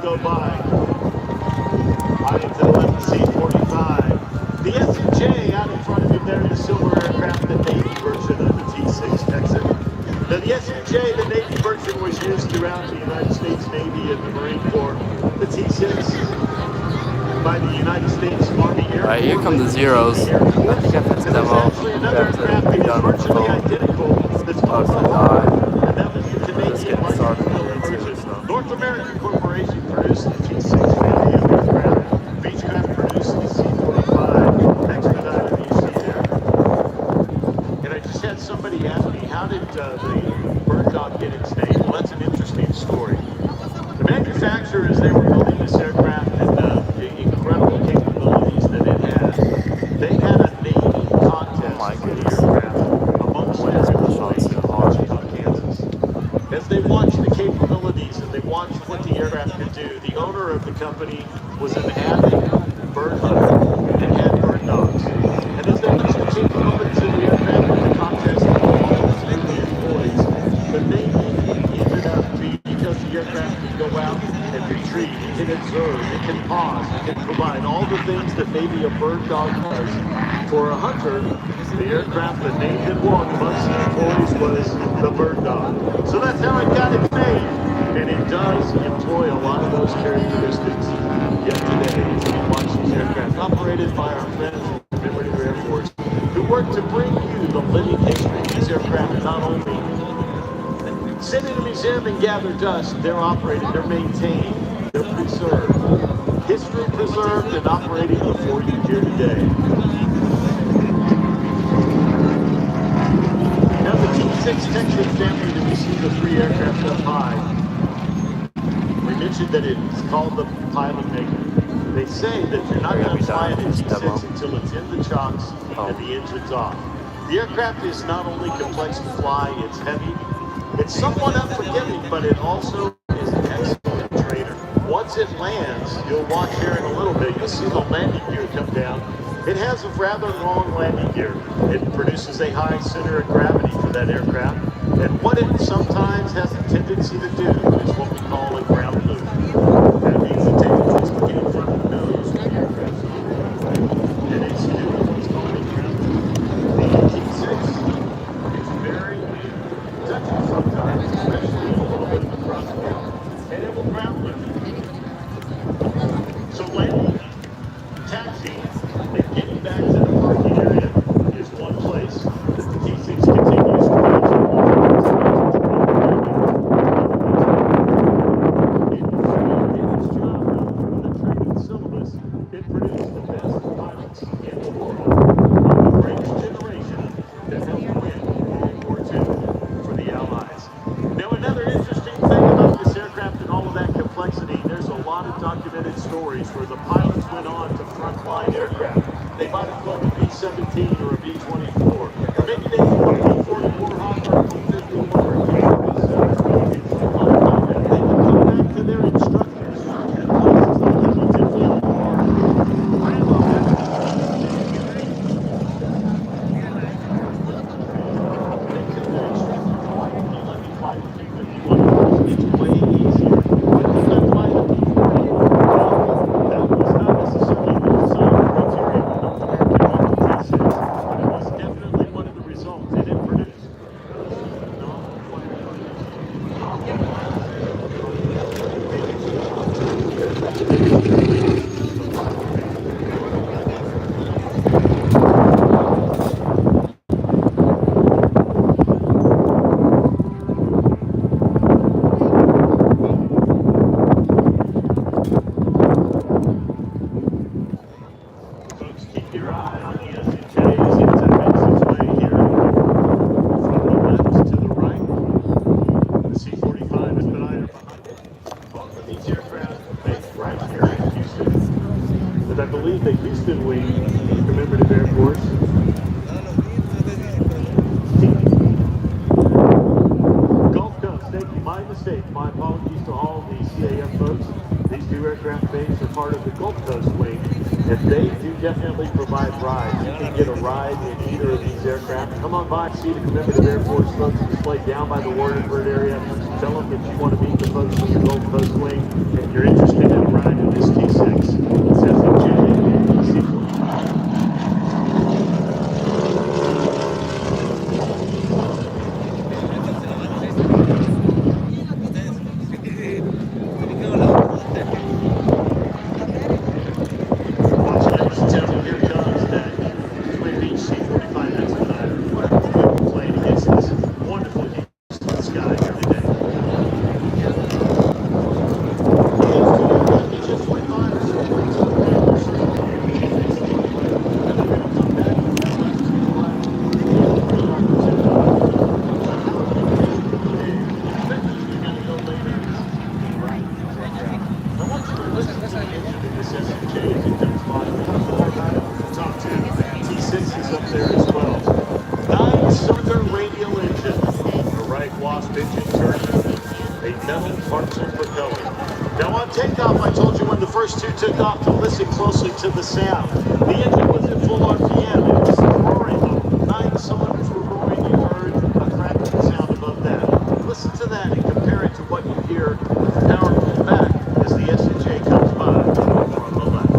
Go by. I am to the left, C-45. The S&J out in front of you there, the silver aircraft, the Navy version of the T-6 Texan. Now, the S&J, the Navy version, was used throughout the United States Navy and the Marine Corps. The T-6 by the United States Army Air Corps. Alright, here come the zeros. I think I've had to demo. Another aircraft that is virtually identical. That's also and that was the Canadian version. North American Corporation produced the T-6 family of aircraft. Beechcraft produced the C-45 Expediter you see there. And I just had somebody ask me, how did the bird dog get its name? Well, that's an interesting story. The manufacturers, they were building this aircraft and the incredible capabilities that it had. They had a Navy contest for the aircraft amongst Wichita, Kansas. As they watched the capabilities and they watched what the aircraft could do, the owner of the company was an avid bird hunter and had bird dogs. And as they watched the capabilities of the aircraft in the contest, the employees, the Navy ended up being, because the aircraft can go out and retrieve, it can observe, it can pause, it can provide all the things that maybe a bird dog does. For a hunter, the aircraft that named it won amongst the employees was the bird dog. So that's how it got its name. And it does employ a lot of those characteristics yet today. As we watch these aircraft operated by our friends in the Liberty Air Force, who work to bring you the living history of these aircraft. Not only sit in a museum and gather dust, they're operated, they're maintained, they're preserved. History preserved and operating before you here today. Now the T-6 Texan family that we see the three aircraft up high, we mentioned that it's called the pilot maker. They say that you're not going to fly an T-6 until it's in the chocks and the engine's off. The aircraft is not only complex to fly, it's heavy, it's somewhat unforgiving, but it also is an excellent trainer. Once it lands, you'll watch here in a little bit, you'll see the landing gear come down. It has a rather long landing gear. It produces a high center of gravity for that aircraft. And what it sometimes has a tendency to do is what we call a ground loop. That means the tail is getting from the nose of the aircraft. And it's doing what's called a ground loop. The T-6 is very touchy sometimes, especially a little bit of a crosswind. And it will ground loop. So landing, taxi, And getting back to the parking area is one place that the T6 continues to syllabus, it produced the best pilots in the world of the greatest generation that helped win World War II for the Allies. Now, another interesting thing about this aircraft and all of that complexity, there's a lot of documented stories where the pilots went on to frontline aircraft. They might have flown a B-17 or a B-24, or maybe they flew a P-40 Warhawk or a P-51 or a P-47. They would come back to their instructors at places like Hamilton Field or Randolph it's way easier. When you got fly the P-40, well, that was not necessarily the design criteria of the American T-6, but it was definitely one of the results it had produced. Folks, keep your eye on the SNJ as it makes its way here from the left to the right. The C-45 is behind it. Both of these aircraft based right here in Houston. But I believe the Houston wing, commemorative Air Force, Gulf Coast, thank you. My mistake. My apologies to all the CAF folks. These two aircraft bays are part of the Gulf Coast wing, and they do definitely provide rides. You can get a ride in either of these aircraft. Come on by, see the commemorative Air Force folks displayed down by the Wardenburg area. Tell them that you want to meet the folks from the Gulf Coast wing, and you're interested in a ride in this T6. It says in J. Took off to listen closely to the sound. The engine was at full RPM. It was roaring though. 9 cylinders were roaring. You heard a cracking sound above that. Listen to that and compare it to what you hear with the power pulled back as the S&J comes by from the left.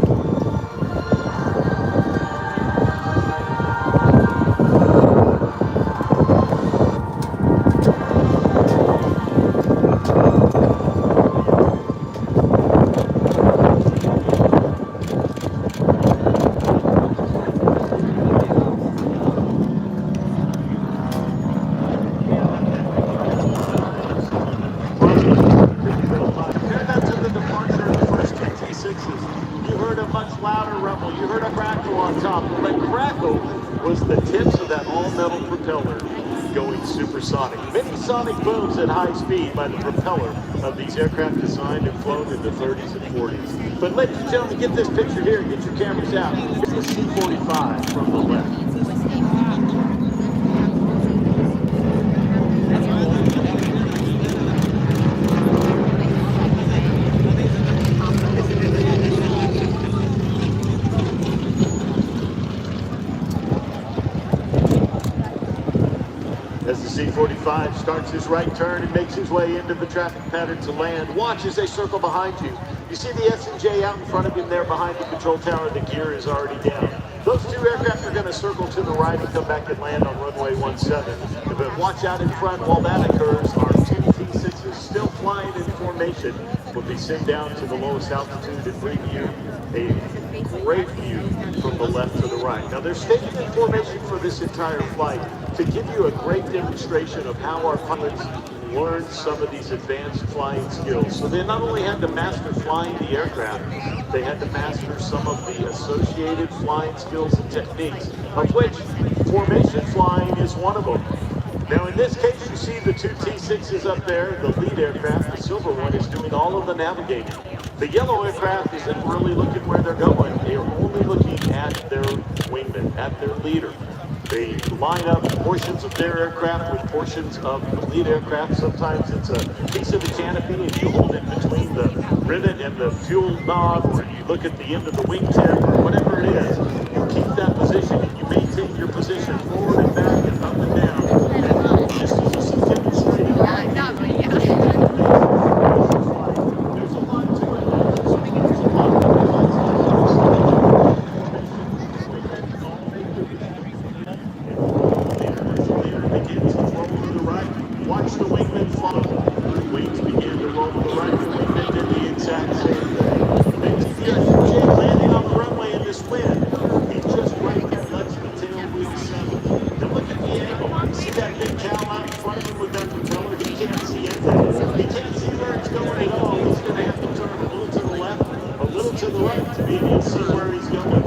Sonic booms at high speed by the propeller of these aircraft designed and flown in the 30s and 40s. But ladies and gentlemen, get this picture here, get your cameras out. Here's the C-45 from the left. As the C-45 starts his right turn and makes his way into the traffic pattern to land, watch as they circle behind you. You see the S&J out in front of him there behind the control tower. The gear is already down. Those two aircraft are going to circle to the right and come back and land on runway 17. But watch out in front while that occurs. Our two T-6s still flying in formation will be sent down to the lowest altitude and bring you a great view from the left to the right. Now they're staying in formation for this entire flight to give you a great demonstration of how our pilots learned some of these advanced flying skills. So they not only had to master flying the aircraft, they had to master some of the associated flying skills and techniques, of which formation flying is one of them. Now in this case, you see the two T6s up there, the lead aircraft, the silver one, is doing all of the navigating. The yellow aircraft isn't really looking where they're going. They are only looking at their wingman, at their leader. They line up portions of their aircraft with portions of the lead aircraft. Sometimes it's a piece of the canopy and you hold it between the rivet and the fuel knob, or you look at the end of the wingtip, or whatever it is. You keep that position and you maintain your position forward and back and up and down. And just as you see demonstrated, there's a lot to it. There's a lot of begins to roll to the right. Watch the wingman follow. Wings begin to roll to the right. The wingman did the exact same thing. And the SJ landing on the runway in this wind, he just right there lets the tail wheel settle. Now look at the angle. You see that big cow out in front of him with that propeller? He can't see anything. He can't see where it's going at all. He's going to have to turn a little to the left, a little to the right to be able to see where he's going.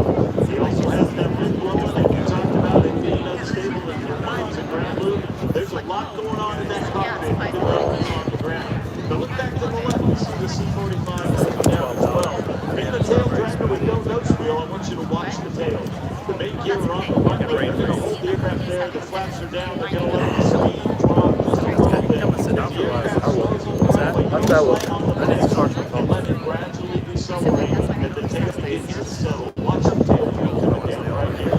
He also has that wind blowing, and you talked about it being unstable and your mind's a ground loop. There's a lot going on in that cockpit, even though it's on the ground. Now look back to the left, you see the C-45 coming down as well. In the tail dragger with no nose wheel, I want you to watch the tail. The main gear are on the runway, they're going to hold the aircraft there, the flaps are down, they're going to let the speed drop just a little bit. As the aircraft slows on the runway, you don't slide on the brakes and let it gradually decelerate, and the tail begins to settle. Watch the tail wheel coming down right here.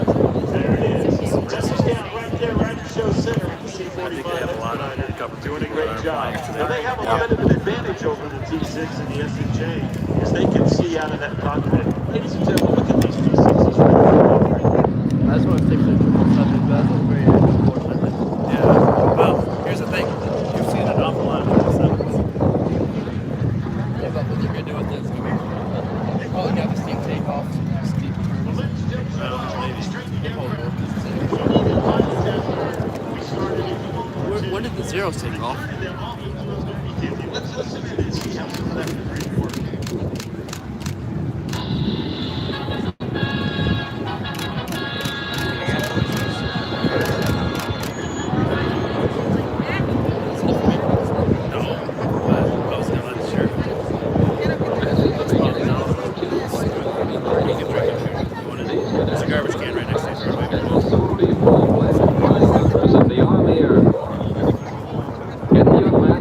There it is. Touches down right there, right to show center with the C-45 Expediter. Doing a great job. Now they have a little bit of an advantage over the T6 and the SJ, because they can see out of that cockpit. Ladies and gentlemen, look at these T6s right now. I just want to stick to the 777, but that's very unfortunate. Yeah. Well, here's the thing. You've seen an awful lot of 777s. Yeah, but what they're going to do with this, they're probably going to have a steep takeoff, steep turn. When did the zeros take off? Let's listen to this, see how some of that debris works. There's a garbage can right next to you.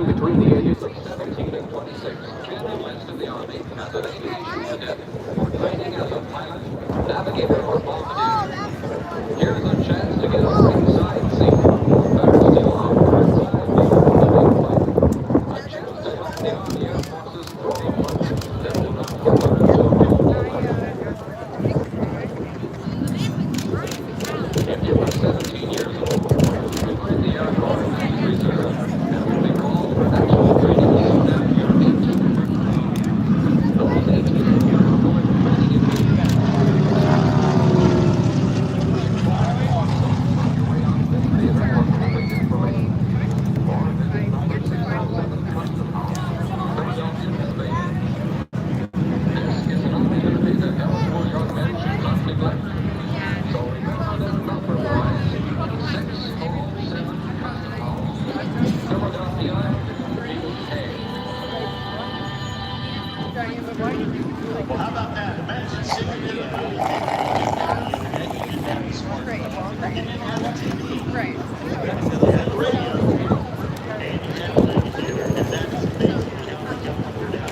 Between the ages of 17 and 26, and enlisted the Army as an aviation cadet for training as a pilot, navigator, or bombardier. Here's a chance to get a ringside seat. There's still opportunity to be on the big flight. A chance to help the Army Air Forces grow much that will not return to a If you are 17 years old, join the Air Force Reserve and will be called for actual training soon after you're 18. Those 18 and younger going for training immediately. Your way out of this theater for complete information. Or visit number 607 Clinton House, Philadelphia, Pennsylvania. This is an opportunity that eligible young men should not neglect. So remember that number was 607 Clinton House, Philadelphia, PA. Well, how about that? Imagine sitting in the movie theater. You didn't have a smartphone. You didn't have a TV. Right. You had a radio. And you had a movie theater. And that is amazing. You can pick up your down.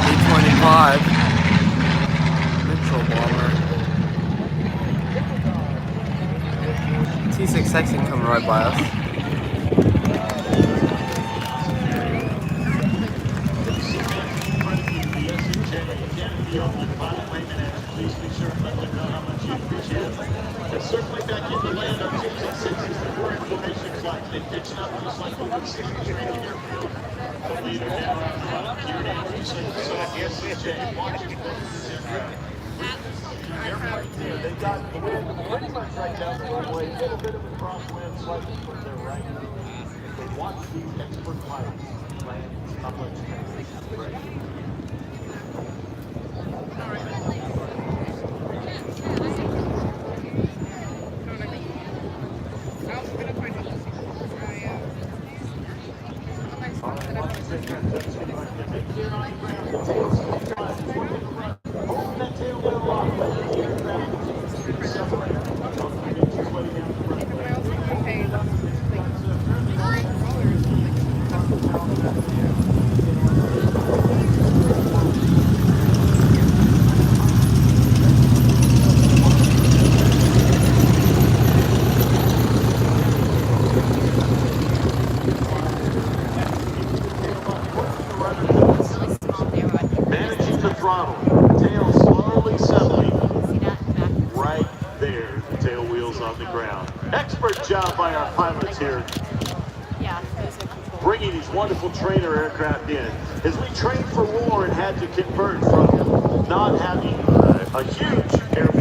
825. Mitchell bomber. T6 section coming right by us. Circling back into land on 226 is the more information flight. It pitched up just like we would see straight They got the wind pretty much right down the runway, get a bit of a crosswind slightly from their right. They watch these expert pilots land how much transition right. Managing the throttle, tail slowly settling. Right there, the tail wheels on the ground. Expert job by our pilots here. Bringing these wonderful trainer aircraft in. As we trained for war and had to convert from not having a huge airplane